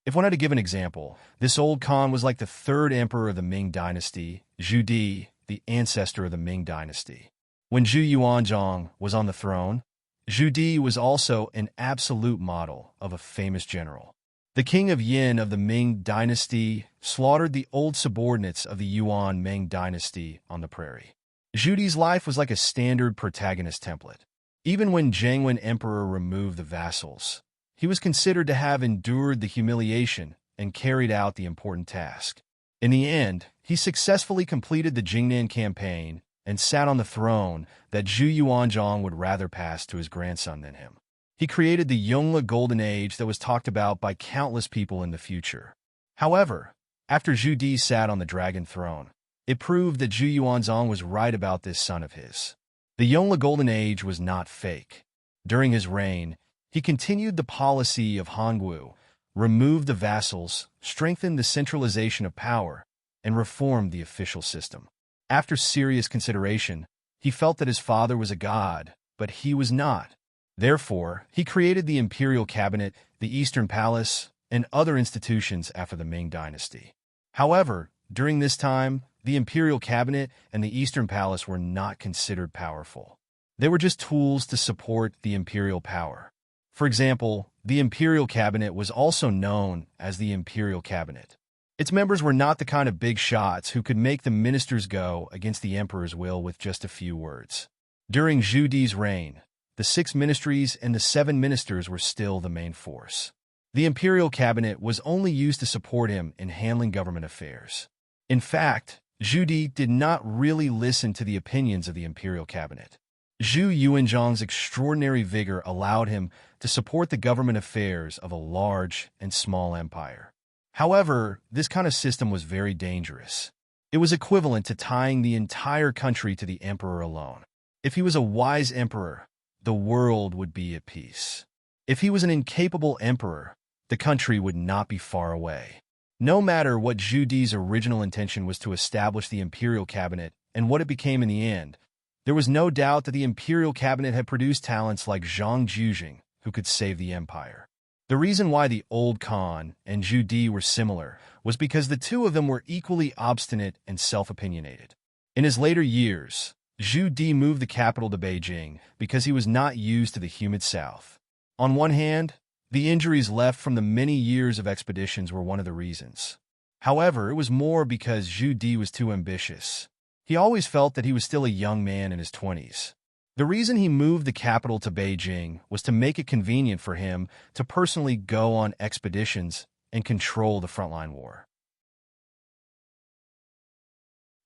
A: If one had to give an example, this old Khan was like the third emperor of the Ming dynasty, Zhu Di, the ancestor of the Ming dynasty. When Zhu Yuanzhang was on the throne, Zhu Di was also an absolute model of a famous general. The king of Yin of the Ming dynasty slaughtered the old subordinates of the Yuan Ming dynasty on the prairie. Zhu Di's life was like a standard protagonist template. Even when Zhengwen Emperor removed the vassals, he was considered to have endured the humiliation and carried out the important task. In the end, he successfully completed the Jingnan campaign and sat on the throne that Zhu Yuanzhang would rather pass to his grandson than him. He created the Yongle Golden Age that was talked about by countless people in the future. However, after Zhu Di sat on the dragon throne, It proved that Zhu Yuanzong was right about this son of his. The Yongle Golden Age was not fake. During his reign, he continued the policy of Hongwu, removed the vassals, strengthened the centralization of power, and reformed the official system. After serious consideration, he felt that his father was a god, but he was not. Therefore, he created the imperial cabinet, the Eastern Palace, and other institutions after the Ming dynasty. However, during this time, the imperial cabinet and the Eastern Palace were not considered powerful. They were just tools to support the imperial power. For example, the imperial cabinet was also known as the imperial cabinet. Its members were not the kind of big shots who could make the ministers go against the emperor's will with just a few words. During Zhu Di's reign, the 6 ministries and the 7 ministers were still the main force. The imperial cabinet was only used to support him in handling government affairs. In fact, Zhu Di did not really listen to the opinions of the imperial cabinet. Zhu Yuanzhang's extraordinary vigor allowed him to support the government affairs of a large and small empire. However, this kind of system was very dangerous. It was equivalent to tying the entire country to the emperor alone. If he was a wise emperor, the world would be at peace. If he was an incapable emperor, the country would not be far away. No matter what Zhu Di's original intention was to establish the imperial cabinet and what it became in the end, there was no doubt that the imperial cabinet had produced talents like Zhang Jujing, who could save the empire. The reason why the old Khan and Zhu Di were similar was because the two of them were equally obstinate and self-opinionated. In his later years, Zhu Di moved the capital to Beijing because he was not used to the humid south. On one hand, the injuries left from the many years of expeditions were one of the reasons. However, it was more because Zhu Di was too ambitious. He always felt that he was still a young man in his 20s. The reason he moved the capital to Beijing was to make it convenient for him to personally go on expeditions and control the frontline war.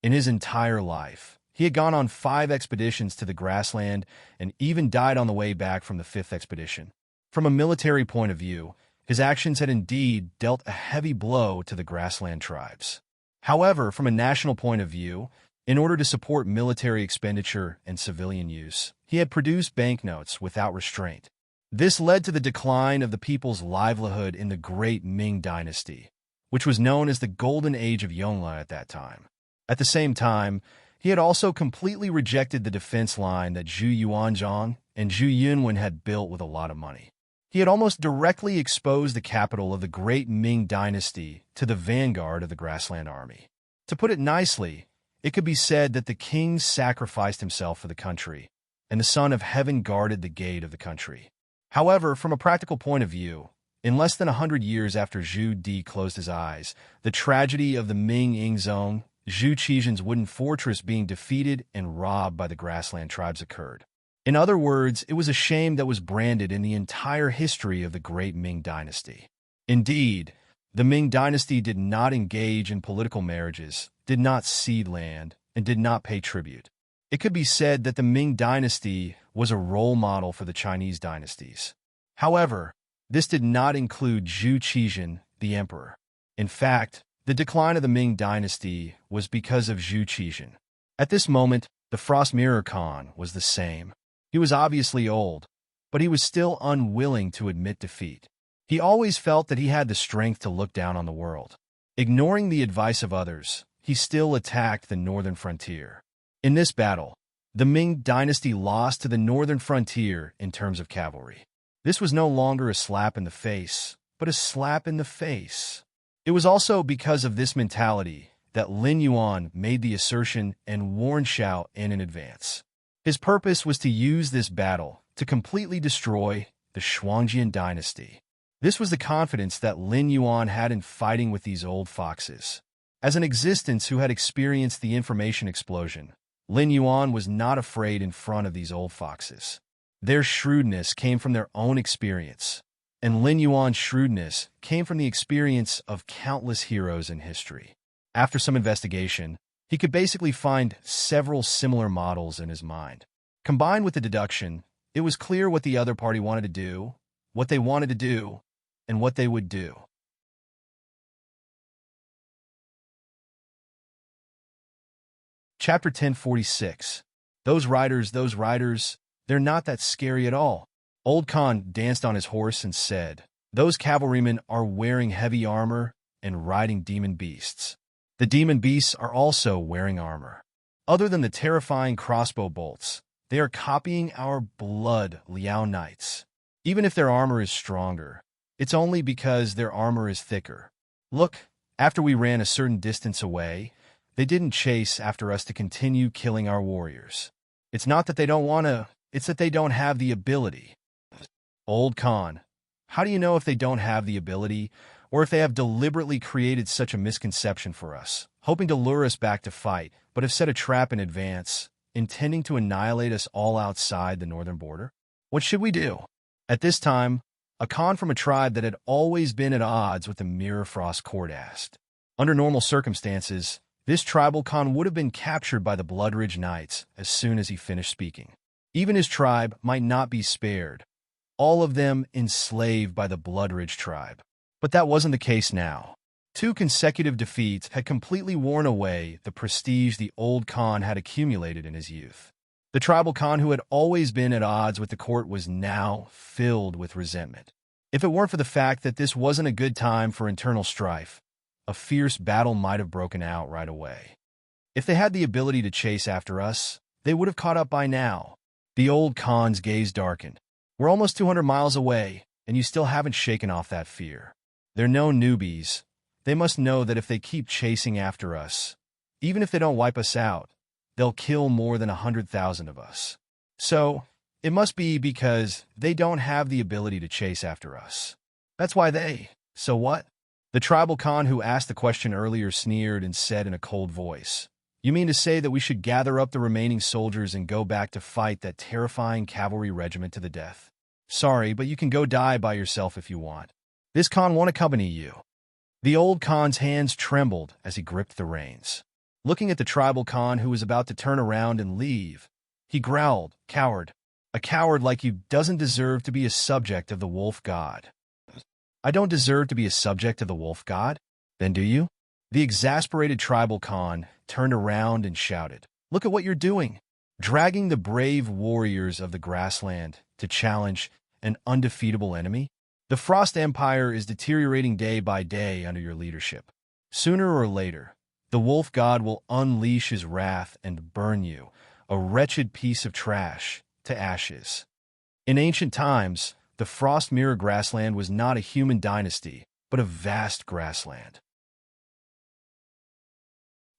A: In his entire life, he had gone on 5 expeditions to the grassland and even died on the way back from the 5th expedition. From a military point of view, his actions had indeed dealt a heavy blow to the grassland tribes. However, from a national point of view, in order to support military expenditure and civilian use, he had produced banknotes without restraint. This led to the decline of the people's livelihood in the Great Ming Dynasty, which was known as the Golden Age of Yongle at that time. At the same time, he had also completely rejected the defense line that Zhu Yuanzhang and Zhu Yunwen had built with a lot of money. He had almost directly exposed the capital of the Great Ming Dynasty to the vanguard of the grassland army. To put it nicely, it could be said that the king sacrificed himself for the country, and the Son of Heaven guarded the gate of the country. However, from a practical point of view, in less than 100 years after Zhu Di closed his eyes, the tragedy of the Ming Zone, Zhu Qizhen's wooden fortress being defeated and robbed by the grassland tribes occurred. In other words, it was a shame that was branded in the entire history of the Great Ming Dynasty. Indeed, the Ming Dynasty did not engage in political marriages, did not cede land, and did not pay tribute. It could be said that the Ming Dynasty was a role model for the Chinese dynasties. However, this did not include Zhu Qizhen, the emperor. In fact, the decline of the Ming Dynasty was because of Zhu Qizhen. At this moment, the Frost Mirror Khan was the same. He was obviously old, but he was still unwilling to admit defeat. He always felt that he had the strength to look down on the world. Ignoring the advice of others, he still attacked the northern frontier. In this battle, the Ming Dynasty lost to the northern frontier in terms of cavalry. This was no longer a slap in the face, but a slap in the face. It was also because of this mentality that Lin Yuan made the assertion and warned Xiao in advance. His purpose was to use this battle to completely destroy the Shuangjian dynasty. This was the confidence that Lin Yuan had in fighting with these old foxes. As an existence who had experienced the information explosion, Lin Yuan was not afraid in front of these old foxes. Their shrewdness came from their own experience, and Lin Yuan's shrewdness came from the experience of countless heroes in history. After some investigation, he could basically find several similar models in his mind. Combined with the deduction, it was clear what the other party wanted to do, what they wanted to do, and what they would do. Chapter 1046. Those riders, they're not that scary at all. Old Khan danced on his horse and said, those cavalrymen are wearing heavy armor and riding demon beasts. The demon beasts are also wearing armor. Other than the terrifying crossbow bolts, they are copying our blood Liao knights. Even if their armor is stronger, it's only because their armor is thicker. Look, after we ran a certain distance away, they didn't chase after us to continue killing our warriors. It's not that they don't want to, it's that they don't have the ability. Old Khan, how do you know if they don't have the ability, or if they have deliberately created such a misconception for us, hoping to lure us back to fight, but have set a trap in advance, intending to annihilate us all outside the northern border? What should we do? At this time, a Khan from a tribe that had always been at odds with the Mirror Frost court asked. Under normal circumstances, this tribal Khan would have been captured by the Bloodridge Knights as soon as he finished speaking. Even his tribe might not be spared, all of them enslaved by the Bloodridge tribe. But that wasn't the case now. 2 consecutive defeats had completely worn away the prestige the old Khan had accumulated in his youth. The tribal Khan who had always been at odds with the court was now filled with resentment. If it weren't for the fact that this wasn't a good time for internal strife, a fierce battle might have broken out right away. If they had the ability to chase after us, they would have caught up by now. The old Khan's gaze darkened. We're almost 200 miles away, and you still haven't shaken off that fear. They're no newbies. They must know that if they keep chasing after us, even if they don't wipe us out, they'll kill more than 100,000 of us. So, it must be because they don't have the ability to chase after us. That's why so what? The tribal Khan who asked the question earlier sneered and said in a cold voice, you mean to say that we should gather up the remaining soldiers and go back to fight that terrifying cavalry regiment to the death? Sorry, but you can go die by yourself if you want. This Khan won't accompany you. The old Khan's hands trembled as he gripped the reins. Looking at the tribal Khan who was about to turn around and leave, he growled, coward. A coward like you doesn't deserve to be a subject of the wolf god. I don't deserve to be a subject of the wolf god? Then do you? The exasperated tribal Khan turned around and shouted, look at what you're doing, dragging the brave warriors of the grassland to challenge an undefeatable enemy? The Frost Empire is deteriorating day by day under your leadership. Sooner or later, the wolf god will unleash his wrath and burn you, a wretched piece of trash, to ashes. In ancient times, the Frost Mirror grassland was not a human dynasty, but a vast grassland.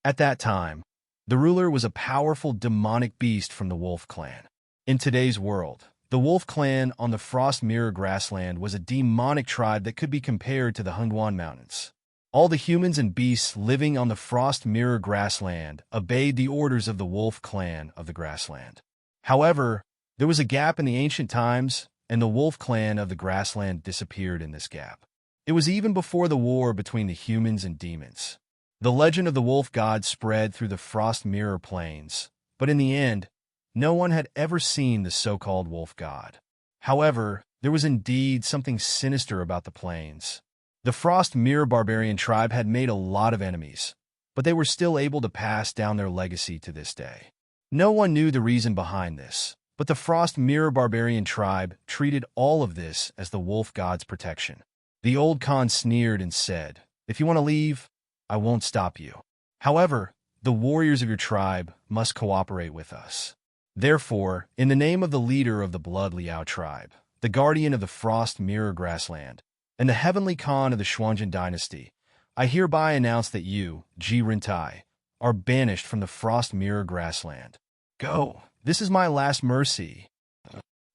A: At that time, the ruler was a powerful demonic beast from the Wolf Clan. In today's world, the Wolf Clan on the Frost Mirror grassland was a demonic tribe that could be compared to the Hungwan Mountains. All the humans and beasts living on the Frost Mirror grassland obeyed the orders of the Wolf Clan of the grassland. However, there was a gap in the ancient times, and the Wolf Clan of the grassland disappeared in this gap. It was even before the war between the humans and demons. The legend of the wolf god spread through the Frost Mirror plains, but in the end, no one had ever seen the so-called wolf god. However, there was indeed something sinister about the plains. The Frost Mirror barbarian tribe had made a lot of enemies, but they were still able to pass down their legacy to this day. No one knew the reason behind this, but the Frost Mirror barbarian tribe treated all of this as the wolf god's protection. The old Khan sneered and said, if you want to leave, I won't stop you. However, the warriors of your tribe must cooperate with us. Therefore, in the name of the leader of the Blood Liao tribe, the guardian of the Frost Mirror grassland, and the heavenly Khan of the Xuanzhen dynasty, I hereby announce that you, Ji Rintai, are banished from the Frost Mirror grassland. Go, this is my last mercy.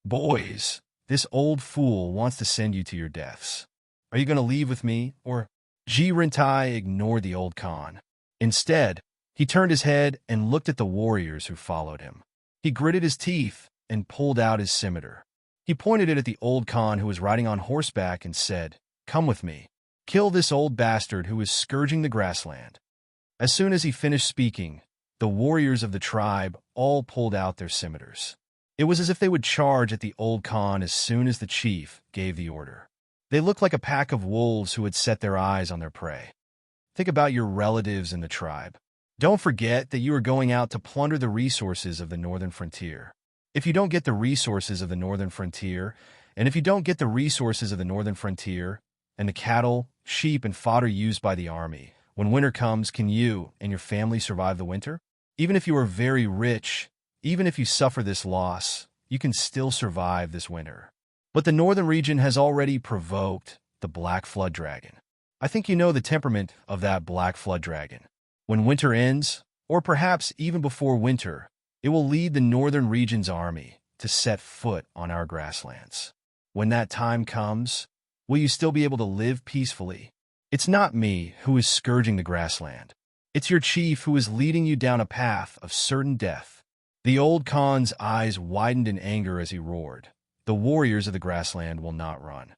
A: Boys, this old fool wants to send you to your deaths. Are you going to leave with me, or? Ji Rintai ignored the old Khan. Instead, he turned his head and looked at the warriors who followed him. He gritted his teeth and pulled out his scimitar. He pointed it at the old Khan who was riding on horseback and said, come with me. Kill this old bastard who is scourging the grassland. As soon as he finished speaking, the warriors of the tribe all pulled out their scimitars. It was as if they would charge at the old Khan as soon as the chief gave the order. They looked like a pack of wolves who had set their eyes on their prey. Think about your relatives in the tribe. Don't forget that you are going out to plunder the resources of the northern frontier. If you don't get the resources of the northern frontier, and if you don't get the resources of the northern frontier, and the cattle, sheep, and fodder used by the army, when winter comes, can you and your family survive the winter? Even if you are very rich, even if you suffer this loss, you can still survive this winter. But the northern region has already provoked the Black Flood Dragon. I think you know the temperament of that Black Flood Dragon. When winter ends, or perhaps even before winter, it will lead the northern region's army to set foot on our grasslands. When that time comes, will you still be able to live peacefully? It's not me who is scourging the grassland. It's your chief who is leading you down a path of certain death. The old Khan's eyes widened in anger as he roared. The warriors of the grassland will not run.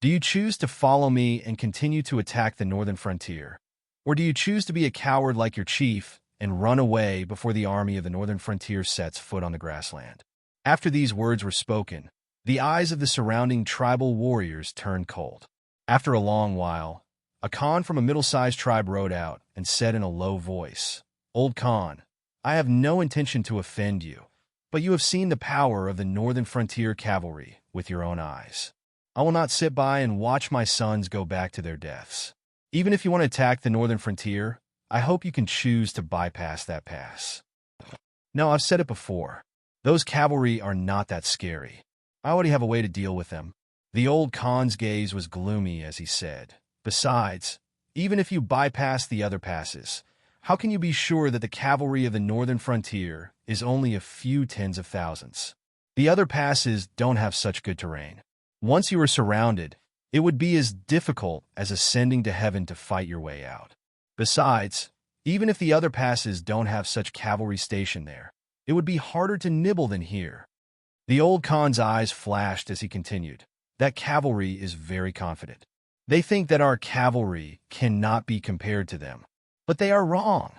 A: Do you choose to follow me and continue to attack the northern frontier? Or do you choose to be a coward like your chief and run away before the army of the northern frontier sets foot on the grassland? After these words were spoken, the eyes of the surrounding tribal warriors turned cold. After a long while, a Khan from a middle-sized tribe rode out and said in a low voice, "Old Khan, I have no intention to offend you, but you have seen the power of the northern frontier cavalry with your own eyes. I will not sit by and watch my sons go back to their deaths. Even if you want to attack the northern frontier, I hope you can choose to bypass that pass." No, I've said it before. Those cavalry are not that scary. I already have a way to deal with them. The old Khan's gaze was gloomy as he said, "Besides, even if you bypass the other passes, how can you be sure that the cavalry of the northern frontier is only a few tens of thousands? The other passes don't have such good terrain. Once you are surrounded, it would be as difficult as ascending to heaven to fight your way out. Besides, even if the other passes don't have such cavalry stationed there, it would be harder to nibble than here." The old Khan's eyes flashed as he continued, "That cavalry is very confident. They think that our cavalry cannot be compared to them, but they are wrong."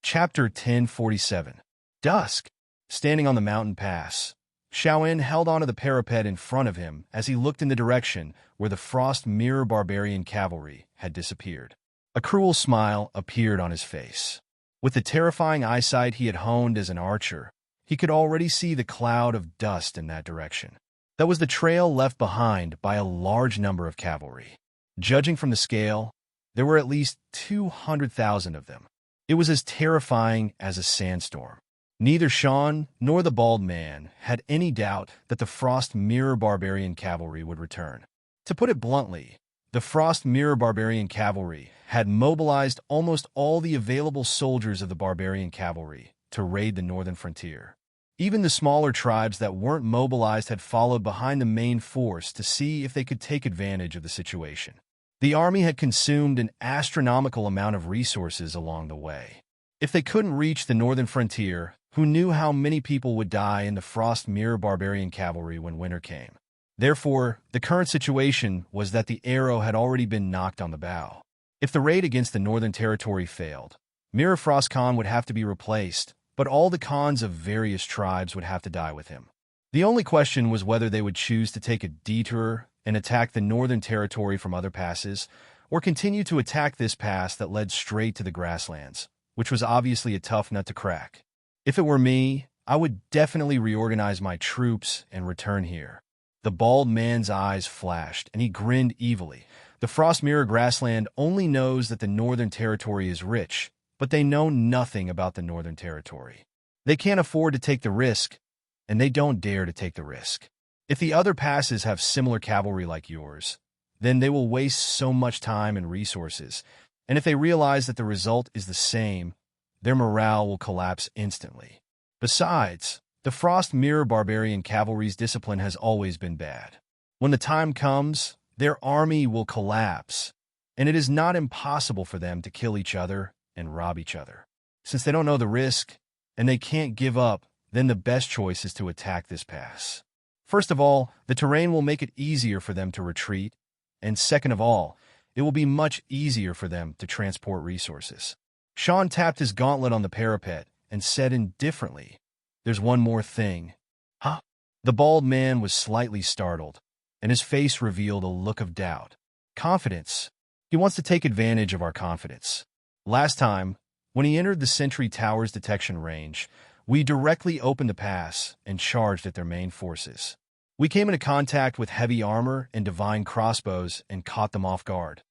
A: Chapter 1047. Dusk. Standing on the mountain pass, Shaoin held onto the parapet in front of him as he looked in the direction where the frost mirror barbarian cavalry had disappeared. A cruel smile appeared on his face. With the terrifying eyesight he had honed as an archer, he could already see the cloud of dust in that direction. That was the trail left behind by a large number of cavalry. Judging from the scale, there were at least 200,000 of them. It was as terrifying as a sandstorm. Neither Sean nor the bald man had any doubt that the Frost Mirror Barbarian Cavalry would return. To put it bluntly, the Frost Mirror Barbarian Cavalry had mobilized almost all the available soldiers of the Barbarian Cavalry to raid the northern frontier. Even the smaller tribes that weren't mobilized had followed behind the main force to see if they could take advantage of the situation. The army had consumed an astronomical amount of resources along the way. If they couldn't reach the northern frontier, who knew how many people would die in the Frost Mirror Barbarian Cavalry when winter came? Therefore, the current situation was that the arrow had already been knocked on the bow. If the raid against the Northern Territory failed, Mirror Frost Khan would have to be replaced, but all the Khans of various tribes would have to die with him. The only question was whether they would choose to take a detour and attack the Northern Territory from other passes, or continue to attack this pass that led straight to the grasslands, which was obviously a tough nut to crack. If it were me, I would definitely reorganize my troops and return here. The bald man's eyes flashed, and he grinned evilly. The Frost Mirror Grassland only knows that the Northern Territory is rich, but they know nothing about the Northern Territory. They can't afford to take the risk, and they don't dare to take the risk. If the other passes have similar cavalry like yours, then they will waste so much time and resources, and if they realize that the result is the same, their morale will collapse instantly. Besides, the Frost Mirror Barbarian Cavalry's discipline has always been bad. When the time comes, their army will collapse, and it is not impossible for them to kill each other and rob each other. Since they don't know the risk, and they can't give up, then the best choice is to attack this pass. First of all, the terrain will make it easier for them to retreat, and second of all, it will be much easier for them to transport resources. Sean tapped his gauntlet on the parapet and said indifferently, "There's one more thing." Huh? The bald man was slightly startled. and his face revealed a look of doubt. Confidence. He wants to take advantage of our confidence. Last time, when he entered the Sentry Tower's detection range, we directly opened the pass and charged at their main forces. We came into contact with heavy armor and divine crossbows and caught them off guard.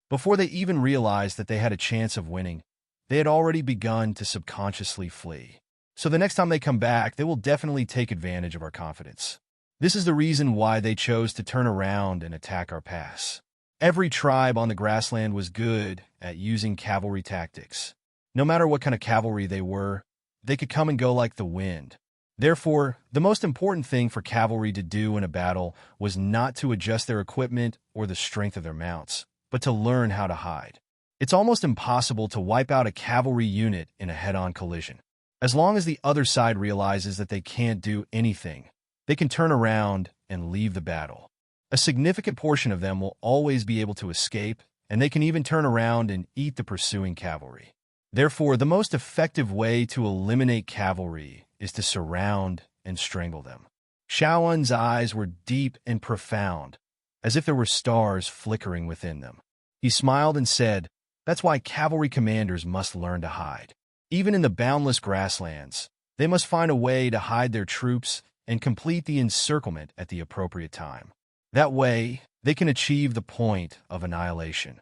A: Before they even realized that they had a chance of winning, they had already begun to subconsciously flee. So the next time they come back, they will definitely take advantage of our confidence. This is the reason why they chose to turn around and attack our pass. Every tribe on the grassland was good at using cavalry tactics. No matter what kind of cavalry they were, they could come and go like the wind. Therefore, the most important thing for cavalry to do in a battle was not to adjust their equipment or the strength of their mounts, but to learn how to hide. It's almost impossible to wipe out a cavalry unit in a head-on collision. As long as the other side realizes that they can't do anything, they can turn around and leave the battle. A significant portion of them will always be able to escape, and they can even turn around and eat the pursuing cavalry. Therefore, the most effective way to eliminate cavalry is to surround and strangle them. Xiaoyun's eyes were deep and profound, as if there were stars flickering within them. He smiled and said, "That's why cavalry commanders must learn to hide. Even in the boundless grasslands, they must find a way to hide their troops and complete the encirclement at the appropriate time. That way, they can achieve the point of annihilation."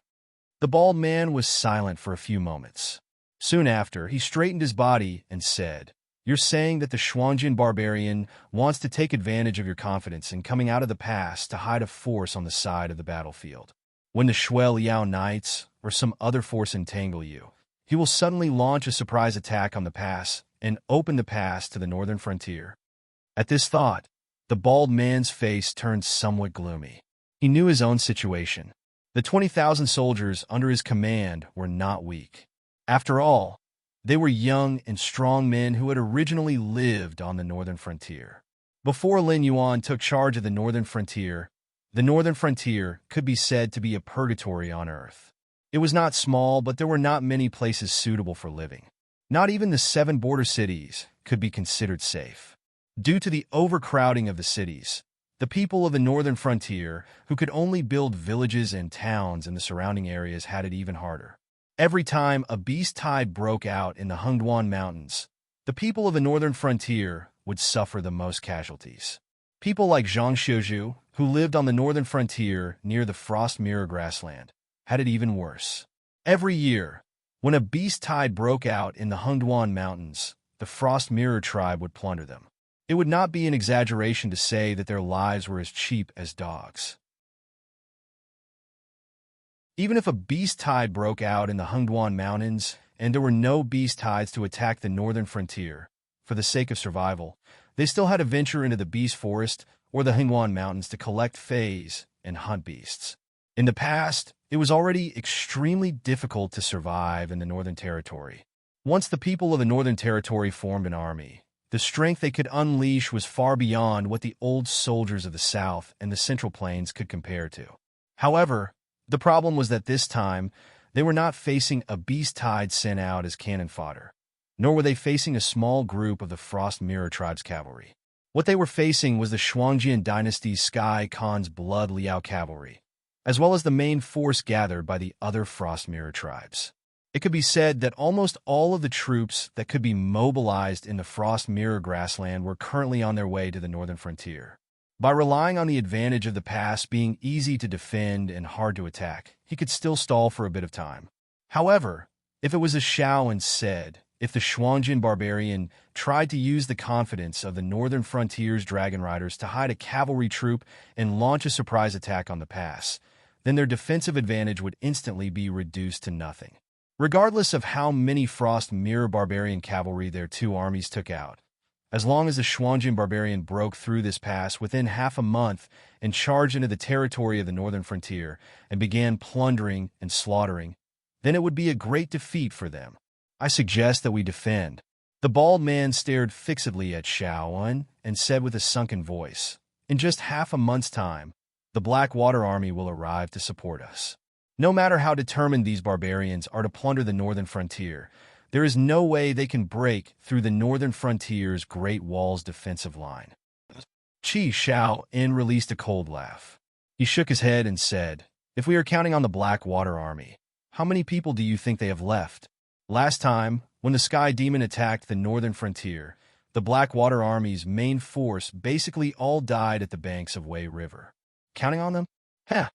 A: The bald man was silent for a few moments. Soon after, he straightened his body and said, "You're saying that the Xuanjian barbarian wants to take advantage of your confidence in coming out of the pass to hide a force on the side of the battlefield. When the Shui Liao Knights or some other force entangle you, he will suddenly launch a surprise attack on the pass and open the pass to the northern frontier." At this thought, the bald man's face turned somewhat gloomy. He knew his own situation. The 20,000 soldiers under his command were not weak. After all, they were young and strong men who had originally lived on the northern frontier. Before Lin Yuan took charge of the northern frontier could be said to be a purgatory on earth. It was not small, but there were not many places suitable for living. Not even the 7 border cities could be considered safe. Due to the overcrowding of the cities, the people of the northern frontier, who could only build villages and towns in the surrounding areas, had it even harder. Every time a beast tide broke out in the Hengduan Mountains, the people of the northern frontier would suffer the most casualties. People like Zhang Xiuzhu, who lived on the northern frontier near the Frost Mirror grassland, had it even worse. Every year, when a beast tide broke out in the Hengduan Mountains, the Frost Mirror tribe would plunder them. It would not be an exaggeration to say that their lives were as cheap as dogs. Even if a beast tide broke out in the Hengduan Mountains and there were no beast tides to attack the northern frontier, for the sake of survival, they still had to venture into the beast forest or the Hengduan Mountains to collect fays and hunt beasts. In the past, it was already extremely difficult to survive in the Northern Territory. Once the people of the Northern Territory formed an army, the strength they could unleash was far beyond what the old soldiers of the South and the Central Plains could compare to. However, the problem was that this time, they were not facing a beast tide sent out as cannon fodder, nor were they facing a small group of the Frost Mirror tribe's cavalry. What they were facing was the Xuanjian dynasty's Sky Khan's Blood Liao cavalry, as well as the main force gathered by the other Frost Mirror tribes. It could be said that almost all of the troops that could be mobilized in the Frost Mirror grassland were currently on their way to the northern frontier. By relying on the advantage of the pass being easy to defend and hard to attack, he could still stall for a bit of time. However, if it was as Xiaoyan said, if the Xuanjian barbarian tried to use the confidence of the northern frontier's dragon riders to hide a cavalry troop and launch a surprise attack on the pass, then their defensive advantage would instantly be reduced to nothing. Regardless of how many Frost Mirror barbarian cavalry their 2 armies took out, as long as the Xuanjian barbarian broke through this pass within half a month and charged into the territory of the northern frontier and began plundering and slaughtering, then it would be a great defeat for them. I suggest that we defend. The bald man stared fixedly at Xiaoyan and said with a sunken voice, "In just half a month's time, the Blackwater army will arrive to support us. No matter how determined these barbarians are to plunder the northern frontier, there is no way they can break through the northern frontier's Great Wall's defensive line." Qi Shao In released a cold laugh. He shook his head and said, "If we are counting on the Blackwater Army, how many people do you think they have left? Last time, when the Sky Demon attacked the northern frontier, the Blackwater Army's main force basically all died at the banks of Wei River. Counting on them? Heh."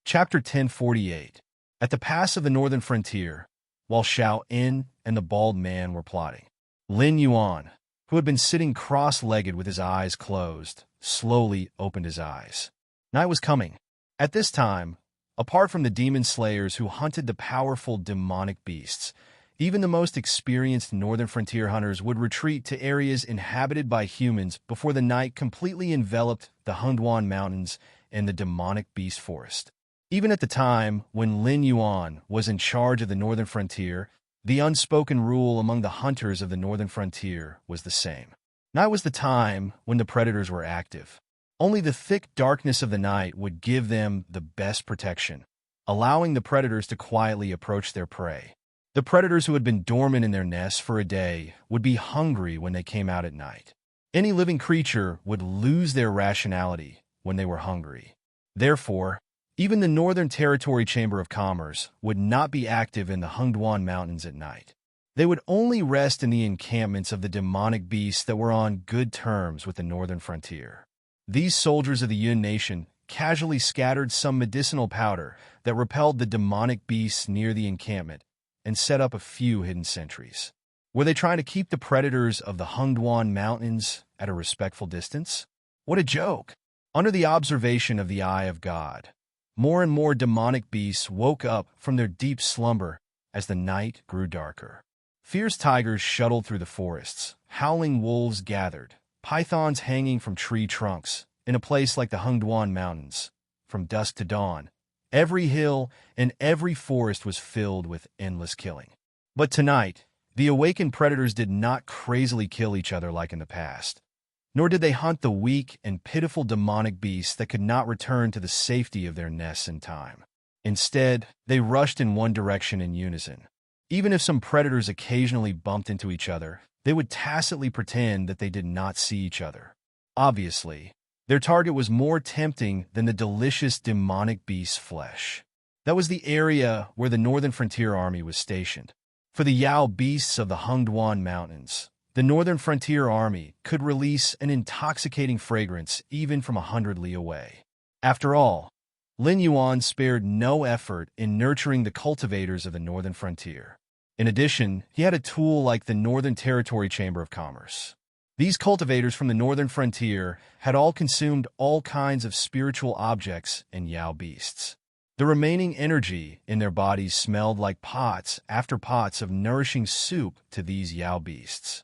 A: Chapter 1048. At the pass of the northern frontier, while Xiao In and the bald man were plotting, Lin Yuan, who had been sitting cross-legged with his eyes closed, slowly opened his eyes. Night was coming. At this time, apart from the demon slayers who hunted the powerful demonic beasts, even the most experienced northern frontier hunters would retreat to areas inhabited by humans before the night completely enveloped the Hengduan Mountains and the demonic beast forest. Even at the time when Lin Yuan was in charge of the northern frontier, the unspoken rule among the hunters of the northern frontier was the same. Night was the time when the predators were active. Only the thick darkness of the night would give them the best protection, allowing the predators to quietly approach their prey. The predators who had been dormant in their nests for a day would be hungry when they came out at night. Any living creature would lose their rationality when they were hungry. Therefore, even the Northern Territory Chamber of Commerce would not be active in the Hengduan Mountains at night. They would only rest in the encampments of the demonic beasts that were on good terms with the northern frontier. These soldiers of the Yun Nation casually scattered some medicinal powder that repelled the demonic beasts near the encampment and set up a few hidden sentries. Were they trying to keep the predators of the Hengduan Mountains at a respectful distance? What a joke! Under the observation of the Eye of God, more and more demonic beasts woke up from their deep slumber as the night grew darker. Fierce tigers shuttled through the forests, howling wolves gathered, pythons hanging from tree trunks. In a place like the Hengduan Mountains, from dusk to dawn, every hill and every forest was filled with endless killing. But tonight, the awakened predators did not crazily kill each other like in the past, nor did they hunt the weak and pitiful demonic beasts that could not return to the safety of their nests in time. Instead, they rushed in one direction in unison. Even if some predators occasionally bumped into each other, they would tacitly pretend that they did not see each other. Obviously, their target was more tempting than the delicious demonic beast's flesh. That was the area where the Northern Frontier Army was stationed. For the Yao beasts of the Hengduan Mountains, the Northern Frontier Army could release an intoxicating fragrance even from 100 li away. After all, Lin Yuan spared no effort in nurturing the cultivators of the Northern Frontier. In addition, he had a tool like the Northern Territory Chamber of Commerce. These cultivators from the northern frontier had all consumed all kinds of spiritual objects and Yao beasts. The remaining energy in their bodies smelled like pots after pots of nourishing soup to these Yao beasts.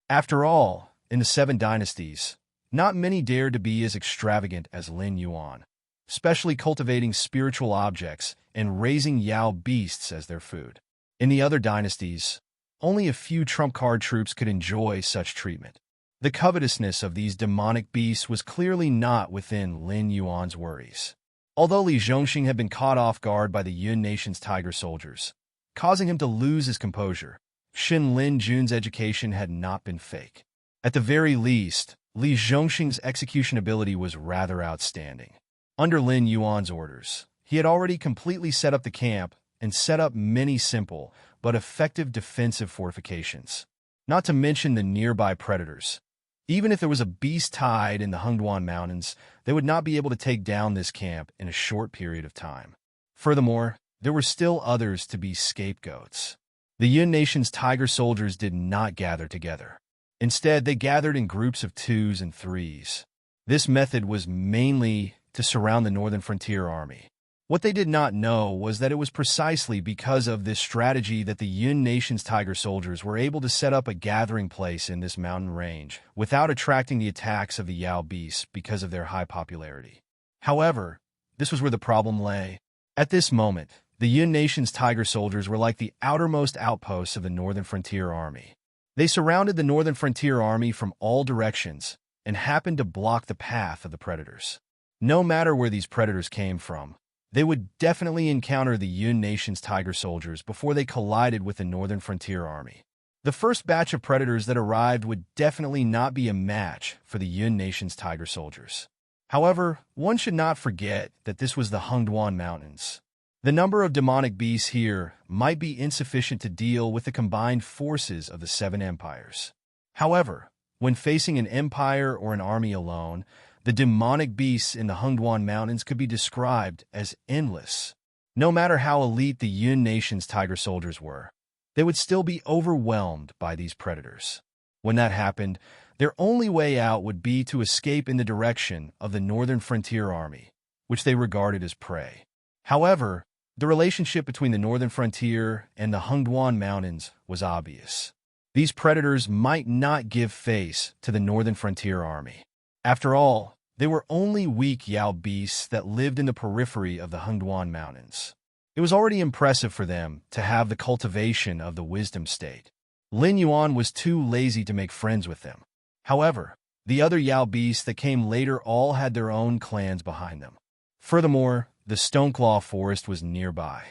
A: After all, in the 7 dynasties, not many dared to be as extravagant as Lin Yuan, especially cultivating spiritual objects and raising Yao beasts as their food. In the other dynasties, only a few trump card troops could enjoy such treatment. The covetousness of these demonic beasts was clearly not within Lin Yuan's worries. Although Li Zhongxing had been caught off guard by the Yun Nation's tiger soldiers, causing him to lose his composure, Xin Lin Jun's education had not been fake. At the very least, Li Zhongxing's execution ability was rather outstanding. Under Lin Yuan's orders, he had already completely set up the camp and set up many simple but effective defensive fortifications, not to mention the nearby predators. Even if there was a beast tide in the Hengduan Mountains, they would not be able to take down this camp in a short period of time. Furthermore, there were still others to be scapegoats. The Yun Nation's tiger soldiers did not gather together. Instead, they gathered in groups of 2s and 3s. This method was mainly to surround the Northern Frontier Army. What they did not know was that it was precisely because of this strategy that the Yun Nation's tiger soldiers were able to set up a gathering place in this mountain range without attracting the attacks of the Yao beasts because of their high popularity. However, this was where the problem lay. At this moment, the Yun Nation's tiger soldiers were like the outermost outposts of the Northern Frontier Army. They surrounded the Northern Frontier Army from all directions and happened to block the path of the predators. No matter where these predators came from, they would definitely encounter the Yun Nation's Tiger soldiers before they collided with the Northern Frontier Army. The first batch of predators that arrived would definitely not be a match for the Yun Nation's Tiger soldiers. However, one should not forget that this was the Hungduan Mountains. The number of demonic beasts here might be insufficient to deal with the combined forces of the seven empires. However, when facing an empire or an army alone, the demonic beasts in the Hungduan Mountains could be described as endless. No matter how elite the Yun Nation's Tiger soldiers were, they would still be overwhelmed by these predators. When that happened, their only way out would be to escape in the direction of the Northern Frontier Army, which they regarded as prey. However, the relationship between the Northern Frontier and the Hungduan Mountains was obvious. These predators might not give face to the Northern Frontier Army. After all, they were only weak Yao beasts that lived in the periphery of the Hungduan Mountains. It was already impressive for them to have the cultivation of the wisdom state. Lin Yuan was too lazy to make friends with them. However, the other Yao beasts that came later all had their own clans behind them. Furthermore, the Stoneclaw Forest was nearby.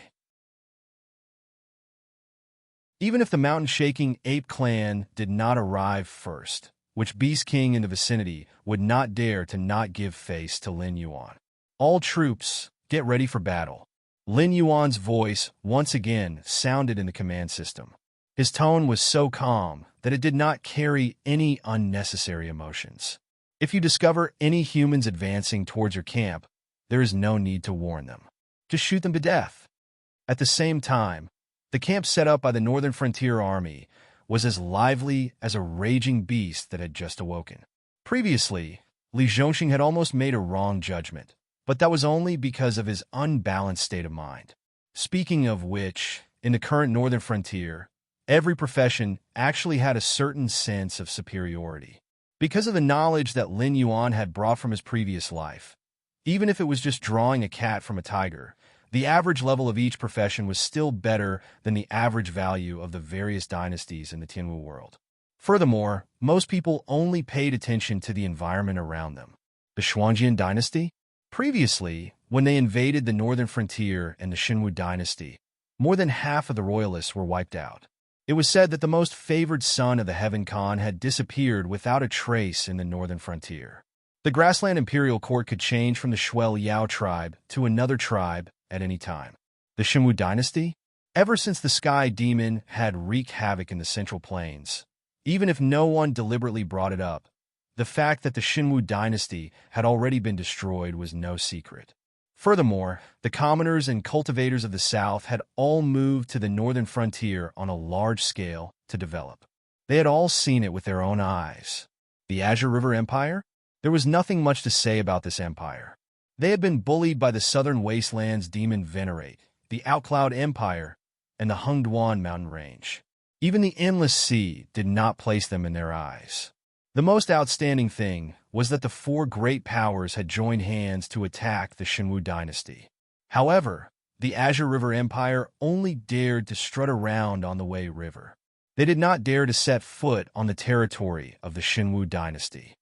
A: Even if the mountain-shaking ape clan did not arrive first, which Beast King in the vicinity would not dare to not give face to Lin Yuan. All troops, get ready for battle. Lin Yuan's voice once again sounded in the command system. His tone was so calm that it did not carry any unnecessary emotions. If you discover any humans advancing towards your camp, there is no need to warn them. Just shoot them to death. At the same time, the camp set up by the Northern Frontier Army was as lively as a raging beast that had just awoken. Previously, Li Zhongxing had almost made a wrong judgment, but that was only because of his unbalanced state of mind. Speaking of which, in the current Northern Frontier, every profession actually had a certain sense of superiority. Because of the knowledge that Lin Yuan had brought from his previous life, even if it was just drawing a cat from a tiger, the average level of each profession was still better than the average value of the various dynasties in the Tianwu world. Furthermore, most people only paid attention to the environment around them. The Xuanjian dynasty? Previously, when they invaded the Northern Frontier and the Xinwu dynasty, more than half of the royalists were wiped out. It was said that the most favored son of the Heaven Khan had disappeared without a trace in the Northern Frontier. The Grassland Imperial Court could change from the Shuel Yao tribe to another tribe at any time. The Xinwu dynasty? Ever since the Sky Demon had wreaked havoc in the Central Plains, even if no one deliberately brought it up, the fact that the Xinwu dynasty had already been destroyed was no secret. Furthermore, the commoners and cultivators of the South had all moved to the Northern Frontier on a large scale to develop. They had all seen it with their own eyes. The Azure River Empire? There was nothing much to say about this empire. They had been bullied by the Southern Wasteland's Demon Venerate, the Outcloud Empire, and the Hungduan mountain range. Even the Endless Sea did not place them in their eyes. The most outstanding thing was that the four great powers had joined hands to attack the Xinwu dynasty. However, the Azure River Empire only dared to strut around on the Wei River. They did not dare to set foot on the territory of the Xinwu dynasty.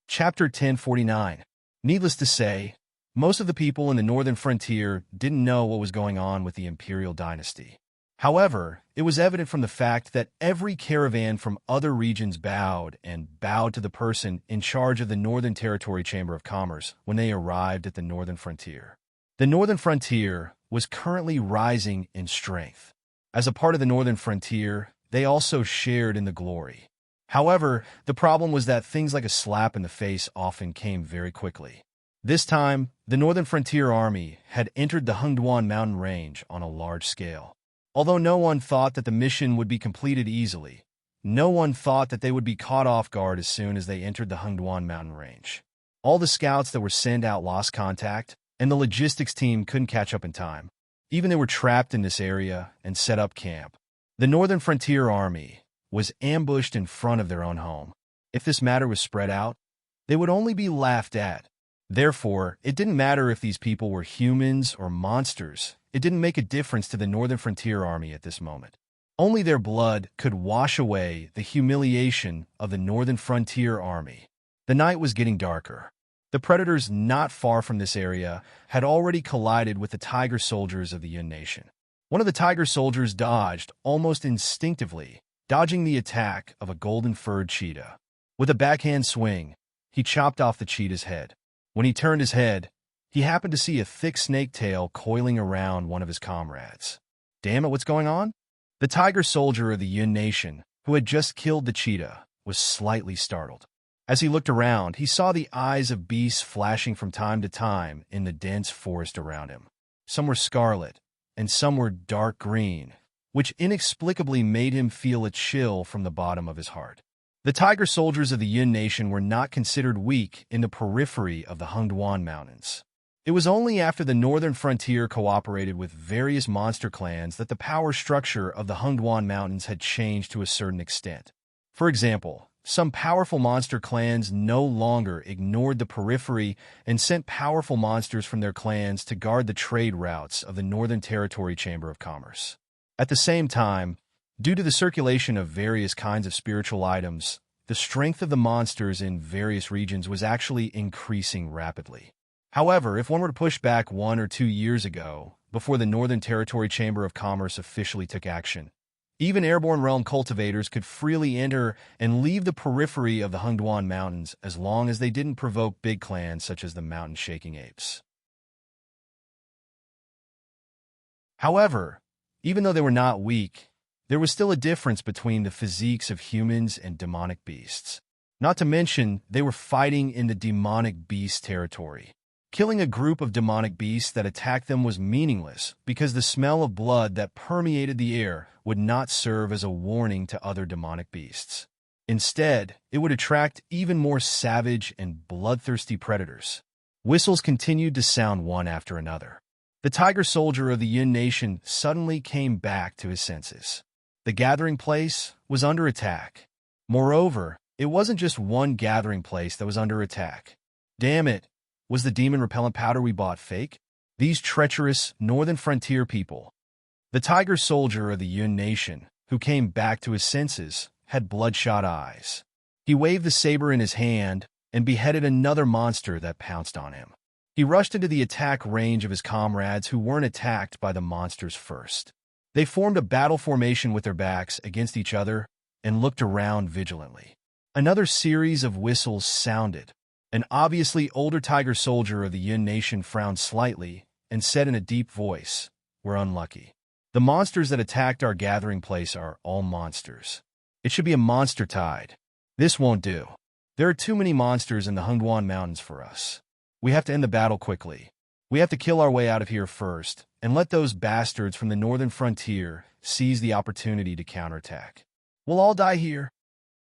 A: Chapter 1049. Needless to say, most of the people in the Northern Frontier didn't know what was going on with the Imperial dynasty. However, it was evident from the fact that every caravan from other regions bowed to the person in charge of the Northern Territory Chamber of Commerce when they arrived at the Northern Frontier. The Northern Frontier was currently rising in strength. As a part of the Northern Frontier, they also shared in the glory. However, the problem was that things like a slap in the face often came very quickly. This time, the Northern Frontier Army had entered the Hungduan mountain range on a large scale. Although no one thought that the mission would be completed easily, no one thought that they would be caught off guard as soon as they entered the Hungduan mountain range. All the scouts that were sent out lost contact, and the logistics team couldn't catch up in time. Even they were trapped in this area and set up camp. The Northern Frontier Army was ambushed in front of their own home. If this matter was spread out, they would only be laughed at. Therefore, it didn't matter if these people were humans or monsters. It didn't make a difference to the Northern Frontier Army at this moment. Only their blood could wash away the humiliation of the Northern Frontier Army. The night was getting darker. The predators not far from this area had already collided with the tiger soldiers of the Yun Nation. One of the tiger soldiers dodged almost instinctively, dodging the attack of a golden-furred cheetah. With a backhand swing, he chopped off the cheetah's head. When he turned his head, he happened to see a thick snake tail coiling around one of his comrades. Damn it, what's going on? The tiger soldier of the Yun Nation, who had just killed the cheetah, was slightly startled. As he looked around, he saw the eyes of beasts flashing from time to time in the dense forest around him. Some were scarlet, and some were dark green, which inexplicably made him feel a chill from the bottom of his heart. The tiger soldiers of the Yun Nation were not considered weak in the periphery of the Hungduan Mountains. It was only after the northern frontier cooperated with various monster clans that the power structure of the Hungduan Mountains had changed to a certain extent. For example, some powerful monster clans no longer ignored the periphery and sent powerful monsters from their clans to guard the trade routes of the Northern Territory Chamber of Commerce. At the same time, due to the circulation of various kinds of spiritual items, the strength of the monsters in various regions was actually increasing rapidly. However, if one were to push back 1 or 2 years ago, before the Northern Territory Chamber of Commerce officially took action, even airborne realm cultivators could freely enter and leave the periphery of the Hungduan Mountains as long as they didn't provoke big clans such as the mountain-shaking apes. However, even though they were not weak, there was still a difference between the physiques of humans and demonic beasts. Not to mention, they were fighting in the demonic beast territory. Killing a group of demonic beasts that attacked them was meaningless because the smell of blood that permeated the air would not serve as a warning to other demonic beasts. Instead, it would attract even more savage and bloodthirsty predators. Whistles continued to sound one after another. The tiger soldier of the Yun Nation suddenly came back to his senses. The gathering place was under attack. Moreover, it wasn't just one gathering place that was under attack. Damn it! Was the demon repellent powder we bought fake? These treacherous northern frontier people. The tiger soldier of the Yun Nation, who came back to his senses, had bloodshot eyes. He waved the saber in his hand and beheaded another monster that pounced on him. He rushed into the attack range of his comrades who weren't attacked by the monsters first. They formed a battle formation with their backs against each other and looked around vigilantly. Another series of whistles sounded. An obviously older tiger soldier of the Yun Nation frowned slightly and said in a deep voice, "We're unlucky. The monsters that attacked our gathering place are all monsters. It should be a monster tide. This won't do. There are too many monsters in the Hungduan Mountains for us. We have to end the battle quickly. We have to kill our way out of here first and let those bastards from the northern frontier seize the opportunity to counterattack. We'll all die here."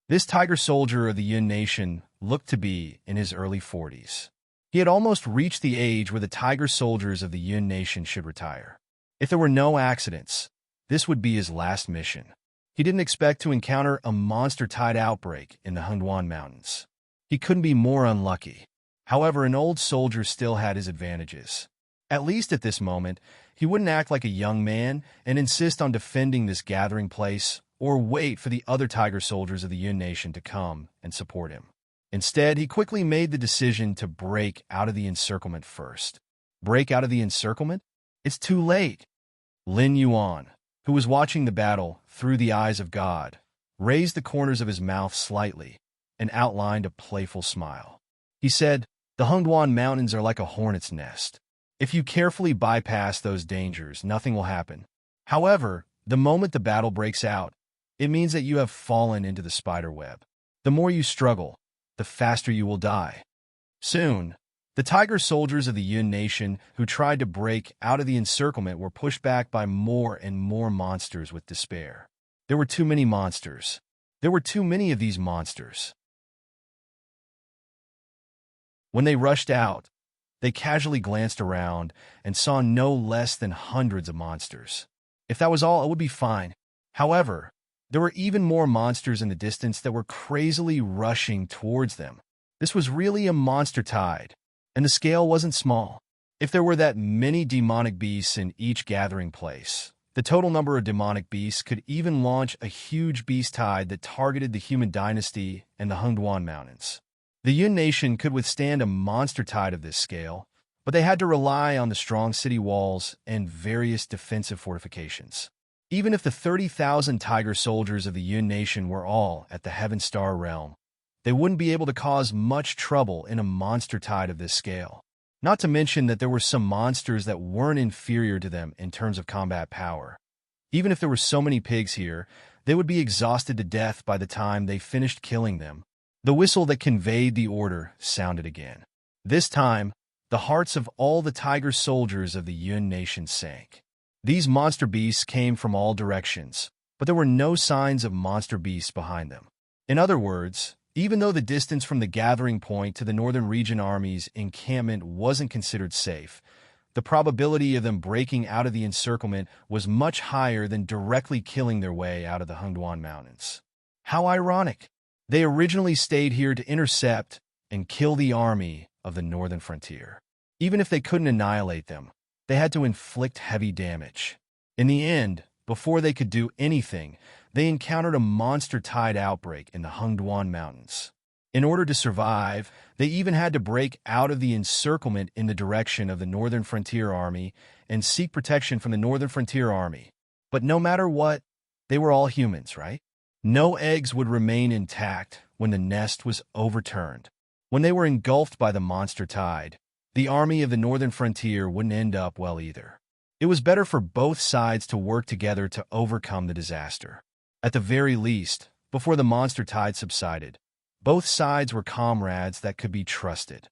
A: This tiger soldier of the Yun Nation looked to be in his early 40s. He had almost reached the age where the tiger soldiers of the Yun Nation should retire. If there were no accidents, this would be his last mission. He didn't expect to encounter a monster tide outbreak in the Hungduan Mountains. He couldn't be more unlucky. However, an old soldier still had his advantages. At least at this moment, he wouldn't act like a young man and insist on defending this gathering place or wait for the other tiger soldiers of the Yun Nation to come and support him. Instead, he quickly made the decision to break out of the encirclement first. Break out of the encirclement? It's too late. Lin Yuan, who was watching the battle through the eyes of God, raised the corners of his mouth slightly and outlined a playful smile. He said, "The Hungduan Mountains are like a hornet's nest. If you carefully bypass those dangers, nothing will happen. However, the moment the battle breaks out, it means that you have fallen into the spider web. The more you struggle, the faster you will die." Soon, the tiger soldiers of the Yun Nation who tried to break out of the encirclement were pushed back by more and more monsters with despair. There were too many monsters. There were too many of these monsters. When they rushed out, they casually glanced around and saw no less than hundreds of monsters. If that was all, it would be fine. However, there were even more monsters in the distance that were crazily rushing towards them. This was really a monster tide, and the scale wasn't small. If there were that many demonic beasts in each gathering place, the total number of demonic beasts could even launch a huge beast tide that targeted the human dynasty and the Hungduan Mountains. The Yun nation could withstand a monster tide of this scale, but they had to rely on the strong city walls and various defensive fortifications. Even if the 30,000 tiger soldiers of the Yun nation were all at the Heaven Star realm, they wouldn't be able to cause much trouble in a monster tide of this scale. Not to mention that there were some monsters that weren't inferior to them in terms of combat power. Even if there were so many pigs here, they would be exhausted to death by the time they finished killing them. The whistle that conveyed the order sounded again. This time, the hearts of all the tiger soldiers of the Yun nation sank. These monster beasts came from all directions, but there were no signs of monster beasts behind them. In other words, even though the distance from the gathering point to the Northern Region Army's encampment wasn't considered safe, the probability of them breaking out of the encirclement was much higher than directly killing their way out of the Hungduan Mountains. How ironic! They originally stayed here to intercept and kill the army of the northern frontier. Even if they couldn't annihilate them, they had to inflict heavy damage. In the end, before they could do anything, they encountered a monster tide outbreak in the Hungduan Mountains. In order to survive, they even had to break out of the encirclement in the direction of the Northern Frontier Army and seek protection from the Northern Frontier Army. But no matter what, they were all humans, right? No eggs would remain intact when the nest was overturned. When they were engulfed by the monster tide, the army of the Northern Frontier wouldn't end up well either. It was better for both sides to work together to overcome the disaster. At the very least, before the monster tide subsided, both sides were comrades that could be trusted.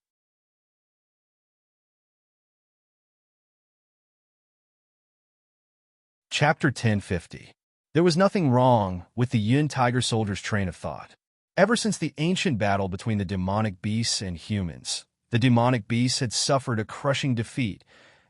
A: Chapter 1050. There was nothing wrong with the Yun Tiger soldiers' train of thought. Ever since the ancient battle between the demonic beasts and humans, the demonic beasts had suffered a crushing defeat,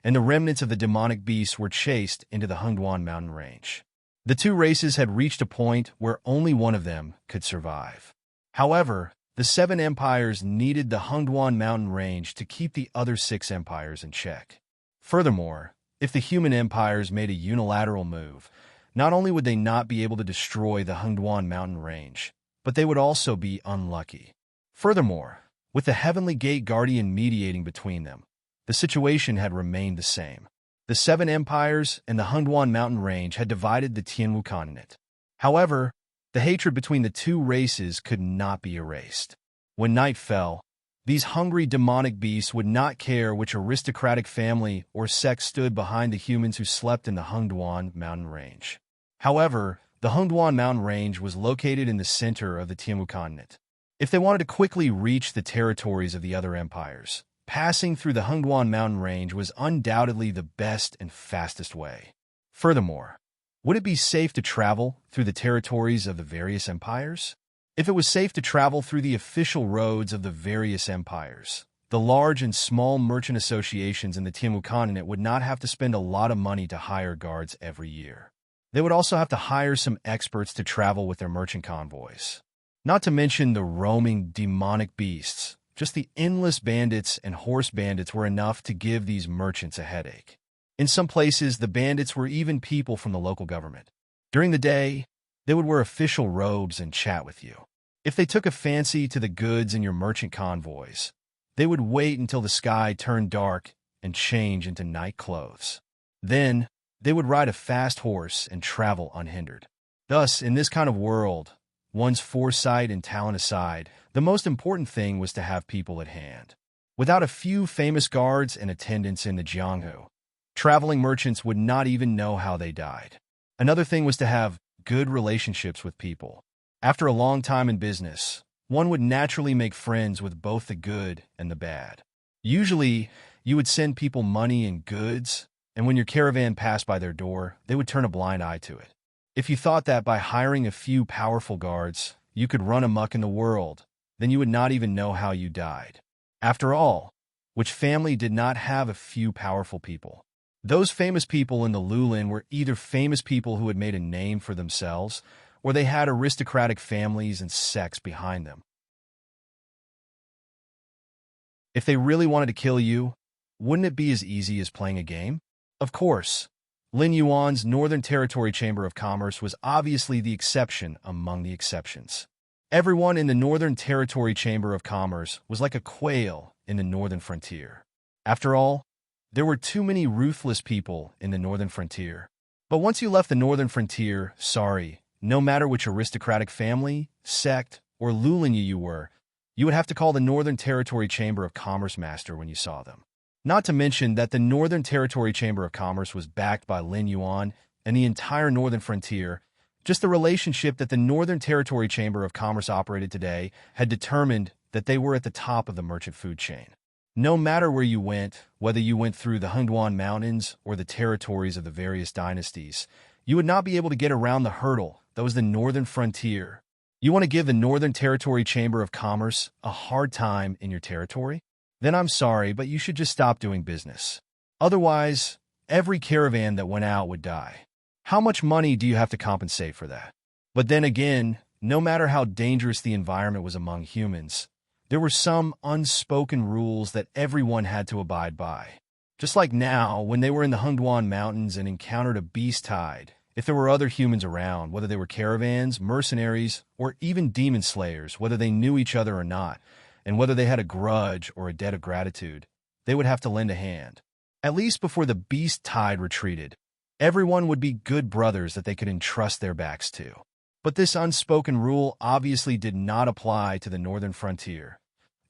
A: and the remnants of the demonic beasts were chased into the Hungduan mountain range. The two races had reached a point where only one of them could survive. However, the 7 empires needed the Hungduan mountain range to keep the other 6 empires in check. Furthermore, if the human empires made a unilateral move, not only would they not be able to destroy the Hungduan mountain range, but they would also be unlucky. Furthermore, with the Heavenly Gate Guardian mediating between them, the situation had remained the same. The 7 empires and the Hungduan mountain range had divided the Tianwu continent. However, the hatred between the two races could not be erased. When night fell, these hungry demonic beasts would not care which aristocratic family or sect stood behind the humans who slept in the Hungduan mountain range. However, the Hungduan mountain range was located in the center of the Tianwu continent. If they wanted to quickly reach the territories of the other empires, passing through the Hungduan mountain range was undoubtedly the best and fastest way. Furthermore, would it be safe to travel through the territories of the various empires? If it was safe to travel through the official roads of the various empires, the large and small merchant associations in the Tianwu continent would not have to spend a lot of money to hire guards every year. They would also have to hire some experts to travel with their merchant convoys. Not to mention the roaming demonic beasts. Just the endless bandits and horse bandits were enough to give these merchants a headache. In some places, the bandits were even people from the local government. During the day, they would wear official robes and chat with you. If they took a fancy to the goods in your merchant convoys, they would wait until the sky turned dark and change into night clothes. Then, they would ride a fast horse and travel unhindered. Thus, in this kind of world, one's foresight and talent aside, the most important thing was to have people at hand. Without a few famous guards and attendants in the Jianghu, traveling merchants would not even know how they died. Another thing was to have good relationships with people. After a long time in business, one would naturally make friends with both the good and the bad. Usually, you would send people money and goods, and when your caravan passed by their door, they would turn a blind eye to it. If you thought that by hiring a few powerful guards, you could run amok in the world, then you would not even know how you died. After all, which family did not have a few powerful people? Those famous people in the Lulin were either famous people who had made a name for themselves, or they had aristocratic families and sects behind them. If they really wanted to kill you, wouldn't it be as easy as playing a game? Of course, Lin Yuan's Northern Territory Chamber of Commerce was obviously the exception among the exceptions. Everyone in the Northern Territory Chamber of Commerce was like a quail in the northern frontier. After all, there were too many ruthless people in the northern frontier. But once you left the northern frontier, sorry, no matter which aristocratic family, sect, or Lulinyu you were, you would have to call the Northern Territory Chamber of Commerce master when you saw them. Not to mention that the Northern Territory Chamber of Commerce was backed by Lin Yuan and the entire northern frontier. Just the relationship that the Northern Territory Chamber of Commerce operated today had determined that they were at the top of the merchant food chain. No matter where you went, whether you went through the Hungduan Mountains or the territories of the various dynasties, you would not be able to get around the hurdle that was the northern frontier. You want to give the Northern Territory Chamber of Commerce a hard time in your territory? Then I'm sorry, but you should just stop doing business. Otherwise, every caravan that went out would die. How much money do you have to compensate for that? But then again, no matter how dangerous the environment was among humans, there were some unspoken rules that everyone had to abide by. Just like now, when they were in the Hungduan Mountains and encountered a beast tide, if there were other humans around, whether they were caravans, mercenaries, or even demon slayers, whether they knew each other or not, and whether they had a grudge or a debt of gratitude, they would have to lend a hand. At least before the beast tide retreated, everyone would be good brothers that they could entrust their backs to. But this unspoken rule obviously did not apply to the northern frontier.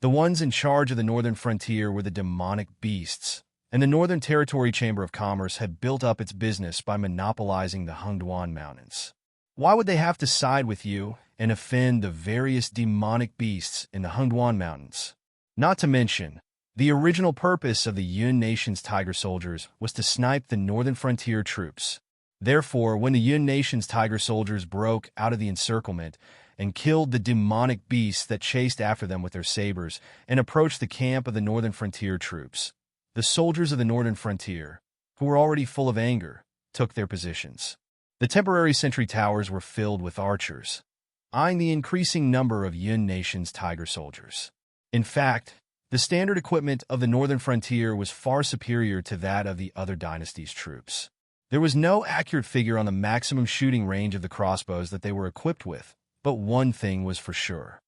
A: The ones in charge of the northern frontier were the demonic beasts, and the Northern Territory Chamber of Commerce had built up its business by monopolizing the Hungduan Mountains. Why would they have to side with you and offend the various demonic beasts in the Hungduan Mountains? Not to mention, the original purpose of the Yun Nation's Tiger Soldiers was to snipe the northern frontier troops. Therefore, when the Yun Nation's Tiger Soldiers broke out of the encirclement and killed the demonic beasts that chased after them with their sabers and approached the camp of the northern frontier troops, the soldiers of the northern frontier, who were already full of anger, took their positions. The temporary sentry towers were filled with archers, eyeing the increasing number of Yun Nation's Tiger Soldiers. In fact, the standard equipment of the northern frontier was far superior to that of the other dynasties' troops. There was no accurate figure on the maximum shooting range of the crossbows that they were equipped with, but one thing was for sure.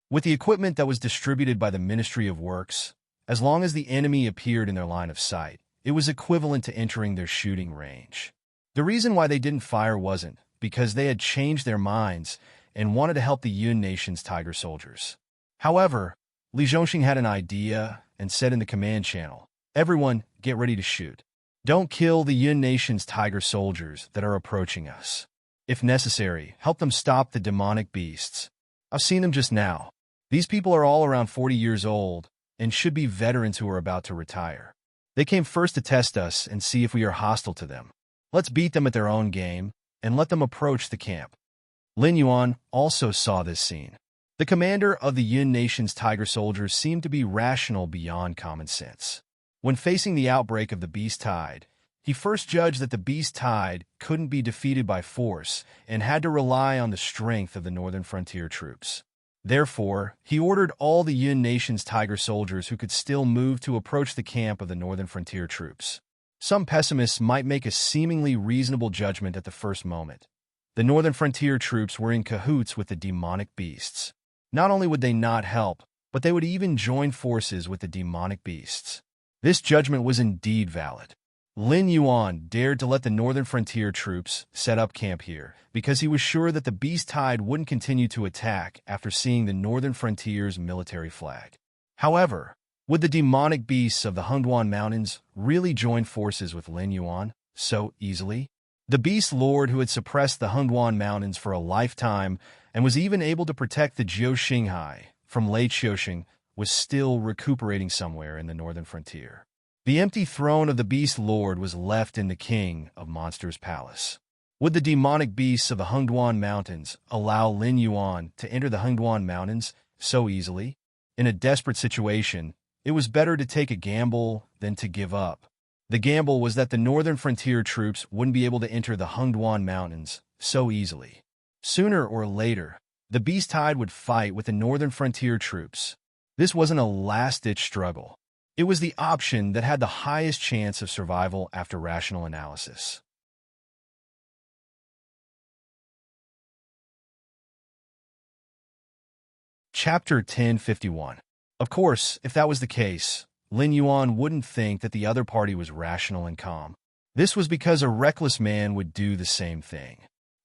A: With the equipment that was distributed by the Ministry of Works, as long as the enemy appeared in their line of sight, it was equivalent to entering their shooting range. The reason why they didn't fire wasn't because they had changed their minds and wanted to help the Yun Nation's Tiger Soldiers. However, Li Zhongxing had an idea and said in the command channel, "Everyone, get ready to shoot. Don't kill the Yun Nation's Tiger Soldiers that are approaching us. If necessary, help them stop the demonic beasts. I've seen them just now. These people are all around 40 years old and should be veterans who are about to retire. They came first to test us and see if we are hostile to them. Let's beat them at their own game and let them approach the camp." Lin Yuan also saw this scene. The commander of the Yun Nation's Tiger Soldiers seemed to be rational beyond common sense. When facing the outbreak of the beast tide, he first judged that the beast tide couldn't be defeated by force and had to rely on the strength of the northern frontier troops. Therefore, he ordered all the Yun Nation's Tiger Soldiers who could still move to approach the camp of the northern frontier troops. Some pessimists might make a seemingly reasonable judgment at the first moment. The northern frontier troops were in cahoots with the demonic beasts. Not only would they not help, but they would even join forces with the demonic beasts. This judgment was indeed valid. Lin Yuan dared to let the northern frontier troops set up camp here because he was sure that the beast tide wouldn't continue to attack after seeing the northern frontier's military flag. However, would the demonic beasts of the Hungduan Mountains really join forces with Lin Yuan so easily? The beast lord who had suppressed the Hungduan Mountains for a lifetime and was even able to protect the Jiu Xinghai from Lei Qiuxing was still recuperating somewhere in the northern frontier. The empty throne of the beast lord was left in the king of monsters' palace. Would the demonic beasts of the Hungduan Mountains allow Lin Yuan to enter the Hungduan Mountains so easily? In a desperate situation, it was better to take a gamble than to give up. The gamble was that the northern frontier troops wouldn't be able to enter the Hungduan Mountains so easily. Sooner or later, the beast tide would fight with the northern frontier troops. This wasn't a last-ditch struggle. It was the option that had the highest chance of survival after rational analysis. Chapter 1051. Of course, if that was the case, Lin Yuan wouldn't think that the other party was rational and calm. This was because a reckless man would do the same thing.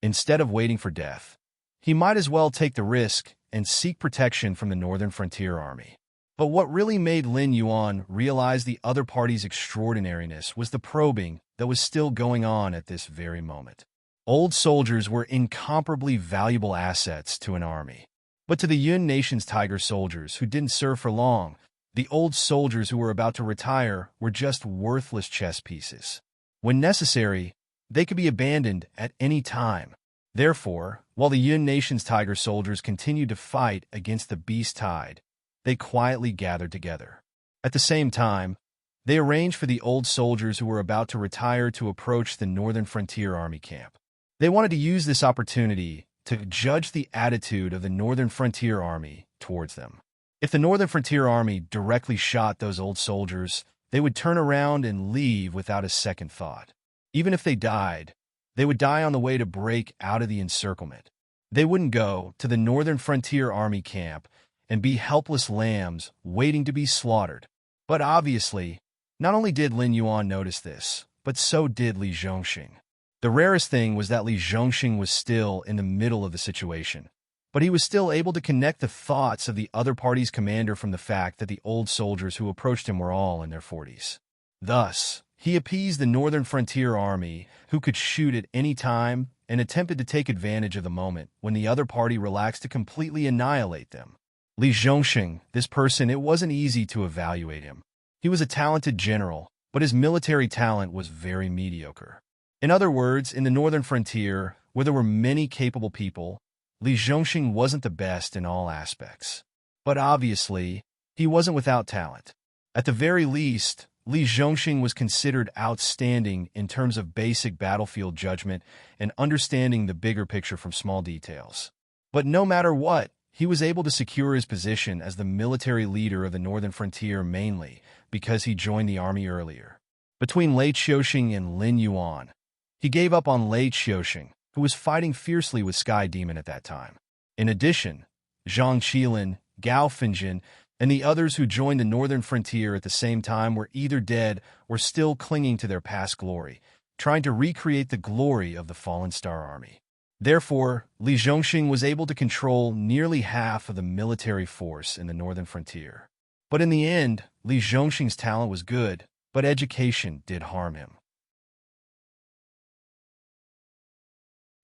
A: Instead of waiting for death, he might as well take the risk and seek protection from the Northern Frontier Army. But what really made Lin Yuan realize the other party's extraordinariness was the probing that was still going on at this very moment. Old soldiers were incomparably valuable assets to an army. But to the Yun Nation's Tiger soldiers who didn't serve for long, the old soldiers who were about to retire were just worthless chess pieces. When necessary, they could be abandoned at any time. Therefore, while the Yun Nation's Tiger soldiers continued to fight against the beast tide, they quietly gathered together. At the same time, they arranged for the old soldiers who were about to retire to approach the Northern Frontier Army camp. They wanted to use this opportunity to judge the attitude of the Northern Frontier Army towards them. If the Northern Frontier Army directly shot those old soldiers, they would turn around and leave without a second thought. Even if they died, they would die on the way to break out of the encirclement. They wouldn't go to the Northern Frontier Army camp and be helpless lambs waiting to be slaughtered. But obviously, not only did Lin Yuan notice this, but so did Li Zhongxing. The rarest thing was that Li Zhongxing was still in the middle of the situation, but he was still able to connect the thoughts of the other party's commander from the fact that the old soldiers who approached him were all in their 40s. Thus, he appeased the Northern Frontier Army, who could shoot at any time, and attempted to take advantage of the moment when the other party relaxed to completely annihilate them. Li Zhongxing, this person, it wasn't easy to evaluate him. He was a talented general, but his military talent was very mediocre. In other words, in the Northern Frontier, where there were many capable people, Li Zhongxing wasn't the best in all aspects. But obviously, he wasn't without talent. At the very least, Li Zhongxing was considered outstanding in terms of basic battlefield judgment and understanding the bigger picture from small details. But no matter what, he was able to secure his position as the military leader of the Northern Frontier mainly because he joined the army earlier. Between Lei Qiuxing and Lin Yuan, he gave up on Lei Qiuxing, who was fighting fiercely with Sky Demon at that time. In addition, Zhang Qilin, Gao Finjin, and the others who joined the Northern Frontier at the same time were either dead or still clinging to their past glory, trying to recreate the glory of the Fallen Star Army. Therefore, Li Zhongxing was able to control nearly half of the military force in the Northern Frontier. But in the end, Li Zhongxing's talent was good, but education did harm him.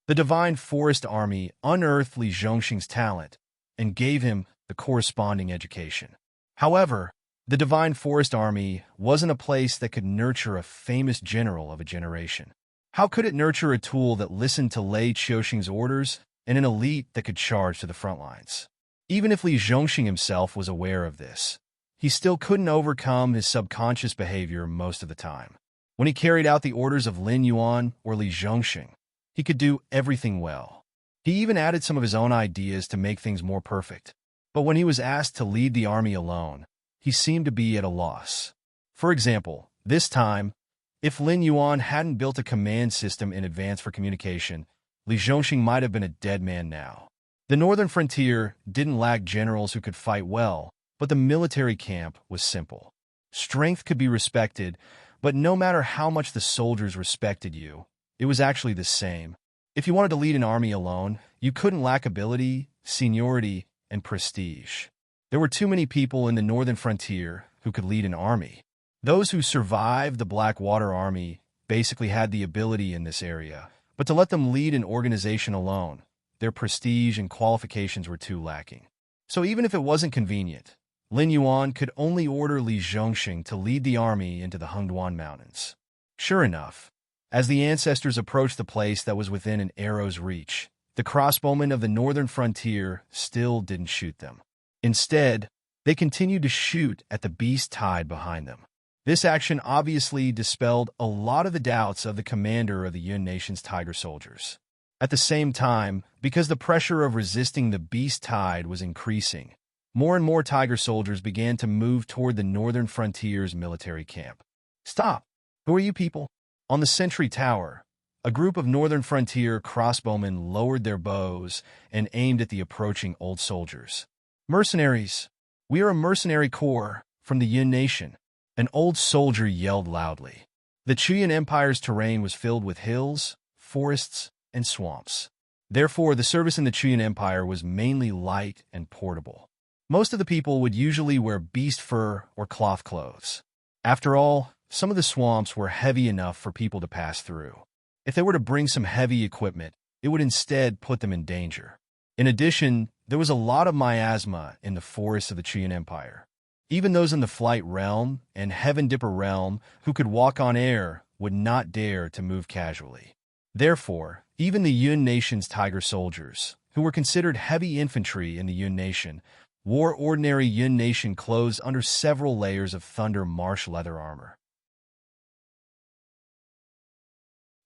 A: The Divine Forest Army unearthed Li Zhongxing's talent and gave him the corresponding education. However, the Divine Forest Army wasn't a place that could nurture a famous general of a generation. How could it nurture a tool that listened to Lei Qiuxing's orders and an elite that could charge to the front lines? Even if Li Zhongxing himself was aware of this, he still couldn't overcome his subconscious behavior most of the time. When he carried out the orders of Lin Yuan or Li Zhongxing, he could do everything well. He even added some of his own ideas to make things more perfect. But when he was asked to lead the army alone, he seemed to be at a loss. For example, this time, if Lin Yuan hadn't built a command system in advance for communication, Li Zhongxing might have been a dead man now. The Northern Frontier didn't lack generals who could fight well, but the military camp was simple. Strength could be respected, but no matter how much the soldiers respected you, it was actually the same. If you wanted to lead an army alone, you couldn't lack ability, seniority, and prestige. There were too many people in the Northern Frontier who could lead an army. Those who survived the Blackwater Army basically had the ability in this area, but to let them lead an organization alone, their prestige and qualifications were too lacking. So even if it wasn't convenient, Lin Yuan could only order Li Zhongxing to lead the army into the Hengduan Mountains. Sure enough, as the ancestors approached the place that was within an arrow's reach, the crossbowmen of the Northern Frontier still didn't shoot them. Instead, they continued to shoot at the beast tide behind them. This action obviously dispelled a lot of the doubts of the commander of the Yun Nation's Tiger soldiers. At the same time, because the pressure of resisting the beast tide was increasing, more and more Tiger soldiers began to move toward the Northern Frontier's military camp. Stop! Who are you people? On the sentry tower, a group of Northern Frontier crossbowmen lowered their bows and aimed at the approaching old soldiers. Mercenaries! We are a mercenary corps from the Yun Nation. An old soldier yelled loudly. The Chuyan Empire's terrain was filled with hills, forests, and swamps. Therefore, the service in the Chuyan Empire was mainly light and portable. Most of the people would usually wear beast fur or cloth clothes. After all, some of the swamps were heavy enough for people to pass through. If they were to bring some heavy equipment, it would instead put them in danger. In addition, there was a lot of miasma in the forests of the Chuyan Empire. Even those in the Flight Realm and Heaven Dipper Realm who could walk on air would not dare to move casually. Therefore, even the Yun Nation's Tiger soldiers, who were considered heavy infantry in the Yun Nation, wore ordinary Yun Nation clothes under several layers of Thunder Marsh leather armor.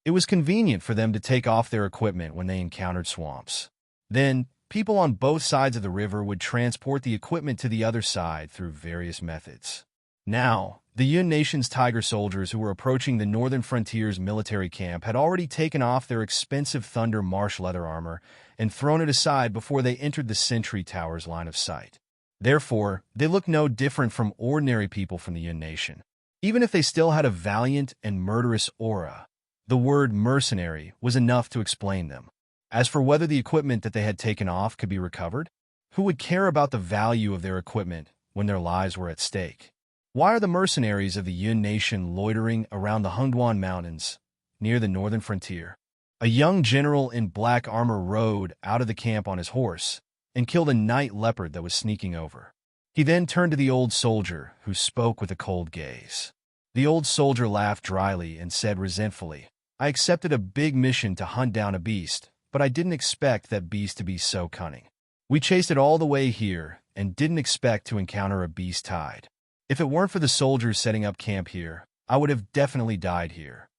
A: It was convenient for them to take off their equipment when they encountered swamps. Then, people on both sides of the river would transport the equipment to the other side through various methods. Now, the Yun Nation's Tiger soldiers who were approaching the northern frontier's military camp had already taken off their expensive Thunder Marsh leather armor and thrown it aside before they entered the sentry tower's line of sight. Therefore, they looked no different from ordinary people from the Yun Nation. Even if they still had a valiant and murderous aura, the word mercenary was enough to explain them. As for whether the equipment that they had taken off could be recovered, who would care about the value of their equipment when their lives were at stake? Why are the mercenaries of the Yun Nation loitering around the Hungduan Mountains, near the northern frontier? A young general in black armor rode out of the camp on his horse and killed a night leopard that was sneaking over. He then turned to the old soldier, who spoke with a cold gaze. The old soldier laughed dryly and said resentfully, "I accepted a big mission to hunt down a beast, but I didn't expect that beast to be so cunning. We chased it all the way here and didn't expect to encounter a beast tide. If it weren't for the soldiers setting up camp here, I would have definitely died here."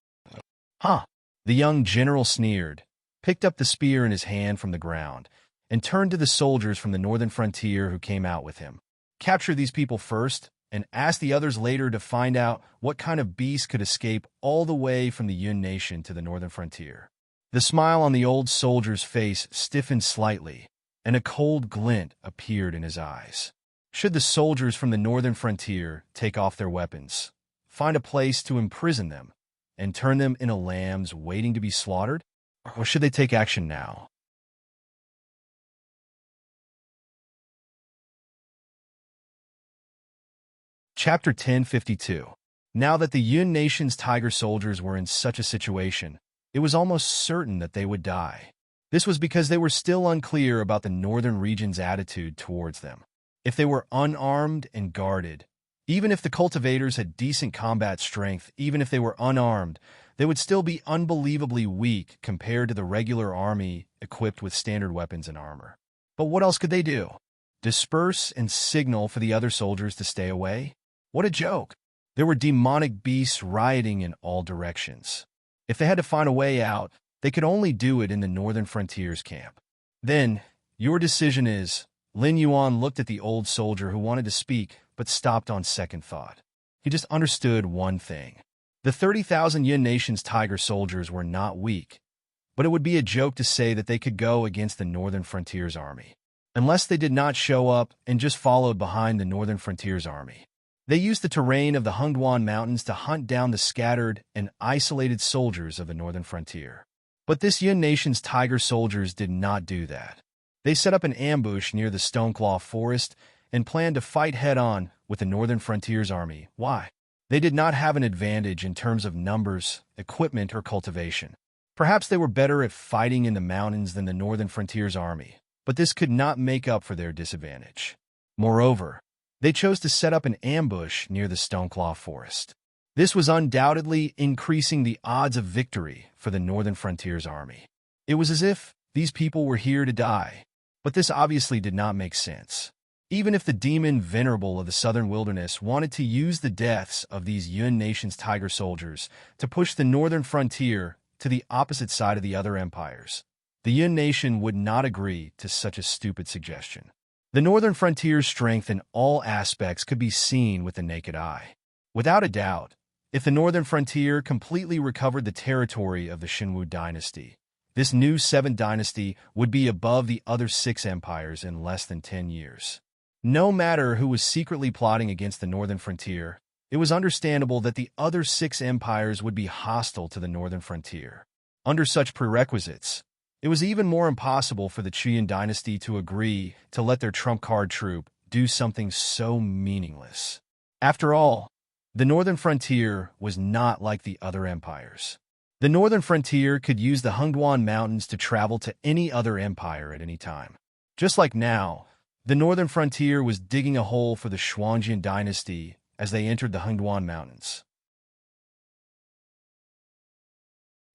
A: Huh? The young general sneered, picked up the spear in his hand from the ground, and turned to the soldiers from the northern frontier who came out with him. Capture these people first, and ask the others later to find out what kind of beast could escape all the way from the Yun Nation to the northern frontier. The smile on the old soldier's face stiffened slightly, and a cold glint appeared in his eyes. Should the soldiers from the northern frontier take off their weapons, find a place to imprison them, and turn them into lambs waiting to be slaughtered? Or should they take action now? Chapter 1052. Now that the Yun Nation's Tiger soldiers were in such a situation, it was almost certain that they would die. This was because they were still unclear about the northern region's attitude towards them. If they were unarmed and guarded, even if the cultivators had decent combat strength, even if they were unarmed, they would still be unbelievably weak compared to the regular army equipped with standard weapons and armor. But what else could they do? Disperse and signal for the other soldiers to stay away? What a joke! There were demonic beasts rioting in all directions. If they had to find a way out, they could only do it in the northern frontier's camp. Then, your decision is... Lin Yuan looked at the old soldier who wanted to speak, but stopped on second thought. He just understood one thing. The 30,000 Yun Nation's Tiger soldiers were not weak, but it would be a joke to say that they could go against the northern frontier's army. Unless they did not show up and just followed behind the northern frontier's army. They used the terrain of the Hungduan Mountains to hunt down the scattered and isolated soldiers of the northern frontier. But this Yun Nation's Tiger soldiers did not do that. They set up an ambush near the Stoneclaw Forest and planned to fight head-on with the northern frontier's army. Why? They did not have an advantage in terms of numbers, equipment, or cultivation. Perhaps they were better at fighting in the mountains than the northern frontier's army, but this could not make up for their disadvantage. Moreover, they chose to set up an ambush near the Stoneclaw Forest. This was undoubtedly increasing the odds of victory for the northern frontier's army. It was as if these people were here to die, but this obviously did not make sense. Even if the demon venerable of the southern wilderness wanted to use the deaths of these Yun Nation's Tiger soldiers to push the northern frontier to the opposite side of the other empires, the Yun Nation would not agree to such a stupid suggestion. The northern frontier's strength in all aspects could be seen with the naked eye. Without a doubt, if the northern frontier completely recovered the territory of the Shinwu dynasty, this new 7th dynasty would be above the other 6 empires in less than 10 years. No matter who was secretly plotting against the northern frontier, it was understandable that the other 6 empires would be hostile to the northern frontier. Under such prerequisites, it was even more impossible for the Qian dynasty to agree to let their trump card troop do something so meaningless. After all, the northern frontier was not like the other empires. The northern frontier could use the Hungduan Mountains to travel to any other empire at any time. Just like now, the northern frontier was digging a hole for the Xuanjian dynasty as they entered the Hungduan Mountains.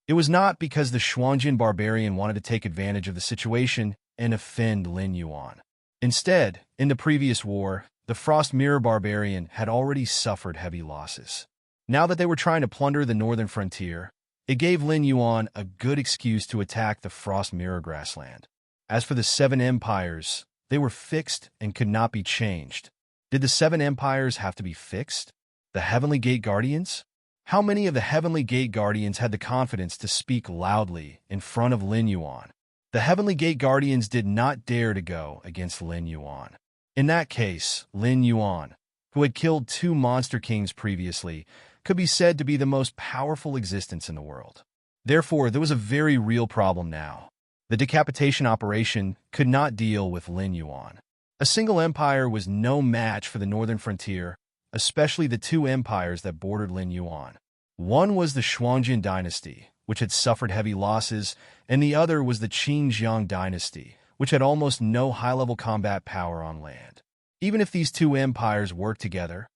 A: It was not because the Xuanjian barbarian wanted to take advantage of the situation and offend Lin Yuan. Instead, in the previous war, the Frost Mirror barbarian had already suffered heavy losses. Now that they were trying to plunder the northern frontier, it gave Lin Yuan a good excuse to attack the Frost Mirror grassland. As for the 7 empires, they were fixed and could not be changed. Did the 7 empires have to be fixed? The Heavenly Gate Guardians? How many of the Heavenly Gate Guardians had the confidence to speak loudly in front of Lin Yuan? The Heavenly Gate Guardians did not dare to go against Lin Yuan. In that case, Lin Yuan, who had killed 2 monster kings previously, could be said to be the most powerful existence in the world. Therefore, there was a very real problem now. The decapitation operation could not deal with Lin Yuan. A single empire was no match for the northern frontier, especially the 2 empires that bordered Lin Yuan. One was the Xuanjian dynasty, which had suffered heavy losses, and the other was the Qinjiang dynasty, which had almost no high-level combat power on land. Even if these 2 empires worked together,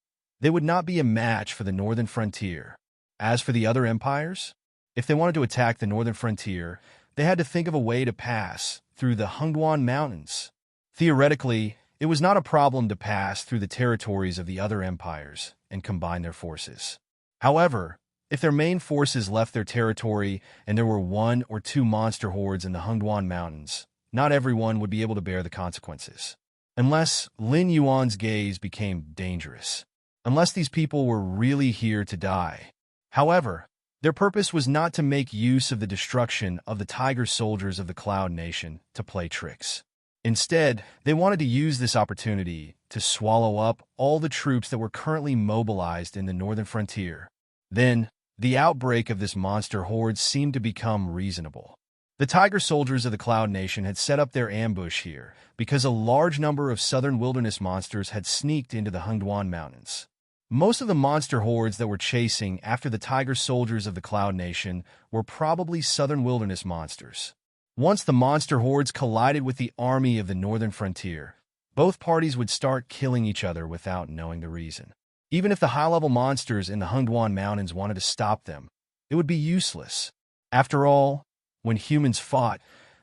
A: they would not be a match for the northern frontier. As for the other empires, if they wanted to attack the northern frontier, they had to think of a way to pass through the Hungduan Mountains. Theoretically, it was not a problem to pass through the territories of the other empires and combine their forces. However, if their main forces left their territory and there were 1 or 2 monster hordes in the Hungduan Mountains, not everyone would be able to bear the consequences. Unless Lin Yuan's gaze became dangerous. Unless these people were really here to die. However, their purpose was not to make use of the destruction of the tiger soldiers of the Cloud Nation to play tricks. Instead, they wanted to use this opportunity to swallow up all the troops that were currently mobilized in the northern frontier. Then, the outbreak of this monster horde seemed to become reasonable. The tiger soldiers of the Cloud Nation had set up their ambush here because a large number of southern wilderness monsters had sneaked into the Hungduan Mountains. Most of the monster hordes that were chasing after the tiger soldiers of the Cloud Nation were probably southern wilderness monsters. Once the monster hordes collided with the army of the northern frontier, both parties would start killing each other without knowing the reason. Even if the high-level monsters in the Hungduan Mountains wanted to stop them, it would be useless. After all, when humans fought,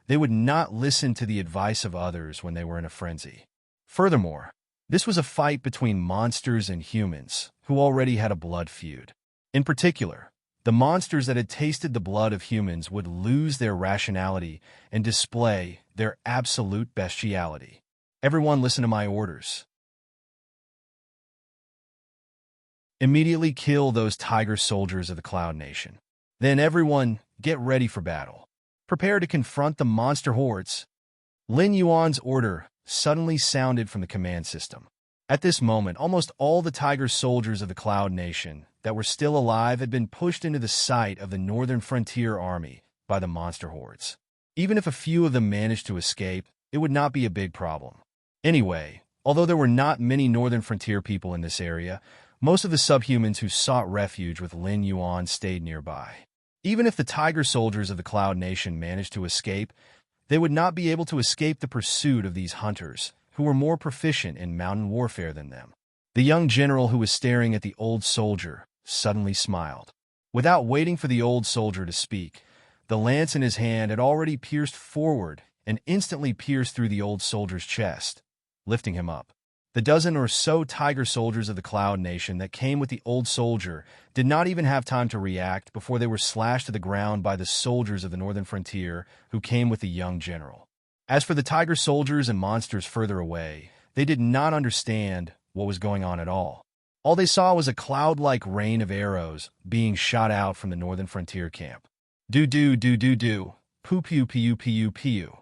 A: they would not listen to the advice of others when they were in a frenzy. Furthermore, this was a fight between monsters and humans, who already had a blood feud. In particular, the monsters that had tasted the blood of humans would lose their rationality and display their absolute bestiality. Everyone listen to my orders. Immediately kill those tiger soldiers of the Cloud Nation. Then everyone, get ready for battle. Prepare to confront the monster hordes. Lin Yuan's order suddenly sounded from the command system. At this moment, almost all the tiger soldiers of the Cloud Nation that were still alive had been pushed into the sight of the northern frontier army by the monster hordes. Even if a few of them managed to escape, it would not be a big problem. Anyway, although there were not many northern frontier people in this area, most of the subhumans who sought refuge with Lin Yuan stayed nearby. Even if the tiger soldiers of the Cloud Nation managed to escape, they would not be able to escape the pursuit of these hunters, who were more proficient in mountain warfare than them. The young general who was staring at the old soldier suddenly smiled. Without waiting for the old soldier to speak, the lance in his hand had already pierced forward and instantly pierced through the old soldier's chest, lifting him up. The dozen or so tiger soldiers of the Cloud Nation that came with the old soldier did not even have time to react before they were slashed to the ground by the soldiers of the northern frontier who came with the young general. As for the tiger soldiers and monsters further away, they did not understand what was going on at all. All they saw was a cloud-like rain of arrows being shot out from the northern frontier camp. Do-do-do-do-do, poo-pew-pew-pew-pew.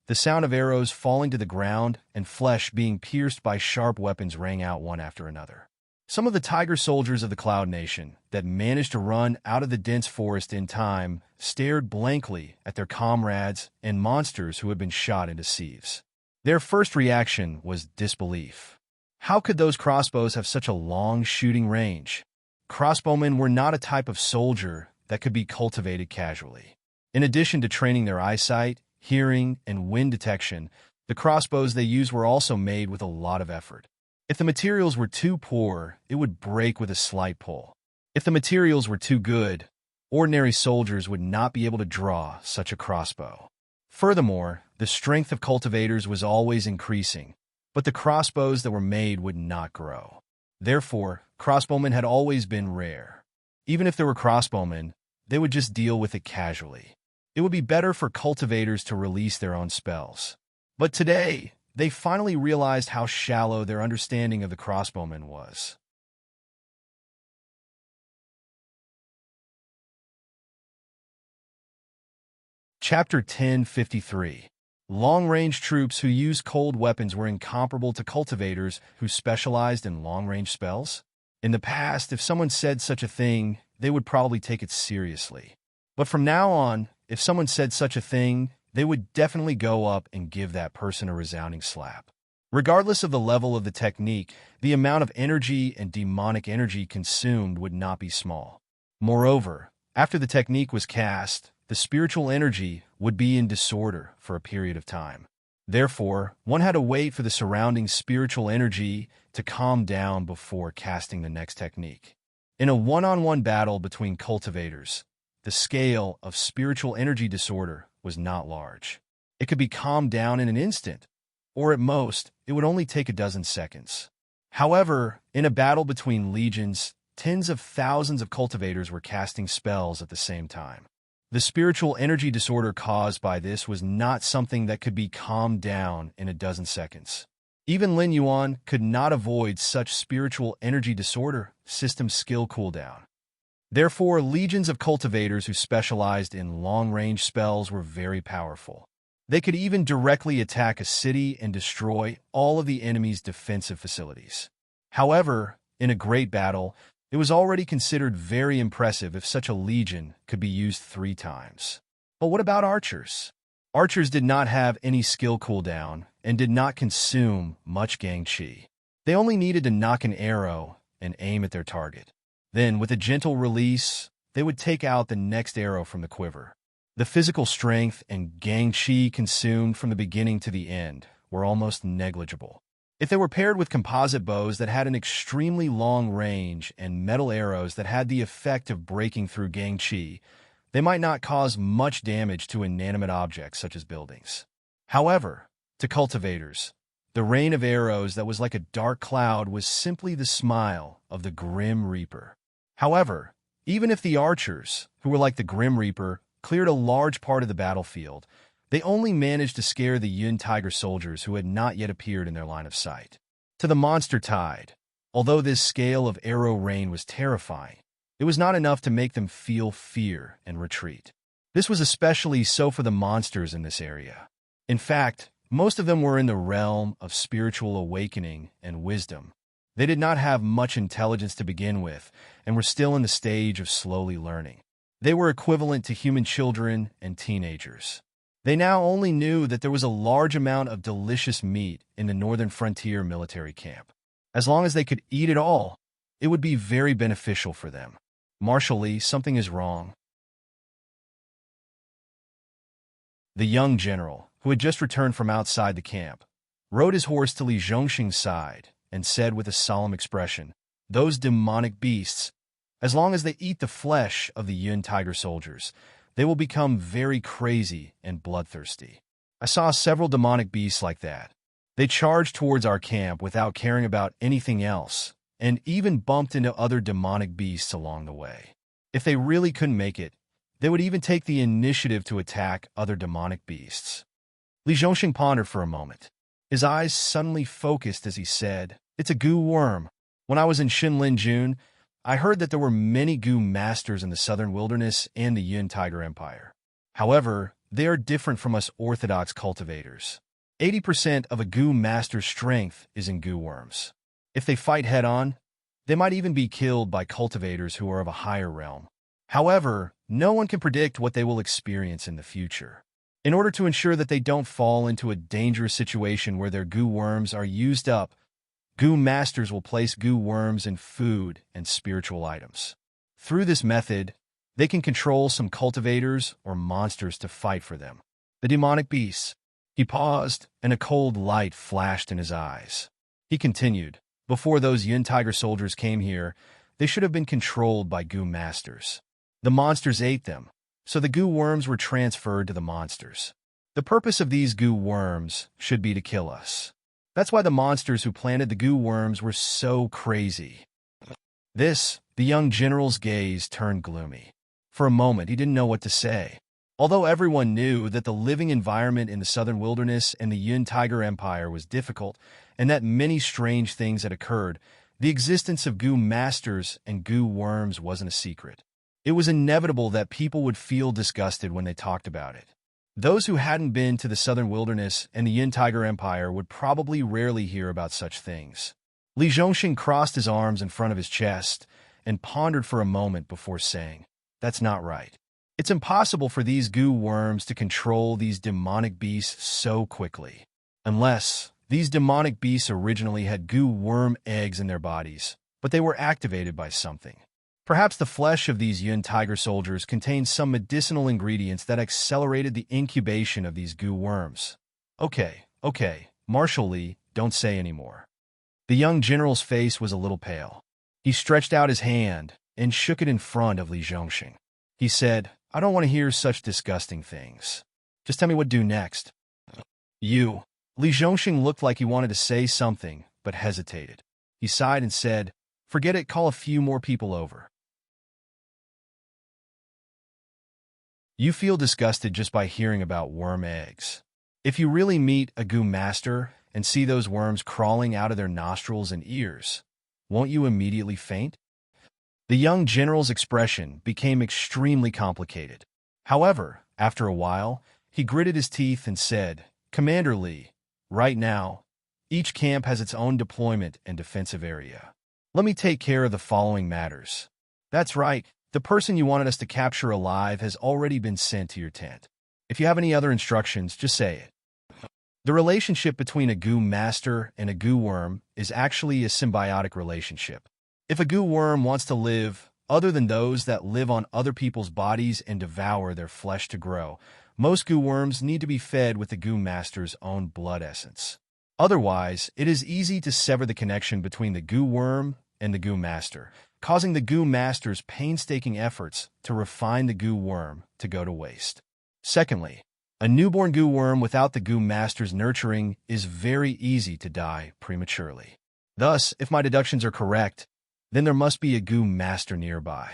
A: The sound of arrows falling to the ground and flesh being pierced by sharp weapons rang out one after another. Some of the tiger soldiers of the Cloud Nation that managed to run out of the dense forest in time stared blankly at their comrades and monsters who had been shot into sieves. Their first reaction was disbelief. How could those crossbows have such a long shooting range? Crossbowmen were not a type of soldier that could be cultivated casually. In addition to training their eyesight, hearing, and wind detection, the crossbows they used were also made with a lot of effort. If the materials were too poor, it would break with a slight pull. If the materials were too good, ordinary soldiers would not be able to draw such a crossbow. Furthermore, the strength of cultivators was always increasing, but the crossbows that were made would not grow. Therefore, crossbowmen had always been rare. Even if there were crossbowmen, they would just deal with it casually. It would be better for cultivators to release their own spells. But today, they finally realized how shallow their understanding of the crossbowman was. Chapter 1053. Long-range troops who used cold weapons were incomparable to cultivators who specialized in long-range spells. In the past, if someone said such a thing, they would probably take it seriously. But from now on, if someone said such a thing, they would definitely go up and give that person a resounding slap. Regardless of the level of the technique, the amount of energy and demonic energy consumed would not be small. Moreover, after the technique was cast, the spiritual energy would be in disorder for a period of time. Therefore, one had to wait for the surrounding spiritual energy to calm down before casting the next technique. In a one-on-one battle between cultivators, the scale of spiritual energy disorder was not large. It could be calmed down in an instant, or at most, it would only take a dozen seconds. However, in a battle between legions, tens of thousands of cultivators were casting spells at the same time. The spiritual energy disorder caused by this was not something that could be calmed down in a dozen seconds. Even Lin Yuan could not avoid such spiritual energy disorder system skill cooldown. Therefore, legions of cultivators who specialized in long-range spells were very powerful. They could even directly attack a city and destroy all of the enemy's defensive facilities. However, in a great battle, it was already considered very impressive if such a legion could be used 3 times. But what about archers? Archers did not have any skill cooldown and did not consume much gang chi. They only needed to knock an arrow and aim at their target. Then, with a gentle release, they would take out the next arrow from the quiver. The physical strength and gang chi consumed from the beginning to the end were almost negligible. If they were paired with composite bows that had an extremely long range and metal arrows that had the effect of breaking through gang chi, they might not cause much damage to inanimate objects such as buildings. However, to cultivators, the rain of arrows that was like a dark cloud was simply the smile of the Grim Reaper. However, even if the archers, who were like the Grim Reaper, cleared a large part of the battlefield, they only managed to scare the Yun Tiger soldiers who had not yet appeared in their line of sight. To the monster tide, although this scale of arrow rain was terrifying, it was not enough to make them feel fear and retreat. This was especially so for the monsters in this area. In fact, most of them were in the realm of spiritual awakening and wisdom. They did not have much intelligence to begin with and were still in the stage of slowly learning. They were equivalent to human children and teenagers. They now only knew that there was a large amount of delicious meat in the northern frontier military camp. As long as they could eat it all, it would be very beneficial for them. Marshal Li, something is wrong. The young general, who had just returned from outside the camp, rode his horse to Li Zhongxing's side and said with a solemn expression, "Those demonic beasts, as long as they eat the flesh of the Yun Tiger soldiers, they will become very crazy and bloodthirsty. I saw several demonic beasts like that. They charged towards our camp without caring about anything else, and even bumped into other demonic beasts along the way. If they really couldn't make it, they would even take the initiative to attack other demonic beasts." Li Zhongxing pondered for a moment. His eyes suddenly focused as he said, "It's a goo worm. When I was in Shinlin-jun, I heard that there were many goo masters in the southern wilderness and the Yun Tiger Empire. However, they are different from us orthodox cultivators. 80% of a goo master's strength is in goo worms. If they fight head-on, they might even be killed by cultivators who are of a higher realm. However, no one can predict what they will experience in the future. In order to ensure that they don't fall into a dangerous situation where their goo worms are used up, goo masters will place goo worms in food and spiritual items. Through this method, they can control some cultivators or monsters to fight for them. The demonic beasts. He paused, and a cold light flashed in his eyes. He continued, before those Yun Tiger soldiers came here, they should have been controlled by goo masters. The monsters ate them, so the goo worms were transferred to the monsters. The purpose of these goo worms should be to kill us. That's why the monsters who planted the goo worms were so crazy. The young general's gaze turned gloomy. For a moment, he didn't know what to say. Although everyone knew that the living environment in the southern wilderness and the Yun Tiger Empire was difficult, and that many strange things had occurred, the existence of goo masters and goo worms wasn't a secret. It was inevitable that people would feel disgusted when they talked about it. Those who hadn't been to the southern wilderness and the Yun Tiger Empire would probably rarely hear about such things. Li Zhongxing crossed his arms in front of his chest and pondered for a moment before saying, "That's not right. It's impossible for these goo worms to control these demonic beasts so quickly. Unless these demonic beasts originally had goo worm eggs in their bodies, but they were activated by something. Perhaps the flesh of these Yun Tiger soldiers contained some medicinal ingredients that accelerated the incubation of these goo worms." Okay, Marshal Li, don't say any more. The young general's face was a little pale. He stretched out his hand and shook it in front of Li Zhongxing. He said, "I don't want to hear such disgusting things. Just tell me what to do next." "You." Li Zhongxing looked like he wanted to say something, but hesitated. He sighed and said, "Forget it, call a few more people over." You feel disgusted just by hearing about worm eggs. If you really meet a goo master and see those worms crawling out of their nostrils and ears, won't you immediately faint? The young general's expression became extremely complicated. However, after a while, he gritted his teeth and said, "Commander Li, right now, each camp has its own deployment and defensive area. Let me take care of the following matters." "That's right. The person you wanted us to capture alive has already been sent to your tent. If you have any other instructions, just say it." The relationship between a goo master and a goo worm is actually a symbiotic relationship. If a goo worm wants to live, other than those that live on other people's bodies and devour their flesh to grow, most goo worms need to be fed with the goo master's own blood essence. Otherwise, it is easy to sever the connection between the goo worm and the goo master, causing the goo master's painstaking efforts to refine the goo worm to go to waste. Secondly, a newborn goo worm without the goo master's nurturing is very easy to die prematurely. Thus, if my deductions are correct, then there must be a goo master nearby.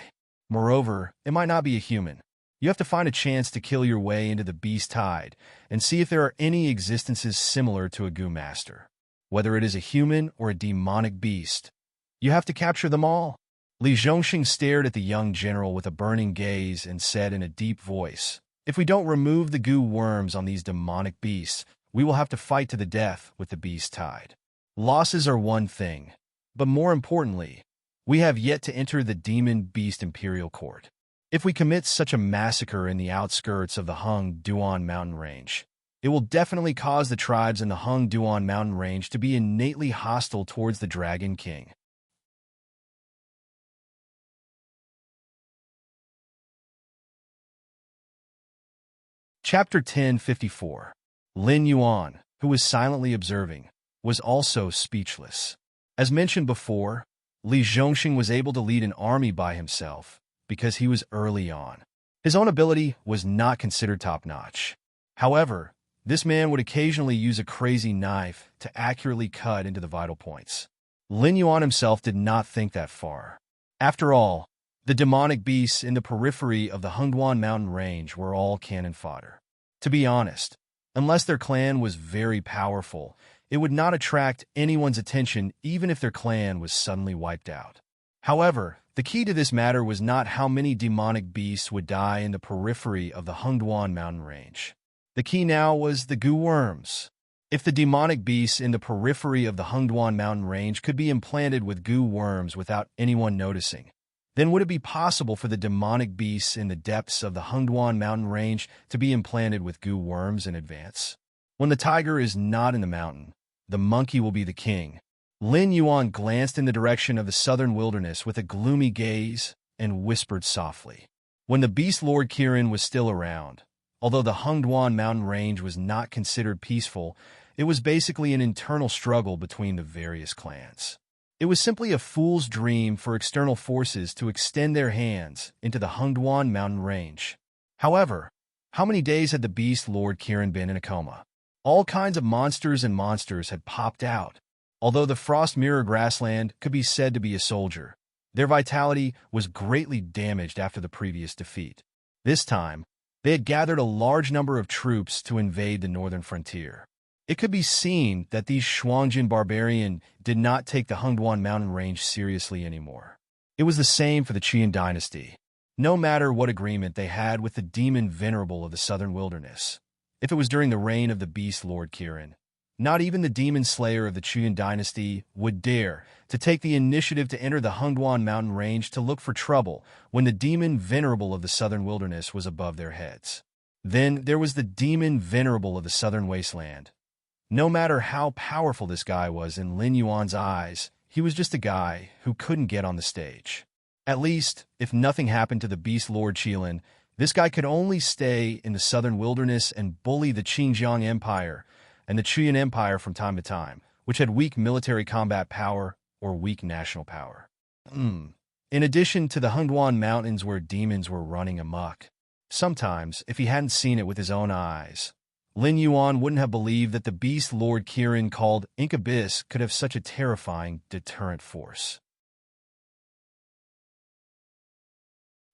A: Moreover, it might not be a human. You have to find a chance to kill your way into the beast tide and see if there are any existences similar to a goo master. Whether it is a human or a demonic beast, you have to capture them all. Li Zhongxing stared at the young general with a burning gaze and said in a deep voice, "If we don't remove the goo worms on these demonic beasts, we will have to fight to the death with the beast tide. Losses are one thing, but more importantly, we have yet to enter the demon beast imperial court. If we commit such a massacre in the outskirts of the Hung Duan mountain range, it will definitely cause the tribes in the Hung Duan mountain range to be innately hostile towards the Dragon King." Chapter 1054. Lin Yuan, who was silently observing, was also speechless. As mentioned before, Li Zhongxing was able to lead an army by himself because he was early on. His own ability was not considered top-notch. However, this man would occasionally use a crazy knife to accurately cut into the vital points. Lin Yuan himself did not think that far. After all, the demonic beasts in the periphery of the Hungduan mountain range were all cannon fodder. To be honest, unless their clan was very powerful, it would not attract anyone's attention even if their clan was suddenly wiped out. However, The key to this matter was not how many demonic beasts would die in the periphery of the Hungduan mountain range. The key now was the goo worms. If the demonic beasts in the periphery of the Hungduan mountain range could be implanted with goo worms without anyone noticing, then would it be possible for the demonic beasts in the depths of the Hungduan mountain range to be implanted with goo worms in advance? When the tiger is not in the mountain, the monkey will be the king. Lin Yuan glanced in the direction of the southern wilderness with a gloomy gaze and whispered softly. When the beast lord Kirin was still around, although the Hungduan mountain range was not considered peaceful, it was basically an internal struggle between the various clans. It was simply a fool's dream for external forces to extend their hands into the Hungduan mountain range. However, how many days had the beast lord Kirin been in a coma? All kinds of monsters had popped out. Although the Frost Mirror grassland could be said to be a soldier, their vitality was greatly damaged after the previous defeat. This time, they had gathered a large number of troops to invade the northern frontier. It could be seen that these Shuangjin barbarian did not take the Hungduan mountain range seriously anymore. It was the same for the Qian dynasty. No matter what agreement they had with the demon venerable of the southern wilderness, if it was during the reign of the beast lord Kirin, not even the demon slayer of the Qian dynasty would dare to take the initiative to enter the Hungduan mountain range to look for trouble when the demon venerable of the southern wilderness was above their heads. Then there was the demon venerable of the southern wasteland. No matter how powerful this guy was in Lin Yuan's eyes, he was just a guy who couldn't get on the stage. At least, if nothing happened to the beast lord Qilin, this guy could only stay in the southern wilderness and bully the Xinjiang Empire and the Qian Empire from time to time, which had weak military combat power or weak national power. In addition to the Hungduan mountains where demons were running amok. Sometimes, if he hadn't seen it with his own eyes, Lin Yuan wouldn't have believed that the beast lord Kirin called Ink Abyss could have such a terrifying deterrent force.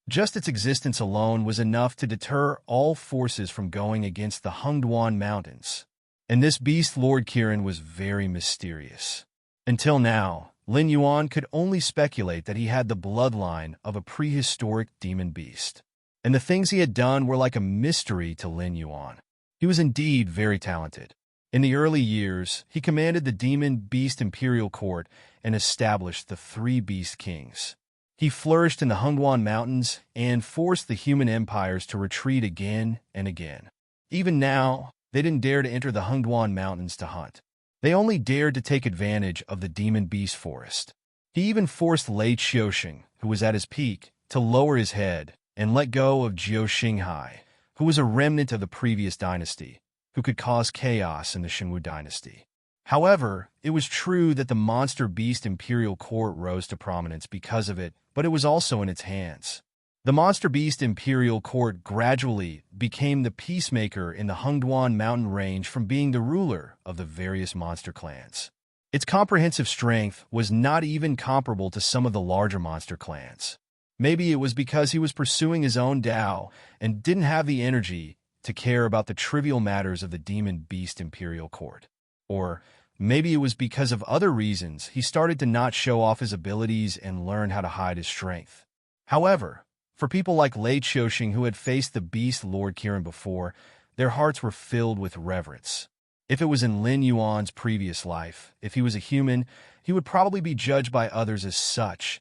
A: Just its existence alone was enough to deter all forces from going against the Hungduan mountains. And this beast lord Kirin was very mysterious. Until now, Lin Yuan could only speculate that he had the bloodline of a prehistoric demon beast. And the things he had done were like a mystery to Lin Yuan. He was indeed very talented. In the early years, he commanded the demon beast imperial court and established the three beast kings. He flourished in the Hungduan mountains and forced the human empires to retreat again and again. Even now, they didn't dare to enter the Hungduan mountains to hunt. They only dared to take advantage of the demon beast forest. He even forced Lei Qiusheng, who was at his peak, to lower his head and let go of Jiao Xinghai, who was a remnant of the previous dynasty, who could cause chaos in the Shenwu dynasty. However, it was true that the monster beast imperial court rose to prominence because of it, but it was also in its hands. The monster beast imperial court gradually became the peacemaker in the Hungduan mountain range from being the ruler of the various monster clans. Its comprehensive strength was not even comparable to some of the larger monster clans. Maybe it was because he was pursuing his own Tao and didn't have the energy to care about the trivial matters of the demon beast imperial court. Or maybe it was because of other reasons he started to not show off his abilities and learn how to hide his strength. However, for people like Lei Qiusheng who had faced the beast lord Kirin before, their hearts were filled with reverence. If it was in Lin Yuan's previous life, if he was a human, he would probably be judged by others as such.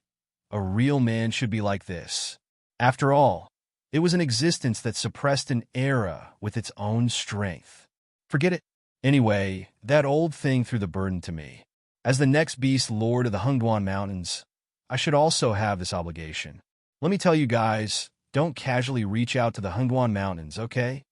A: A real man should be like this. After all, it was an existence that suppressed an era with its own strength. Forget it. Anyway, that old thing threw the burden to me. As the next beast lord of the Hungduan mountains, I should also have this obligation. Let me tell you guys, don't casually reach out to the Hungduan mountains, okay?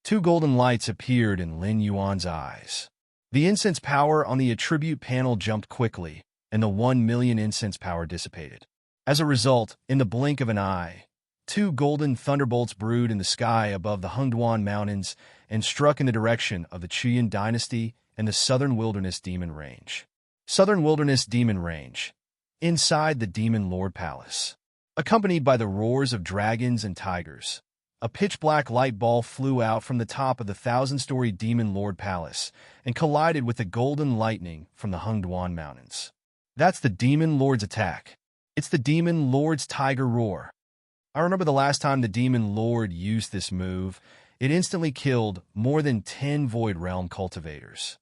A: 2 golden lights appeared in Lin Yuan's eyes. The incense power on the attribute panel jumped quickly, and the 1 million incense power dissipated. As a result, in the blink of an eye, 2 golden thunderbolts brewed in the sky above the Hungduan mountains and struck in the direction of the Qian dynasty and the Southern Wilderness Demon Range. Southern Wilderness Demon Range, inside the Demon Lord Palace. Accompanied by the roars of dragons and tigers, a pitch-black light ball flew out from the top of the 1,000-story Demon Lord Palace and collided with the golden lightning from the Hungduan mountains. That's the Demon Lord's attack. It's the Demon Lord's Tiger Roar. I remember the last time the Demon Lord used this move. It instantly killed more than 10 Void Realm cultivators.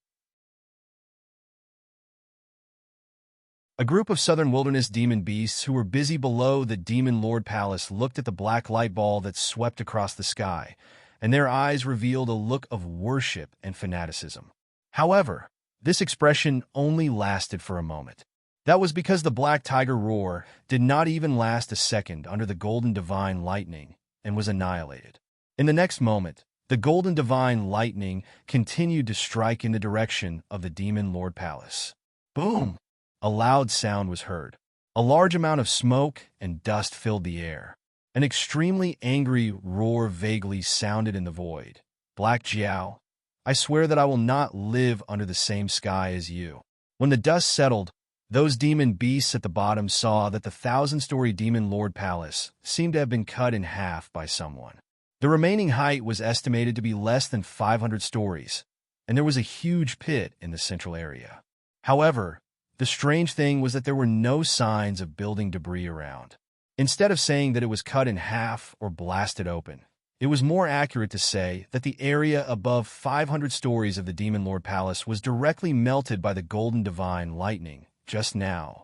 A: A group of southern wilderness demon beasts who were busy below the Demon Lord Palace looked at the black light ball that swept across the sky, and their eyes revealed a look of worship and fanaticism. However, this expression only lasted for a moment. That was because the Black Tiger Roar did not even last a second under the Golden Divine Lightning and was annihilated. In the next moment, the Golden Divine Lightning continued to strike in the direction of the Demon Lord Palace. Boom! A loud sound was heard. A large amount of smoke and dust filled the air. An extremely angry roar vaguely sounded in the void. Black Jiao, I swear that I will not live under the same sky as you. When the dust settled, those demon beasts at the bottom saw that the 1,000-story Demon Lord Palace seemed to have been cut in half by someone. The remaining height was estimated to be less than 500 stories, and there was a huge pit in the central area. However, the strange thing was that there were no signs of building debris around. Instead of saying that it was cut in half or blasted open, it was more accurate to say that the area above 500 stories of the Demon Lord Palace was directly melted by the Golden Divine Lightning just now.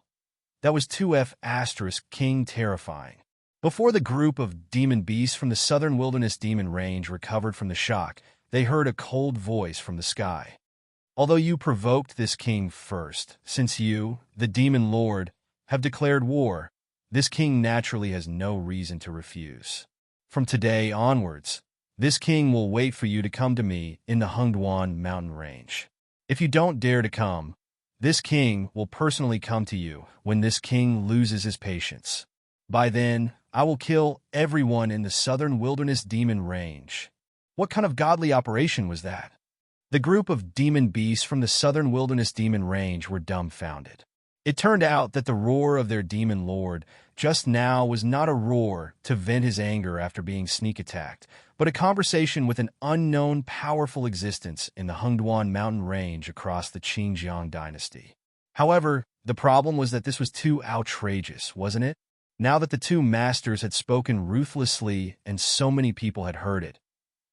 A: That was 2F asterisk King terrifying. Before the group of demon beasts from the southern wilderness demon range recovered from the shock, they heard a cold voice from the sky. Although you provoked this king first, since you, the Demon Lord, have declared war, this king naturally has no reason to refuse. From today onwards, this king will wait for you to come to me in the Hungduan mountain range. If you don't dare to come, this king will personally come to you when this king loses his patience. By then, I will kill everyone in the southern wilderness demon range. What kind of godly operation was that? The group of demon beasts from the southern wilderness demon range were dumbfounded. It turned out that the roar of their demon lord just now was not a roar to vent his anger after being sneak attacked, but a conversation with an unknown powerful existence in the Hungduan mountain range across the Qingjiang dynasty. However, the problem was that this was too outrageous, wasn't it? Now that the two masters had spoken ruthlessly and so many people had heard it,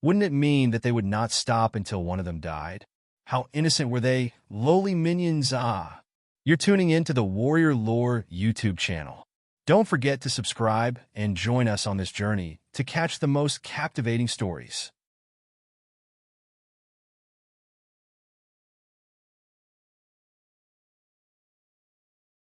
A: wouldn't it mean that they would not stop until one of them died? How innocent were they, lowly minions? Ah! You're tuning in to the Warrior Lore YouTube channel. Don't forget to subscribe and join us on this journey to catch the most captivating stories.